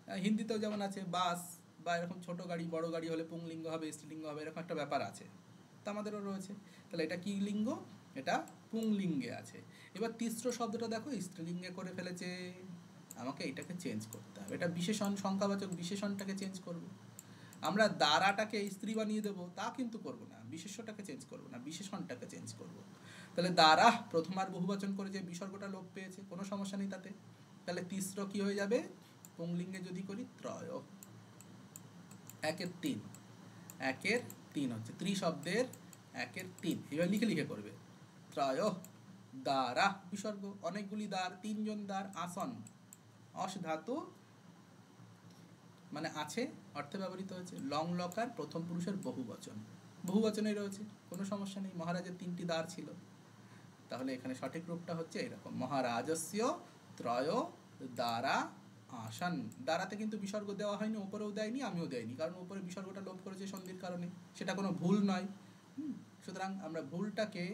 হ্যাঁ, হিন্দিতেও যেমন আছে বাস বা এরকম ছোট গাড়ি, বড় গাড়ি হলে পুংলিঙ্গ হবে, স্ত্রীলিঙ্গ হবে, এরকম একটা ব্যাপার আছে, তা আমাদেরও রয়েছে। তাহলে এটা কি লিঙ্গ? এটা পুংলিঙ্গে আছে। এবার তিস্র শব্দটা দেখো স্ত্রীলিঙ্গে করে ফেলেছে, আমাকে এটাকে চেঞ্জ করতে হবে, এটা বিশেষণ, সংখ্যাবাচক বিশেষণটাকে চেঞ্জ করব। আমরা দ্বারাটাকে স্ত্রী বানিয়ে দেবো তা কিন্তু করবো না, বিশেষ্যটাকে চেঞ্জ করবো না, বিশেষণটাকে চেঞ্জ করব। তাহলে দ্বারা প্রথমার বহুবচন করে যে বিসর্গটা লোপ পেয়েছে, কোনো সমস্যা নেই তাতে। তাহলে তিস্র কি হয়ে যাবে? পুংলিঙ্গে যদি করি ত্রয়, একের তিন, একের তিন হচ্ছে ত্রিশব্দের একের তিন, এবার লিখে লিখে করবে। ত্রয় দ্বারা বিসর্গ, অনেকগুলি দ্বার, তিনজন দ্বার, আসন, অস ধাতু মানে আছে অর্থে ব্যবহৃত হয়েছে, লং লকার প্রথম পুরুষের বহুবচন, বহুবচনেই রয়েছে, কোনো সমস্যা নেই। মহারাজের তিনটি দ্বার ছিল, তাহলে এখানে সঠিক রূপটা হচ্ছে এরকম, মহারাজস্য ত্রয় দ্বারা আসন। দ্বারাতে কিন্তু বিসর্গ দেওয়া হয়নি, ওপরেও দেয়নি, আমিও দেয়নি, কারণ ওপরে বিসর্গটা লোপ করেছে সন্ধির কারণে, সেটা কোনো ভুল নয়। সুতরাং আমরা ভুলটাকে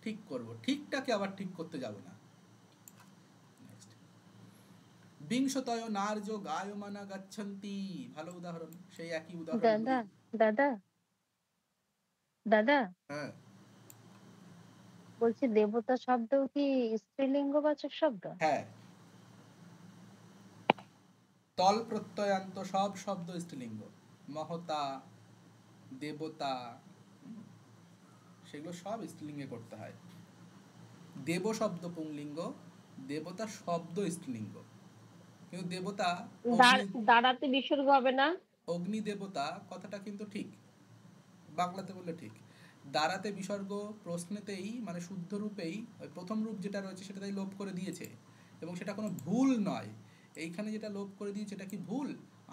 ঠিক করব, ঠিকটাকে আবার ঠিক করতে যাব না। বিংশতয় নার্য গায়মানা গচ্ছন্তি, ভালো উদাহরণ, সেই একই উদাহরণ। দাদা দাদা দাদা, হ্যাঁ বলছি দেবতা শব্দ কি স্ত্রীলিঙ্গবাচক শব্দ? হ্যাঁ, তল প্রত্যয়ান্ত সব শব্দ স্ত্রীলিঙ্গ, মহতা, দেবতা, সেগুলো সব স্ত্রীলিঙ্গে করতে হয়। দেব শব্দ পুংলিঙ্গ, দেবতা শব্দ স্ত্রীলিঙ্গ, কিন্তু দেবতা দাঁড়াতে বিসর্গ হবে না, অগ্নি দেবতা কথাটা কিন্তু ঠিক, বাংলাতে বললে ঠিক। দ্বারাতে বিসর্গ প্রশ্নেতেই মানে শুদ্ধ রূপেই প্রথম রূপ যেটা রয়েছে সেটাতেই লোপ করে দিয়েছে, এবং সেটা কোনো ভুল নয়। এইখানে যেটা লোপ করে দিয়েছে এটা কি ভুল?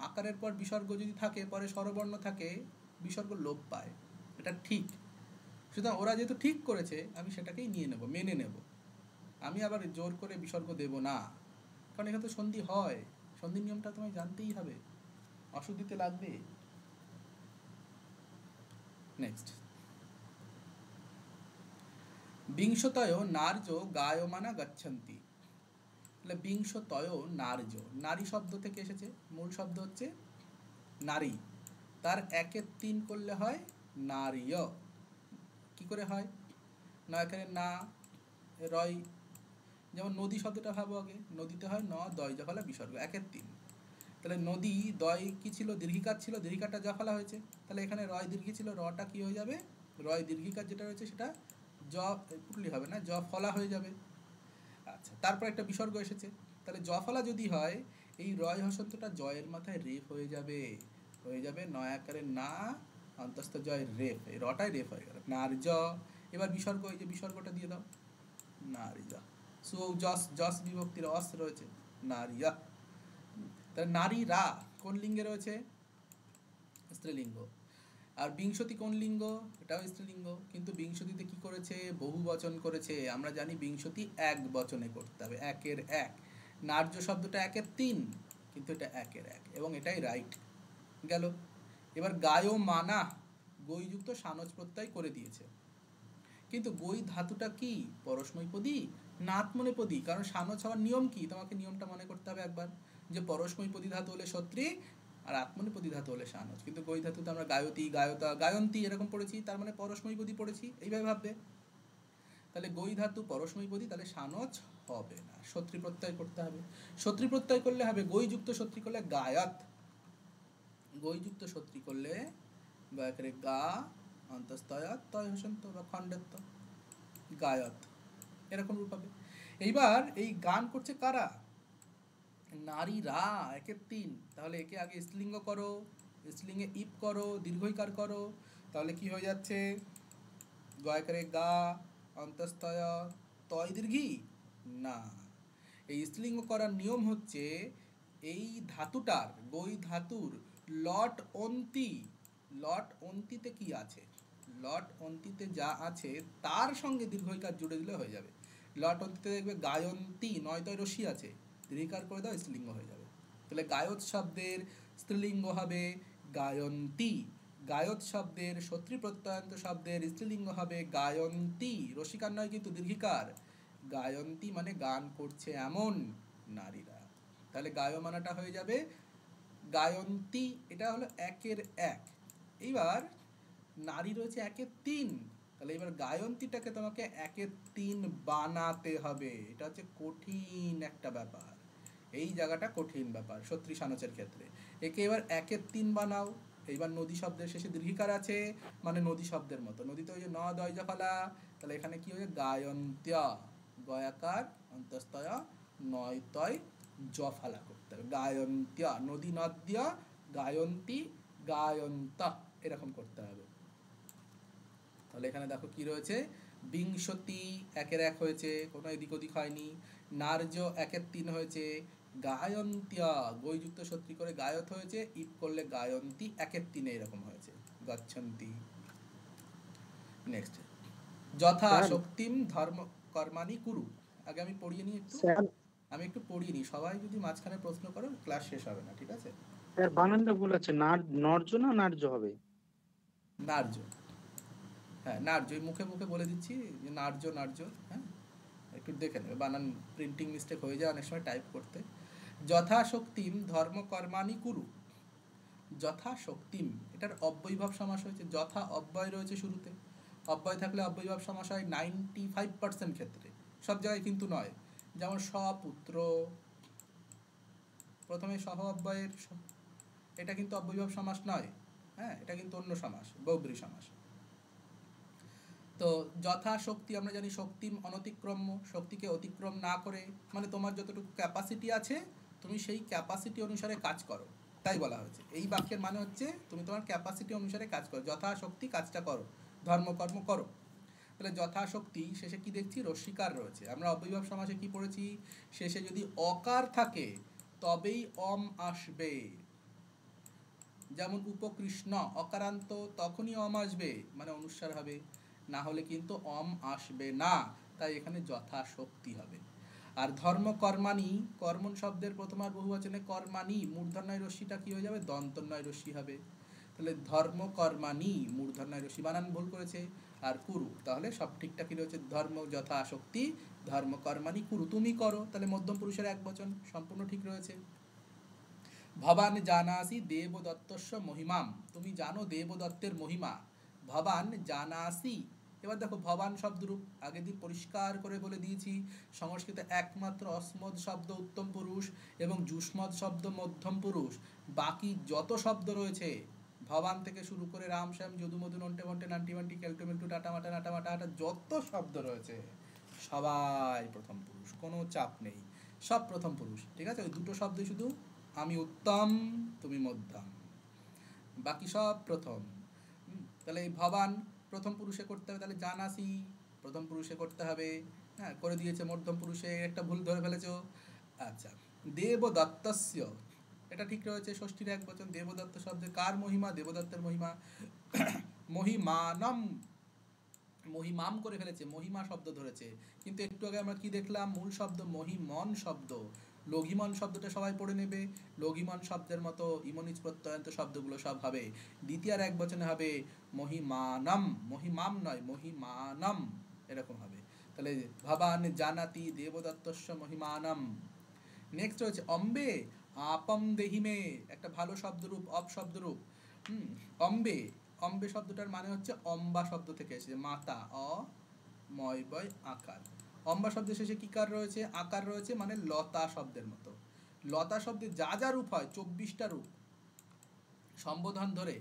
আকারের পর বিসর্গ যদি থাকে, পরে স্বরবর্ণ থাকে, বিসর্গ লোপ পায়, এটা ঠিক। সুতরাং ওরা যেহেতু ঠিক করেছে, আমি সেটাকেই নিয়ে নেব, মেনে নেব, আমি আবার জোর করে বিসর্গ দেব না, কারণ এখানে তো সন্ধি হয়, সন্ধির নিয়মটা তোমায় জানতেই হবে, অশুদ্ধিতে লাগবে। নেক্সট, বিংশতয় নার্য গায়মানা গচ্ছন্তি। তাহলে বিংশতয় নার্য, নারী শব্দ থেকে এসেছে, মূল শব্দ হচ্ছে নারী, তার একের তিন করলে হয় নারীয়। কি করে হয়? না এখানে না রয়, যেমন নদী শব্দটা ভাবো আগে, নদীতে হয় ন দয় জফলা বিসর্গ, একের তিন। তাহলে নদী, দয় কি ছিল? দীর্ঘিকার ছিল, দীর্ঘিকারটা জফলা হয়েছে, তাহলে এখানে রয় দীর্ঘি ছিল, রটা কি হয়ে যাবে? রয় দীর্ঘিকার যেটা রয়েছে সেটা জ পুটলি হবে না, জ ফলা হয়ে যাবে। আচ্ছা, তারপর একটা বিসর্গ এসেছে, তাহলে জ ফলা যদি হয়, এই রয় হসন্তটা জয়ের মাথায় রেফ হয়ে যাবে, হয়ে যাবে নয় আকারে না অন্তস্থ জয় রেফ, এই রটাই রেফ হয়ে গেল, নার্য। এবার বিসর্গ, এই যে বিসর্গটা দিয়ে দাও, নারীজা, সু জস, জস বিভক্তির অস রয়েছে, নারীয়া। তাহলে নারীরা কোন লিঙ্গে রয়েছে? স্ত্রীলিঙ্গ। আর বিংশতি কোন লিঙ্গ? এটাও স্ত্রীলিঙ্গ, কিন্তু বিংশতিতে কি করেছে? বহু বচন করেছে। আমরা জানি বিংশতি এক বচনে করতে হবে, একের এক। নার্য শব্দটা একের তিন, কিন্তু এটা একের এক, এবং এটাই রাইট গেল। এবার গায়ো মানা, গৈযুক্ত সানজ প্রত্যয় করে দিয়েছে, কিন্তু গৈ ধাতুটা কি? পরস্মৈপদী না আত্মনেপদী? কারণ সানজ হওয়ার নিয়ম কি? তোমাকে নিয়মটা মনে করতে হবে একবার, যে পরস্মৈপদী ধাতু হলে সত্রী, আর আত্মনেপদী ধাতু হলে সানজ। কিন্তু গৈ ধাতুতে আমরা গায়তী, গায়তা, গায়ন্তী এরকম পড়েছি, তার মানে পরস্মৈপদী পড়েছি, এইভাবে ভাববে। তাহলে গৈ ধাতু পরস্মৈপদী, তাহলে সানজ হবে না, সত্রী প্রত্যয় করতে হবে। সত্রী প্রত্যয় করলে হবে, গৈযুক্ত সত্রী করলে গায়ত, গৈযুক্ত সত্রী করলে গায়কের গা অন্তস্তয়াত তয় হসন্ত বা খণ্ডত্ব, গায়ত, এরকম রূপ হবে। এইবার এই গান করছে কারা? নারীরা, একের তিন। তাহলে একে আগে স্ত্রীলিঙ্গ করো, স্ত্রীলিঙ্গে ইপ করো, দীর্ঘইকার করো, তাহলে কি হয়ে যাচ্ছে? গয়কারে গা অন্তস্তয় তয় দীর্ঘি, না, এই স্ত্রীলিঙ্গ করার নিয়ম হচ্ছে এই ধাতুটার, বই ধাতুর লট অন্তি, লট অন্তিতে কি আছে, লট অন্তিতে যা আছে তার সঙ্গে দীর্ঘইকার জুড়ে দিলে হয়ে যাবে। লট অন্তিতে দেখবে গায়ন্তী নয়তয় রশ্মি আছে, দীর্ঘিকার করে দাও, স্ত্রীলিঙ্গ হয়ে যাবে। তাহলে গায়ত শব্দের স্ত্রীলিঙ্গ হবে গায়ন্তী, গায়ত শব্দের শত্রী প্রত্যয়ন্ত শব্দের স্ত্রীলিঙ্গ হবে গায়ন্তী, রসিকার নয় কিন্তু দীর্ঘিকার। গায়ন্তী মানে গান করছে এমন নারীরা, তাহলে গায়মানাটা হয়ে যাবে গায়ন্তী, এটা হলো একের এক। এইবার নারী রয়েছে একের তিন, তাহলে এবার গায়ন্তীটাকে তোমাকে একের তিন বানাতে হবে, এটা হচ্ছে কঠিন একটা ব্যাপার, এই জায়গাটা কঠিন ব্যাপার সত্রী সানচের ক্ষেত্রে। একে এবার একের তিন বানাও। এইবার নদী শব্দের শেষে দীর্ঘিকার আছে মানে নদী শব্দের মতো, নদীতে ওই যে ন দয় জফলা, তাহলে এখানে কি হয়ে গায়ন্ত্য, গয়াকার অন্তস্তয় নয়তয় জফলা করতে হবে, গায়ন্ত্য, নদী নদ্য গায়ন্তী গায়ন্ত এরকম করতে হবে। তাহলে এখানে দেখো কি রয়েছে, বিংশতি একের এক হয়েছে, কোনো এদিক ওদিক হয়নি, নার্য একের তিন হয়েছে, গায়ন্ত্য গৈযুক্ত সত্রী করে গায়ত হয়েছে, ইট করলে গায়ন্তী একের তিনে এরকম হয়েছে, গচ্ছন্তি। নেক্সট, যথা শক্তিম ধর্ম কর্মাণি কুরু। আগে আমি পড়িয়ে নিই একটু, আমি একটু পড়িয়ে নিই, সবাই যদি মাঝখানে প্রশ্ন করো ক্লাস শেষ হবে না, ঠিক আছে? স্যার বানানটা ভুল আছে, নর্য না নার্য হবে? নার্য, হ্যাঁ নার্য, মুখে মুখে বলে দিচ্ছি যে নার্য নার্য, হ্যাঁ একটু দেখে নেবে, বানান প্রিন্টিং মিস্টেক হয়ে যায় অনেক সময় টাইপ করতে। যথাশক্তিম ধর্ম কর্মাণি কুরু, যথাশক্তিম এটার অব্যয়ীভাব সমাস হয়েছে, যথা অব্যয় রয়েছে শুরুতে, অব্যয় থাকলে অব্যয়ীভাব সমাস হয় 95% ক্ষেত্রে, সব জায়গায় কিন্তু নয়। যেমন সপুত্র, প্রথমে সহ অব্যয়ের, এটা কিন্তু অব্যয়ীভাব সমাস নয়, হ্যাঁ এটা কিন্তু অন্য সমাস, বহুব্রী সমাস। তো যথাশক্তি আমরা জানি শক্তিম অনতিক্রম্য, শক্তিকে অতিক্রম না করে, মানে তোমার যতটুকু ক্যাপাসিটি আছে তুমি সেই ক্যাপাসিটি অনুসারে কাজ করো, তাই বলা হয়েছে। এই বাক্যের মানে হচ্ছে তুমি তোমার ক্যাপাসিটি অনুসারে কাজ করো, যথাশক্তি কাজটা করো, ধর্মকর্ম করো। তাহলে যথাশক্তি শেষে কি দেখছি, রস্বীকার রয়েছে। আমরা অব্যয়ীভাব সমাসে কি পড়েছি, শেষে যদি অকার থাকে তবেই অম আসবে, যেমন উপকৃষ্ণ অকারান্ত তখনই অম আসবে, মানে অনুস্বার হবে, না হলে কিন্তু অম আসবে না, তাই এখানে যথাশক্তি হবে। আর ধর্ম কর্মাণি, কর্মণ শব্দের প্রথমার বহুবচনে কর্মাণি, মূর্ধন্যয় রশ্মিটা কি হয়ে যাবে, দন্তন্যয় রশ্মি হবে। তাহলে ধর্ম কর্মাণি মূর্ধন্যয় রশ্মি, বানান ভুল করেছে, আর কুরু, তাহলে সব ঠিকঠাকই রয়েছে, ধর্ম যথাশক্তি ধর্ম কর্মাণি কুরু, তুমি করো, তাহলে মধ্যম পুরুষের এক বচন সম্পূর্ণ ঠিক রয়েছে। ভবান জানাসি দেবদত্তস্য মহিমাম, তুমি জানো দেবদত্তের মহিমা, ভবান জানাসি। এবার দেখো ভবান শব্দরূপ আগের দিন পরিষ্কার করে বলে দিয়েছি, সংস্কৃতে একমাত্র অস্মদ শব্দ উত্তম পুরুষ এবং যুষ্মদ শব্দ মধ্যম পুরুষ, বাকি যত শব্দ রয়েছে ভবান থেকে শুরু করে রাম শ্যাম যদু মধু Nonte Monte ninety Manti ক্যালটু মেলটু tata মাটা নাটা মাটা হাটা যত শব্দ রয়েছে সবাই প্রথম পুরুষ, কোনো চাপ নেই, সব প্রথম পুরুষ, ঠিক আছে? ওই দুটো শব্দ শুধু আমি উত্তম তুমি মধ্যম, বাকি সব প্রথম। তাহলে এই ভবান প্রথম পুরুষে করতে হবে, তাহলে জানাসি প্রথম পুরুষে করতে হবে, হ্যাঁ করে দিয়েছে মধ্যম পুরুষে, একটা ভুল ধরে ফেলেছো। আচ্ছা, দেবদত্তস্য এটা ঠিক রয়েছে, ষষ্ঠীর এক বচন, দেবদত্ত শব্দের কার মহিমা, দেবদত্তের মহিমা। মহিমানম, মহিমাম করে ফেলেছে, মহিমা শব্দ ধরেছে, কিন্তু একটু আগে আমরা কি দেখলাম, মূল শব্দ মহিমন শব্দ, লঘিমন শব্দটা সবাই পড়ে নেবে, লঘিমন শব্দের মতো ইমনিজ প্রত্যয়ন্ত শব্দগুলো সব হবে দ্বিতীয়ার এক বচনে হবে মহিমানম, মহিমাম নয় মহিমানম এরকম হবে। তাহলে ভবান জানাতি দেবদত্তস্য মহিমানম। নেক্সট হচ্ছে অম্বে আপম দেহিমে, একটা ভালো শব্দরূপ, অপশব্দরূপ। অম্বে, অম্বে শব্দটার মানে হচ্ছে অম্বা শব্দ থেকে এসেছে, মাতা, অ ময় বয় আকার। অম্বা শব্দের শেষে কি কার রয়েছে, আকার রয়েছে, মানে লতা শব্দের মতো। লতা শব্দের যা যা রূপ হয় 24টা রূপ সম্বোধন ধরে,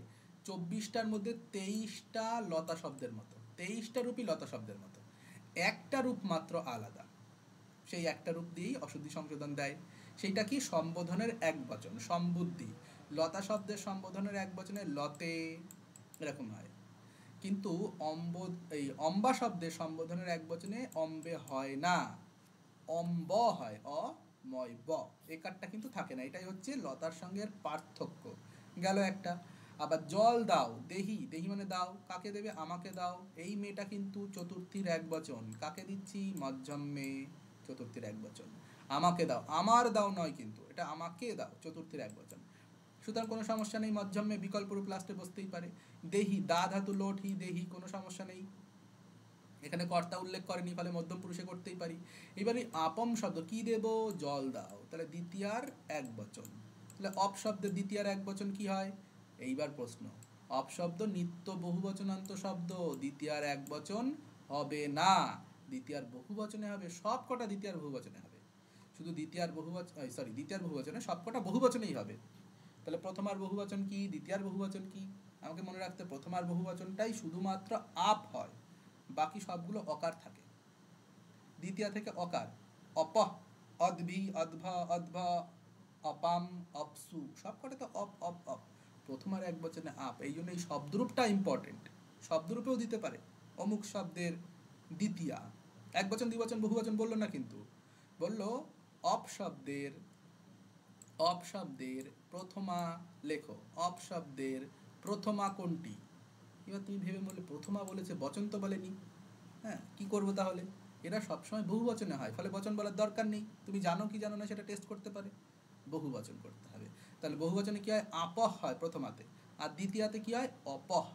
24টার মধ্যে 23টা লতা শব্দের মতো, 23টা রূপই লতা শব্দের মতো, একটা রূপ মাত্র আলাদা, সেই একটা রূপ দিয়েই অশুদ্ধি সংশোধন দেয়। সেইটা কি, সম্বোধনের এক বচন, সম্বুদ্ধি। লতা শব্দের সম্বোধনের এক বচনে লতে এরকম হয়, কিন্তু এই অম্বা শব্দের সম্বোধনের এক বচনে অম্বে হয় না, অম্ব হয়, অময় ব, একারটা কিন্তু থাকে না। এটাই হচ্ছে লতার সঙ্গে এর পার্থক্য। গেল একটা। আবার জল দাও, দেহি, দেহি মানে দাও, কাকে দেবে? আমাকে দাও। এই মেয়েটা কিন্তু চতুর্থীর এক বচন, কাকে দিচ্ছি? মধ্যম মেয়ে, চতুর্থীর এক বচন। আমাকে দাও, আমার দাও নয় কিন্তু, এটা আমাকে দাও, চতুর্থীর এক বচন। সুতরাং কোনো সমস্যা নেই, মধ্যম মেয়ে বিকল্প রূপ লাস্টে বসতেই পারে। দেহি, দা ধাতু লোট হি, দেহি, কোনো সমস্যা নেই, এখানে কর্তা উল্লেখ করেনি, ফলে মধ্যম পুরুষে করতেই পারি। এবারে আপম শব্দ, কি দেব? জল দাও, তাহলে দ্বিতীয়ার এক বচন। তাহলে অপ শব্দের দ্বিতীয়ার এক বচন কি হয়? এইবার প্রশ্ন, অপ শব্দ নিত্য বহুবচনান্ত শব্দ, দ্বিতীয়ার এক বচন হবে না, দ্বিতীয়ার বহুবচনে হবে। সব কটা দ্বিতীয়ার বহুবচনে হবে, শুধু দ্বিতীয়ার বহুবচন, দ্বিতীয়ার বহুবচনে সব কটা বহুবচনেই হবে। তাহলে প্রথমার বহুবচন কি, দ্বিতীয়ার বহুবচন কি? আমাকে মনে রাখতে, প্রথমার বহুবচনটাই শুধুমাত্র আপ হয়, বাকি সবগুলো অকার থাকে। দ্বিতীয়া থেকে অকার, অপ, অদ্ভি, অদ্ভ, অদ্ভ, অপাম, অপসু, সব কটা তো অপ অপ অপ। প্রথমার এক বচনে আপ, এই জন্য এই শব্দরূপটা ইম্পর্টেন্ট। শব্দরূপেও দিতে পারে, অমুক শব্দের দ্বিতীয়া, এক বচন দ্বিবচন বহুবচন বললো না, কিন্তু বললো অপ শব্দের, অপ শব্দের প্রথমা লেখো, অপ শব্দের প্রথমা কোনটি? এবার তুমি ভেবে বলে প্রথমা বলেছে, বচন তো বলেনি, হ্যাঁ কি করবো তাহলে? এরা সবসময় বহুবচনে হয়, ফলে বচন বলার দরকার নেই। তুমি জানো কি জানো না সেটা টেস্ট করতে পারে, বহুবচন করতে হবে। তাহলে বহুবচনে কি হয়? আপহ হয় প্রথমাতে, আর দ্বিতীয়াতে কি হয়? অপহ,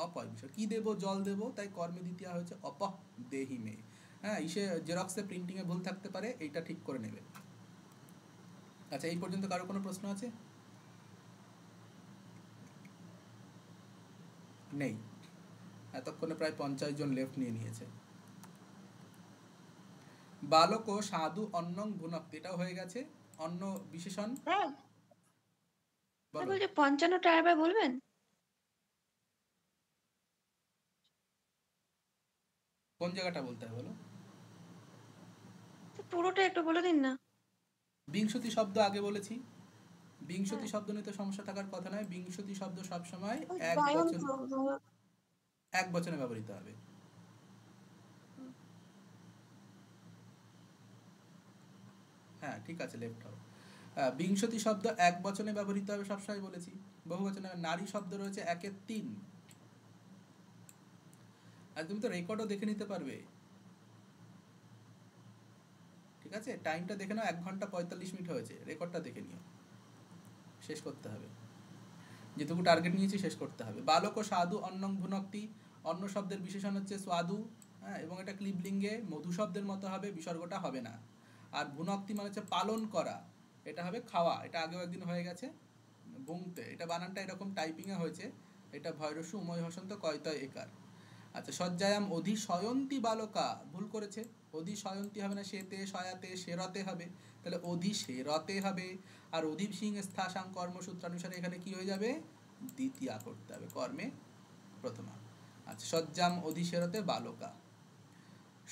অপয় বিষয়। কি দেব? জল দেব, তাই কর্মে দ্বিতীয়া হয়েছে অপহ দেহি মে। হ্যাঁ, ইসে জেরক্সে প্রিন্টিংয়ে ভুল থাকতে পারে, এইটা ঠিক করে নেবে। আচ্ছা, এই পর্যন্ত কারো কোনো প্রশ্ন আছে? নেই। এতক্ষণে প্রায় 50 জন লেফট নিয়ে নিয়েছে। বালক ও সাধু অন্নং ভুনক্তি, এটাও হয়ে গেছে। অন্য বিশেষণ বলো। 55টা আবার বলবেন? কোন জায়গাটা বলতে হবে বলো? পুরোটা একটু বলে দিন না। বিংশতি শব্দ আগে বলেছি, বিংশতি শব্দ নিয়ে তো সমস্যা থাকার কথা নয়। বিংশতি শব্দ সবসময় এক বচন, এক বচনে ব্যবহৃত হবে। হ্যাঁ ঠিক আছে, লেফট হবে। বিংশতি শব্দ এক বচনে ব্যবহৃত হবে সবসময় বলেছি। বহুবচনে নারী শব্দ রয়েছে 1-এর 3। আর তুমি তো রেকর্ডও দেখে নিতে পারবে, ঠিক আছে? টাইমটা দেখে নাও, 1 ঘন্টা 45 মিনিট হয়েছে, রেকর্ডটা দেখে নিও। শেষ করতে হবে, যেটুকু টার্গেট নিয়েছি শেষ করতে হবে। বালক ও সাধু অন্নং ভুনক্তি, অন্য শব্দের বিশেষণ হচ্ছে স্বাদু, হ্যাঁ, এবং এটা ক্লিবলিঙ্গে মধু শব্দের মতো হবে, বিসর্গটা হবে না। আর ভুনক্তি মানে হচ্ছে পালন করা, এটা হবে খাওয়া। এটা আগেও একদিন হয়ে গেছে। বুংতে, এটা বানানটা এরকম টাইপিংয়ে হয়েছে, এটা ভৈরসু উময় হসন্ত কয়তয় একার। আচ্ছা, সজ্জায়াম অধি শয়ন্তী বালকা, ভুল করেছে, অধি শয়ন্তী হবে না, সেতে শয়াতে সেরতে হবে, তাহলে অধি সেরতে হবে। আর অধি সিং স্থাসাং কর্মসূত্রানুসারে এখানে কি হয়ে যাবে? দ্বিতীয়া করতে হবে, কর্মে প্রথমা। আচ্ছা, সজ্জাম অধি সেরতে বালকা।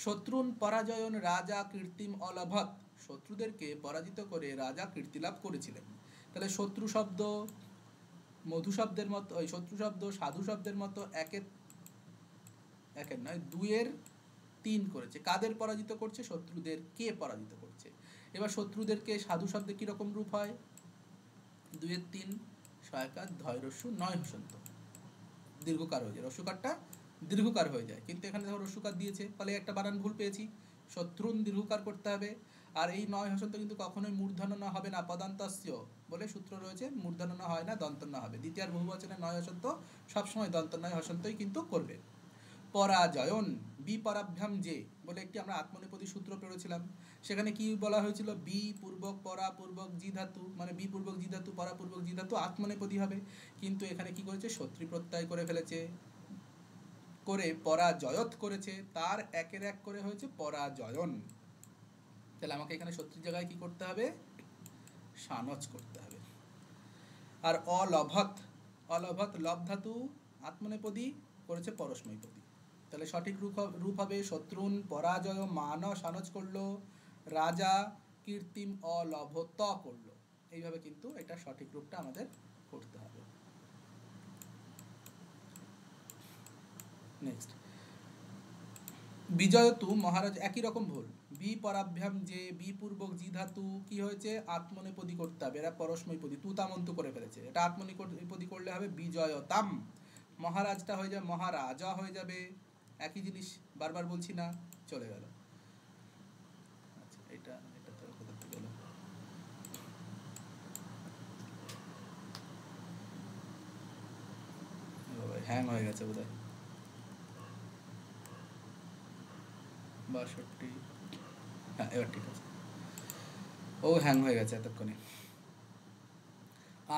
শত্রুন পরাজয়ন রাজা কীর্তিম অলভত, শত্রুদেরকে পরাজিত করে রাজা কীর্তি লাভ করেছিলেন। তাহলে শত্রু শব্দ মধু শব্দের মতো, ওই শত্রু শব্দ সাধু শব্দের মতো 1-এর নয় 2-এর 3 করেছে। কাদের পরাজিত করছে? শত্রুদের কে পরাজিত করছে। এবার শত্রুদেরকে সাধু শব্দে কিরকম রূপ হয়? 2-এর 3 সয়কার ধৈরস্যু 9 হসন্ত, দীর্ঘকার হয়ে যায়, রস্যকারটা দীর্ঘকার হয়ে যায়, কিন্তু এখানে দেখো রস্যকার দিয়েছে, ফলে একটা বানান ভুল পেয়েছি। শত্রুন দীর্ঘকার করতে হবে। আর এই 9 হসন্ত কিন্তু কখনোই মূর্ধন্য না হবে না, পদান্তস্য বলে সূত্র রয়েছে, মূর্ধন্য না হয় না, দন্তন্য হবে। দ্বিতীয় বহুবচনে 9 হসন্ত সবসময় দন্তন্য হসন্তই কিন্তু করবে। পরাজয়ন বিপরাভ্যাম যে বলে একটি আমরা আত্মনেপদী সূত্র পড়েছিলাম, সেখানে কি বলা হয়েছিল? বি পূর্বক পরা পূর্বক জি ধাতু, মানে বি পূর্বক জি ধাতু পরা পূর্বক জি ধাতু আত্মনেপদী হবে। কিন্তু এখানে কি করেছে? শত্রু প্রত্যয় করে ফেলেছে, করে পরাজয়ত করেছে, তার 1-এর 1 করে হয়েছে পরাজয়ন। তাহলে আমাকে এখানে শত্রুর জায়গায় কি করতে হবে? সানচ করতে হবে। আর অলভত, অলভত লব ধাতু আত্মনেপদী করেছে পরস্মৈপদী। তাহলে সঠিক রূপ হবে শত্রুন পরাজয় মান সানচ করলো, রাজা কীর্তিম অলভত করলো। এইভাবে কিন্তু এটা সঠিক রূপটা আমাদের করতে হবে। নেক্সট, বিজয়তু মহারাজ একই রকম ভুল। বি পরাভ্যাম যে, বি পূর্বক জি ধাতু কি হয়েছে, আত্মনেপদী করতে হবে, এরা পরস্মৈপদী, তু তামন্তু করে ফেলেছে। এটা আত্মনেপদী করলে হবে বিজয়তাম, মহারাজটা হয়ে যাবে মহারাজা হয়ে যাবে, একই জিনিস, বারবার বলছি না, চলে গেল। আচ্ছা এটা এটা তো কোথা থেকে গেল, হ্যাং হয়ে গেছে বোধহয়। 62, হ্যাঁ এবার ঠিক আছে, ও হ্যাং হয়ে গেছে এতক্ষণে।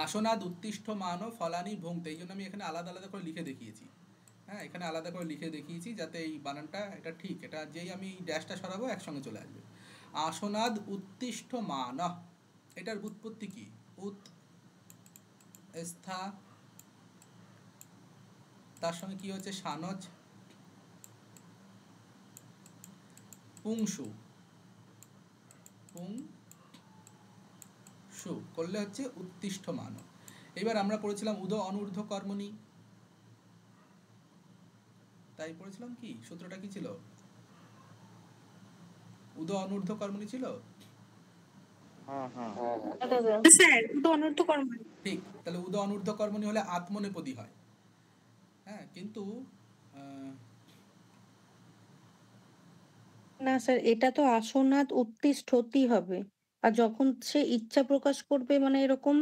আসনাদ উত্তিষ্ঠ মান ফলানি ভুংতে, এই জন্য আমি এখানে আলাদা আলাদা করে লিখে দেখিয়েছি। হ্যাঁ এখানে আলাদা করে লিখে দেখিয়েছি যাতে এই বানানটা এটা ঠিক, এটা যেই আমি ড্যাশটা সরাবো একসঙ্গে চলে আসবে। আসনাদ উত্তিষ্ঠ মান, এটার উৎপত্তি কি, উত স্থা, তার সঙ্গে কি হচ্ছে সানজ, পুংসু, পুংসু করলে হচ্ছে উত্তিষ্ঠ মান। এবার আমরা পড়েছিলাম উদ অনূর্ধ্ব কর্মণি, তাই পড়েছিলাম কি, সূত্রটা কি ছিল, উদ অনূর্ধ্ব কর্মণি ছিল। স্যার উদ অনূর্ধ্ব কর্মণি, ঠিক, তাহলে উদ অনূর্ধ্ব কর্মণি হলে আত্মনেপদী হয়। হ্যাঁ কিন্তু না স্যার, এটা তো আসনাদ উত্তিষ্ঠতি হবে, আর যখন সে ইচ্ছা প্রকাশ করবে মানে এরকম,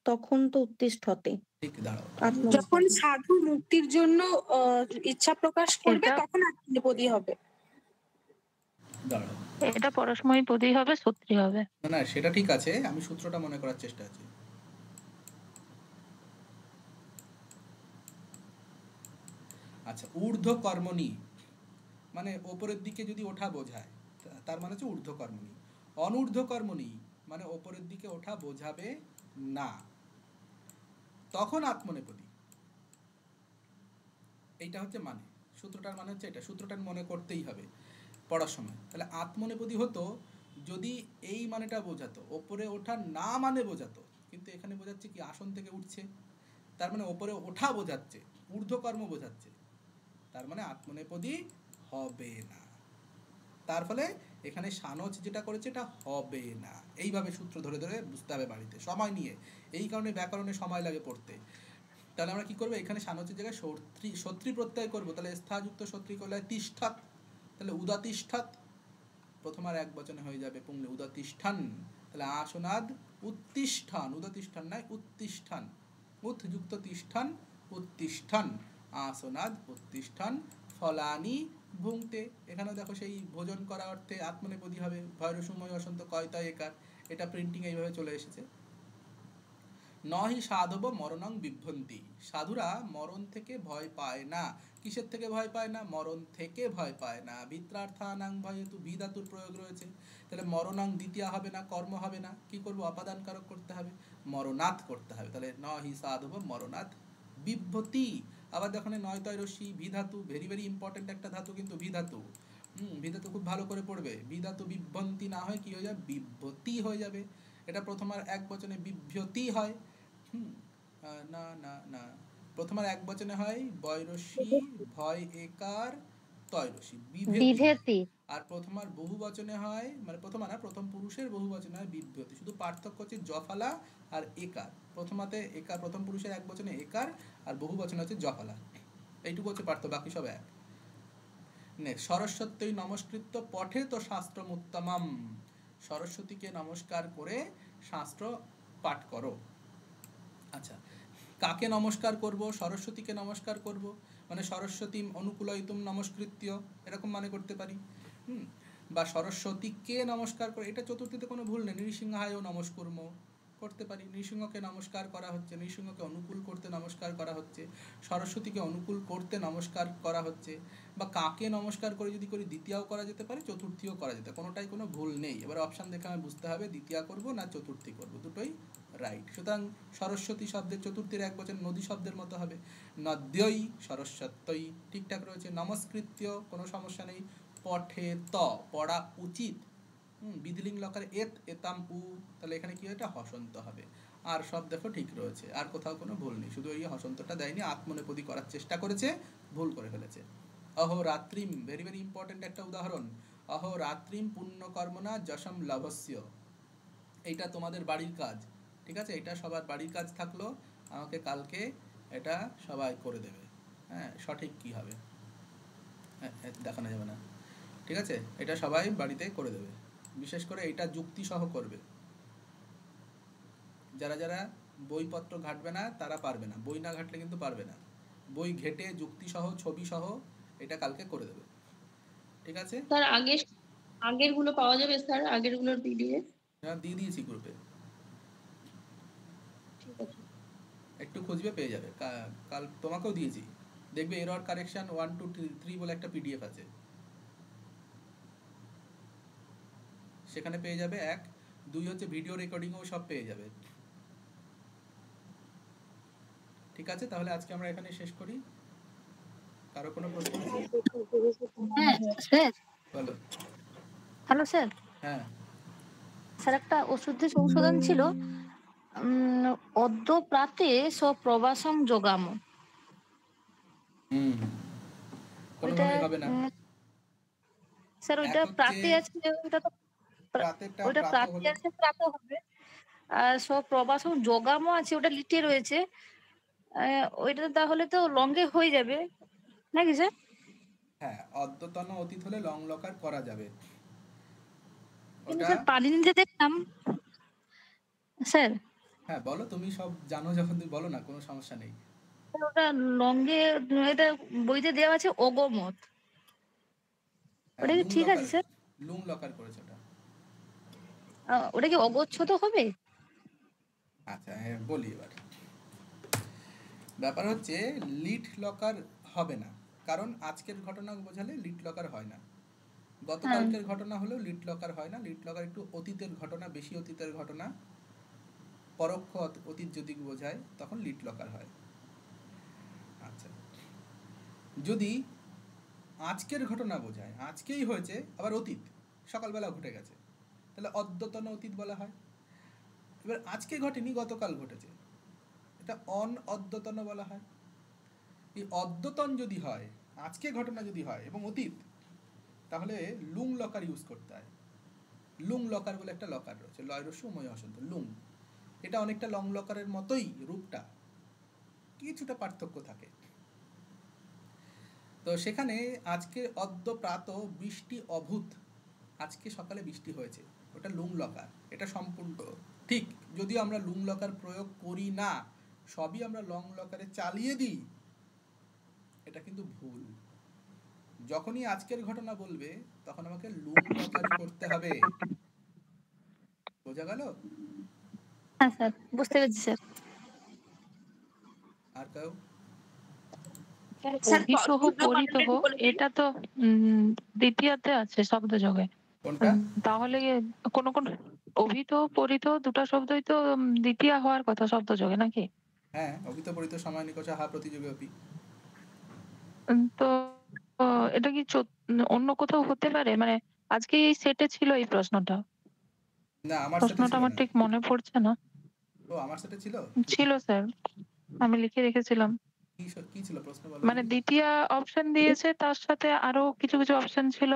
তখন তো উত্তিষ্ঠতে। ঠিক, দাঁড়াও, যখন সাধু মুক্তির জন্য ইচ্ছা প্রকাশ করবে এটা- তখন আত্মনেপদী হবে। দাঁড়াও, এটা পরস্মৈপদী হবে, সূত্রী হবে। না না সেটা ঠিক আছে, আমি সূত্রটা মনে করার চেষ্টা আছে। আচ্ছা ঊর্ধ্ব কর্মণি মানে ওপরের দিকে যদি ওঠা বোঝায়, তার মানে হচ্ছে ঊর্ধ্ব কর্মণি। অনূর্ধ্ব কর্মণি মানে ওপরের দিকে ওঠা বোঝাবে না, তখন আত্মনেপদী। এইটা হচ্ছে মানে, সূত্রটার মানে হচ্ছে এটা, সূত্রটার মনে করতেই হবে পড়ার সময়। তাহলে আত্মনেপদী হতো যদি এই মানেটা বোঝাতো, ওপরে ওঠা না মানে বোঝাতো, কিন্তু এখানে বোঝাচ্ছে কি আসন থেকে উঠছে, তার মানে ওপরে ওঠা বোঝাচ্ছে, ঊর্ধ্বকর্ম বোঝাচ্ছে, তার মানে আত্মনেপদী হবে না। তার ফলে এখানে সানজ যেটা করেছে এটা হবে না। এইভাবে সূত্র ধরে ধরে বুঝতে হবে বাড়িতে, সময় নিয়ে, এই কারণে ব্যাকরণে সময় লাগে পড়তে। তাহলে আমরা কি করবো, এখানে সানজের জায়গায় সত্রী প্রত্যয় করবো, তাহলে স্থাযুক্ত সত্রী করলে তিষ্ঠাত, তাহলে উদাতিষ্ঠাত, প্রথম আর এক বচনে হয়ে যাবে পুংলে উদাতিষ্ঠান, তাহলে আসনাদ উত্তিষ্ঠান, উদাতিষ্ঠান নয় উত্তিষ্ঠান, উৎ যুক্ত তিষ্ঠান, উত্তিষ্ঠান, আসনাদ উত্তিষ্ঠান ফলানি ভুংতে। এখানেও দেখো সেই ভোজন করা অর্থে আত্মনেপদী হবে, ভৈরসময় অসন্ত কয়তা একার, এটা প্রিন্টিং এইভাবে চলে এসেছে। নহি সাধব মরণং বিভ্রন্তি, সাধুরা মরণ থেকে ভয় পায় না। কিসের থেকে ভয় পায় না, মরণ থেকে ভয় পায় না। বিত্রার্থানাং ভয়েতু, বিধাতুর প্রয়োগ রয়েছে, তাহলে মরণাং দ্বিতীয় হবে না, কর্ম হবে না, কি করবো, অপাদান কারক করতে হবে, মরণাৎ করতে হবে। তাহলে নহি সাধব মরণাৎ বিভ্রতি। আবার দেখো নয় তয় রশ্মি, বিধাতু, ভেরি ভেরি ইম্পর্টেন্ট একটা ধাতু কিন্তু বিধাতু, বিধাতু খুব ভালো করে পড়বে। বিধাতু বিভ্রন্তি না হয় কি হয়ে যাবে, বিভ্রতি হয়ে যাবে। এটা প্রথম আর এক বচনে বিভ্রতি হয়, না না না, প্রথম আর এক বচনে হয় বয়রসি ভয় একার তয়রসি বিভেতি, আর প্রথম আর বহু বচনে হয়, মানে প্রথম আর প্রথম পুরুষের বহু বচনে হয় বিভ্রতি। শুধু পার্থক্য হচ্ছে জফালা আর একার, প্রথমাতে একার, প্রথম পুরুষের এক বচনে একার, আর বহু বচনে হচ্ছে জফালা, এইটুকু হচ্ছে পার্থক্য, বাকি সব এক। নেক্সট, সরস্বত্যই নমস্কৃত্য পঠে তো শাস্ত্রম উত্তমম, সরস্বতীকে নমস্কার করে শাস্ত্র পাঠ করো। আচ্ছা কাকে নমস্কার করব, সরস্বতীকে নমস্কার করব, মানে সরস্বতী অনুকূলয়তুম নমস্কৃত্য, এরকম মানে করতে পারি। বা সরস্বতীকে নমস্কার করে, এটা চতুর্থীতে কোনো ভুল নেই, নৃসিংহায় নমস্কুর্ম করতে পারি, নৃসিংহকে নমস্কার করা হচ্ছে, নৃসিংহকে অনুকূল করতে নমস্কার করা হচ্ছে, সরস্বতীকে অনুকূল করতে নমস্কার করা হচ্ছে। বা কাকে নমস্কার করে যদি করি দ্বিতীয়াও করা যেতে পারে, চতুর্থীও করা যেতে, কোনোটাই কোনো ভুল নেই। এবার অপশান দেখে আমি বুঝতে হবে দ্বিতীয়া করব না চতুর্থী করব, দুটোই রাইট। সুতরাং সরস্বতী শব্দের চতুর্থীর এক বচন নদী শব্দের মতো হবে, নদ্যই সরস্বত্যই, ঠিকঠাক রয়েছে। নমস্কৃত্য কোনো সমস্যা নেই। পঠে ত, পড়া উচিত, বিধিলিং লকারে এত এতাম উ, তাহলে এখানে কি এটা হসন্ত হবে। আর সব দেখো ঠিক রয়েছে, আর কোথাও কোনো ভুল নেই, শুধু এই হসন্তটা দেয়নি, আত্মনেপদী করার চেষ্টা করেছে, ভুল করে ফেলেছে। অহোরাত্রিম, ভেরি ভেরি ইম্পর্টেন্ট একটা উদাহরণ। অহোরাত্রিম পুণ্যকর্মণা যশম লাভস্য, এইটা তোমাদের বাড়ির কাজ, ঠিক আছে? এটা সবার বাড়ির কাজ থাকলো, আমাকে কালকে এটা সবাই করে দেবে। হ্যাঁ, সঠিক কি হবে দেখানো যাবে না, ঠিক আছে? এটা সবাই বাড়িতে করে দেবে, বিশেষ করে এটা যুক্তি সহ করবে। যারা যারা বইপত্র ঘাটবে না তারা পারবে না, বই না ঘাটলে কিন্তু পারবে না। বই ঘেটে যুক্তি সহ ছবি সহ এটা কালকে করে দেবে, ঠিক আছে? স্যার আগের গুলো পাওয়া যাবে স্যার? আগের গুলোর পিডিএফ দিয়ে দিয়েছি গ্রুপে, ঠিক আছে। একটু খুঁজবে পেয়ে যাবে। কাল তোমাকেও দিয়েছি, দেখবে এরর কারেকশন 1 2 3 বলে একটা পিডিএফ আছে, সেখানে পেয়ে যাবে। 1 2 হচ্ছে ভিডিও রেকর্ডিংও সব পেয়ে যাবে, ঠিক আছে? তাহলে আজকে আমরা এখানে শেষ করি। কারো কোনো প্রশ্ন আছে? হ্যাঁ স্যার। বলো। Hello sir. হ্যাঁ স্যার, একটা ওষুধের সংশোধন ছিল, অদ্য প্রাতে প্রবাসম যোগাম। কোনোভাবেই হবে না স্যার ওইটা প্রাতে আছে, ওইটা তো ওইটা প্রাতে আছে, প্রাতে হবে। আর প্রবাসম যোগামও আছে, ওটা লিটে রয়েছে। ওইটা তাহলে তো লঙ্গে হয়ে যাবে নাকি স্যার? হ্যাঁ, অদ্যতন অতীত হলে লং লকার করা যাবে। কিন্তু স্যার পানি নিতে দেখলাম স্যার। হ্যাঁ বলো, তুমি সব জানো যখন তুমি বলো না, কোনো সমস্যা নেই। ওটা লঙ্গে, এটা বইতে দেওয়া আছে অগমত, ওটা কি ঠিক আছে স্যার? লুং লকার করেছে ওটা। ওটা কি অগচ্ছদ হবে? আচ্ছা বলি এবার, ব্যাপার হচ্ছে লিট লকার হবে না, কারণ আজকের ঘটনা বোঝালে লিট লকার হয় না, গতকালকের ঘটনা হলেও লিট লকার হয় না। লিট লকার একটু অতীতের ঘটনা, বেশি অতীতের ঘটনা, পরোক্ষ অতীত যদি বোঝায় তখন লিট লকার হয়। আচ্ছা, যদি আজকের ঘটনা বোঝায়, আজকেই হয়েছে আবার অতীত, সকালবেলা ঘটে গেছে, তাহলে অদ্যতন অতীত বলা হয়। এবার আজকে ঘটেনি, গতকাল ঘটেছে, এটা অদ্যতন বলা হয়। এই অদ্যতন যদি হয়, আজকে ঘটনা যদি হয় এবং অতীত, তাহলে লুং লকার ইউজ করতে হয়। লুং লকার বলে একটা লকার রয়েছে, লয় রস্য ময় হসন্ত, লুং। এটা অনেকটা লং লকারের মতোই রূপটা, কিছুটা পার্থক্য থাকে। তো সেখানে আজকে অদ্য প্রাত বৃষ্টি অভূত, আজকে সকালে বৃষ্টি হয়েছে, ওটা লুং লকার। এটা সম্পূর্ণ ঠিক, যদিও আমরা লুং লকার প্রয়োগ করি না, সবই আমরা লং লকারে চালিয়ে দিই, এটা কিন্তু ভুল। যখনই আজকের ঘটনা বলবে তখন আমাকে লুং লকারই করতে হবে, বোঝা গেল? হ্যাঁ স্যার, বুঝতে পেরেছি স্যার। আর কেউ? অভিতহ পরিতহ, এটা তো দ্বিতীয়তে আছে শব্দযোগে। কোনটা? তাহলে কোন কোন অভিত পরিত দুটো শব্দই তো দ্বিতীয় হওয়ার কথা শব্দযোগে নাকি? হ্যাঁ, অভিত পরিত সময় নিকষা হা প্রতিযোগী অপি। তো এটা কি অন্য কোথাও হতে পারে? মানে আজকে এই সেটে ছিল এই প্রশ্নটা? না, আমার সেটে প্রশ্নটা ছিল আমার না। ঠিক মনে পড়ছে না। ও, আমার সেটে ছিল? ছিল স্যার, আমি লিখে রেখেছিলাম। কি ছিল প্রশ্ন বলো? মানে দ্বিতীয় অপশন দিয়েছে, তার সাথে আরো কিছু কিছু অপশন ছিল।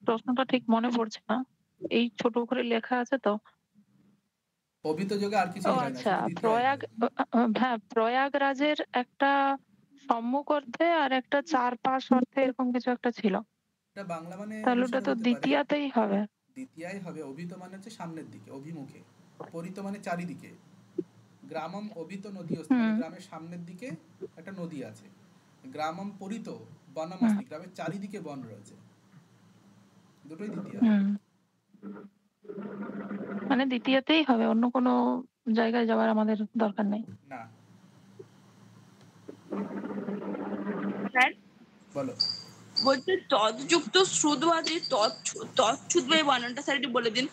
প্রশ্নটা ঠিক মনে পড়ছে না, এই ছোট করে লেখা আছে তো। অভিত যোগে আর কিছুই হয় না, আচ্ছা, শুধু দ্বিতীয় প্রয়াগ, হ্যাঁ প্রয়াগরাজের একটা সম্মুখ অর্থে আর একটা 4-5 অর্থে এরকম কিছু একটা ছিল। এটা বাংলা মানে তাহলে ওটা তো দ্বিতীয়তেই হবে। দ্বিতীয়াই হবে। অভিত মানে হচ্ছে সামনের দিকে, অভিমুখে। পরিত মানে চারিদিকে। গ্রামম অভিত নদী অস্তি, মানে গ্রামের সামনের দিকে একটা নদী আছে। গ্রামম পরিত বনম অস্তি, গ্রামের চারিদিকে বন রয়েছে, দুটোই দ্বিতীয়। মানে দ্বিতীয়তেই হবে, অন্য কোনো জায়গায় যাওয়ার আমাদের দরকার নেই। না। স্যার বলো। বলতে তৎযুক্ত শ্রুতবাদী তৎছুদ্র বানানটা স্যার একটু বলে দিন।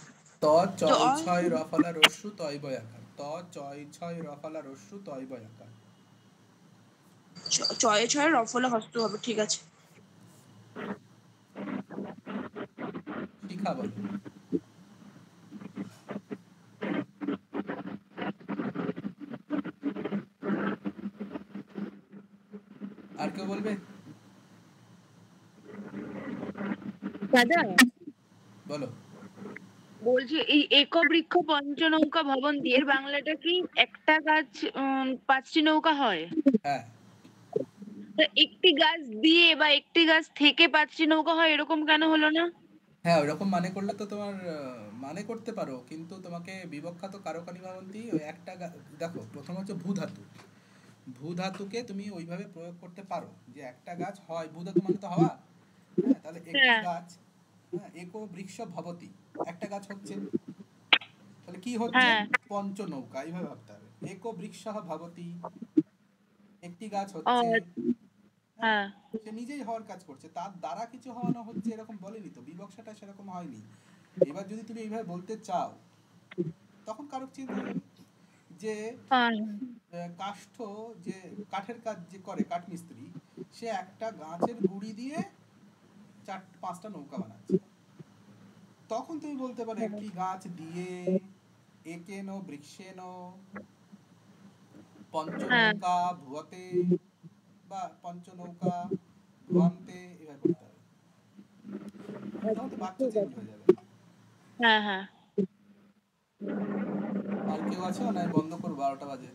ত চয় ছয় রফলা রস্যু তয় বয়াকার, ত চয় ছয় রফলা রস্যু তয় বয়াকার। চয়ে ছয় রফলা হস্ত হবে, ঠিক আছে। শিখা বলো। আর কেউ বলবে? দাদা বলো। বলছি এই একবৃক্ষ পঞ্চনৌকা ভবন্তি এর বাংলাটা কি? একটা গাছ 5টি নৌকা হয়? হ্যাঁ। তো একটি গাছ দিয়ে বা একটি গাছ থেকে 5টি নৌকা হয়, এরকম কেন হলো না? হ্যাঁ, ওইরকম মানে করলে তো তোমার মানে করতে পারো, কিন্তু তোমাকে বিবখ্যাত কারকানি ভবন্তি ওই একটা দেখো, প্রথম হচ্ছে ভূধাতু। ভূধাতুকে তুমি ওইভাবে প্রয়োগ করতে পারো যে একটা গাছ হয়, ভূধাতু মানে তো হাওয়া। হ্যাঁ, তাহলে একটি গাছ, হ্যাঁ, একো বৃক্ষ ভবতি, একটা গাছ হচ্ছে, তাহলে কি হচ্ছে? পঞ্চনৌকা, এইভাবে ভাবতে হবে। একো বৃক্ষ ভবতি, একটি গাছ হচ্ছে। হ্যাঁ, সে নিজেই হওয়ার কাজ করছে, তার দ্বারা কিছু হওয়ানো হচ্ছে, এরকম বলেনি তো, বিবক্ষাটা সেরকম হয়নি। এবার যদি তুমি এইভাবে বলতে চাও তখন কারক চিহ্ন হয়ে যাবে। যে কাষ্ঠ, যে কাঠের কাজ যে করে কাঠমিস্ত্রি, সে একটা গাছের গুড়ি দিয়ে 4-5টা নৌকা বানাচ্ছে, তখন তুমি বলতে পারো একটি গাছ দিয়ে একেন বৃক্ষেন পঞ্চনৌকা ভুয়াতে বা পঞ্চনৌকা ভুয়ান্তে, এভাবে করতে হবে, তখন তো বাচ্চা চেঞ্জ হয়ে যাবে। হ্যাঁ হ্যাঁ। আর কেউ আছে? না বন্ধ করবো, 12টা বাজে।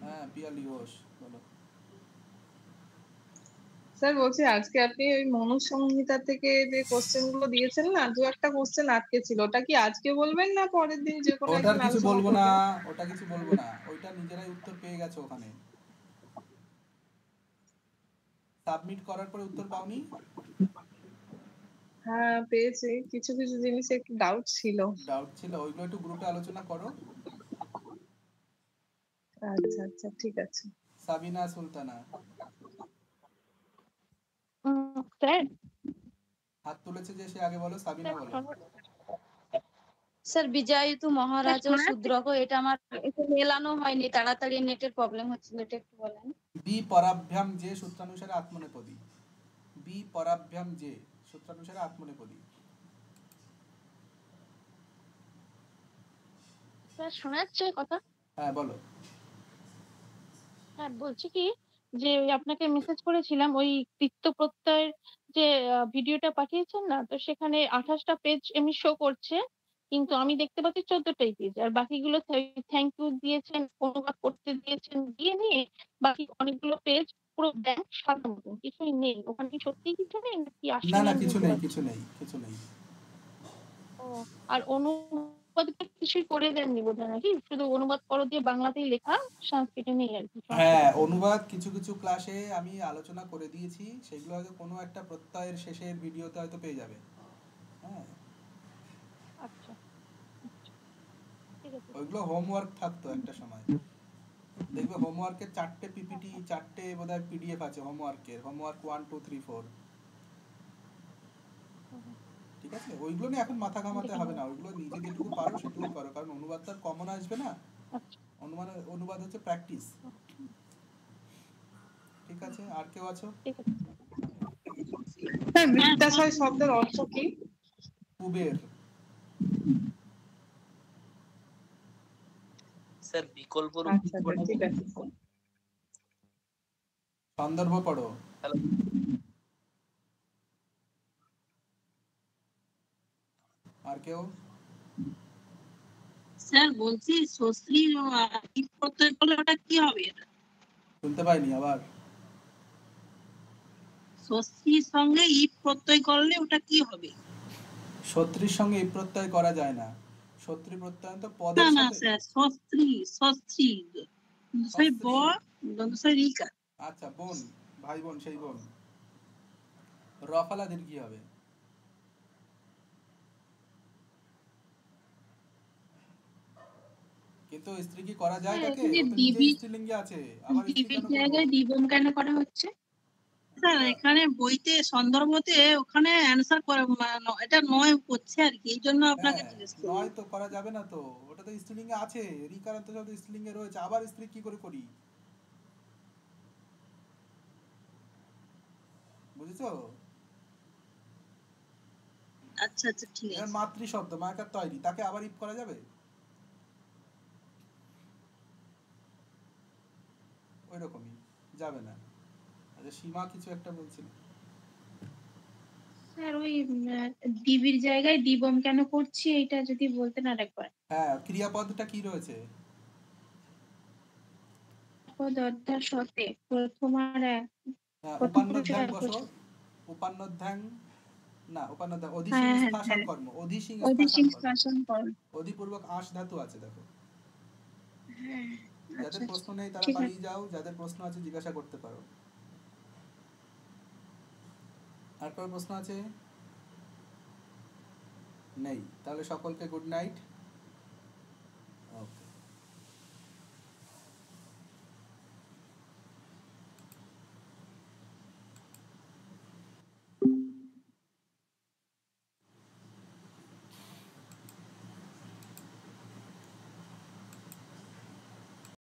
হ্যাঁ, পিয়ালি ঘোষ বলো। স্যার বলছি আজকে আপনি ওই মনুসংহিতা থেকে যে কোশ্চেন গুলো দিয়েছেন না, 2-1টা কোশ্চেন আটকে ছিল, ওটা কি আজকে বলবেন না পরের দিন যে কোনো ওটার একদিন কিছু আলোচনা বলবো করবেন? না, ওটা কিছু বলবো না, ওইটা নিজেরাই উত্তর পেয়ে গেছো ওখানে। সাবমিট করার পরে উত্তর পাওনি? হ্যাঁ পেয়েছি, কিছু কিছু জিনিসে একটু ডাউট ছিল। ওইগুলো একটু গ্রুপে আলোচনা করো। আচ্ছা আচ্ছা, ঠিক আছে। সাবিনা সুলতানা স্যার হাত তুলেছে যে, সে আগে বলো। সাবিনা বলো। স্যার বিজয়তু মহারাজ ও শূদ্রক, এটা আমার একটু মেলানো হয়নি, তাড়াতাড়ি নেটের প্রবলেম হচ্ছিল, এটা একটু বলেন। বি পরাভ্যাম যে সূত্রানুসারে আত্মনেপদী, বি পরাভ্যাম যে সূত্রানুসারে আত্মনেপদী। স্যার শোনা যাচ্ছে কথা? হ্যাঁ বলো। হ্যাঁ বলছি কি, যে ওই আপনাকে মেসেজ করেছিলাম ওই কৃত্য প্রত্যয়ের যে ভিডিওটা পাঠিয়েছেন না, তো সেখানে 28টা পেজ এমনি শো করছে, কিন্তু আমি দেখতে পাচ্ছি 14টাই পেজ, আর বাকিগুলো থ্যাংক ইউ দিয়েছেন, অনুবাদ করতে দিয়েছেন, দিয়ে নিয়ে বাকি অনেকগুলো পেজ পুরো ব্ল্যাঙ্ক, সাদা মতন, কিছুই নেই ওখানে। কি সত্যিই কিছু নেই নাকি না আসলে না, আমি কিছু বুঝতে নেই, পারছি কিছু নেই, কিছু নেই। ও, আর অনুবাদ কিছুই করে দেননি বোধহয়, নাকি শুধু অনুবাদ করো দিয়ে বাংলাতেই লেখা, সংস্কৃতে নেই আর কি? হ্যাঁ, অনুবাদ কিছু কিছু ক্লাসে আমি আলোচনা করে দিয়েছি, সেগুলো হয়তো কোনো একটা প্রত্যয়ের শেষের ভিডিওতে হয়তো পেয়ে যাবে। হ্যাঁ, আচ্ছা ঠিক আছে। ওইগুলো হোমওয়ার্ক থাকতো একটা সময়, দেখবে হোমওয়ার্কের 4টে পিপিটি, 4টে বোধহয় পিডিএফ আছে হোমওয়ার্কের, হোমওয়ার্ক 1 2 3 4। ঠিক আছে, ওইগুলো নিয়ে এখন মাথা ঘামাতে হবে না, ওইগুলো নিজে যেটুকু পারো সেটুকু করো, কারণ অনুবাদ তো কমন আসবে না। অনুবাদ হচ্ছে প্র্যাকটিস। ঠিক আছে, আর কেউ আছো? স্যার বৃত্তাশয় শব্দের অর্থ কি? কুবের। স্যার বিকল্প রূপ। আচ্ছা ঠিক আছে। সন্দর্ভ পড়ো। আর কেউ? স্যার বলছি সশ্রী প্রত্যয় করলে ওটা কি হবে? শুনতে পাইনি, আবার। সশ্রীর সঙ্গে ই প্রত্যয় করলে ওটা কি হবে? সত্রীর সঙ্গে এই প্রত্যয় করা যায় না, সত্রী প্রত্যয় তো পদের সাথে। না স্যার, সস্ত্রী দন্তস্বই ব, দন্তস্বই রিকা। আচ্ছা, বোন, ভাই বোন, সেই বোন। রফালা দীর্ঘী হবে। কিন্তু স্ত্রী কি করা যায় তাকে? ও তো নিজেই স্ত্রীলিঙ্গে আছে, আবার স্ত্রী কেন করব? জায়গায় দ্বিবম কেন করা হচ্ছে? স্যার এখানে বইতে সন্দর্ভতে ওখানে অ্যানসার করে, এটা নয় করছে আর কি, এই জন্য আপনাকে জিজ্ঞেস করলাম। নয় তো করা যাবে না তো, ওটা তো স্ত্রীলিঙ্গে আছে, রিকারান্ত শব্দ স্ত্রীলিঙ্গে রয়েছে, আবার স্ত্রী কি করে করি? বুঝেছো? আচ্ছা আচ্ছা ঠিক আছে। মাতৃ শব্দ মায়াকার তৈরি, তাকে আবার ইপ করা যাবে? ওই রকমই যাবে না। আচ্ছা সীমা কিছু একটা বলছিল। স্যার ওই ডিবির জায়গায় ডিবম কেন করছি এটা যদি বলতেন আরেকবার। হ্যাঁ ক্রিয়াপদটা কি রয়েছে? পদ অধ্যায় সতে প্রথম আর প্রথম পুরুষের উপান্নধ্যান এক বসো, বচন। উপান্নধ্যান না উপান্নধ্যান হ্যাঁ অধিশিং হ্যাঁ স্থাসন হ্যাঁ কর্ম, অধিশিং অধিশিং স্থাসন কর্ম, শাসন কর। অধিপূর্বক আশ ধাতু আছে দেখো। হ্যাঁ যাদের আচ্ছা প্রশ্ন নেই তারা ঠিক আছে। পালিয়ে যাও, যাদের প্রশ্ন আছে জিজ্ঞাসা করতে পারো। আর কোনো প্রশ্ন আছে? নেই, তাহলে সকলকে গুড নাইট।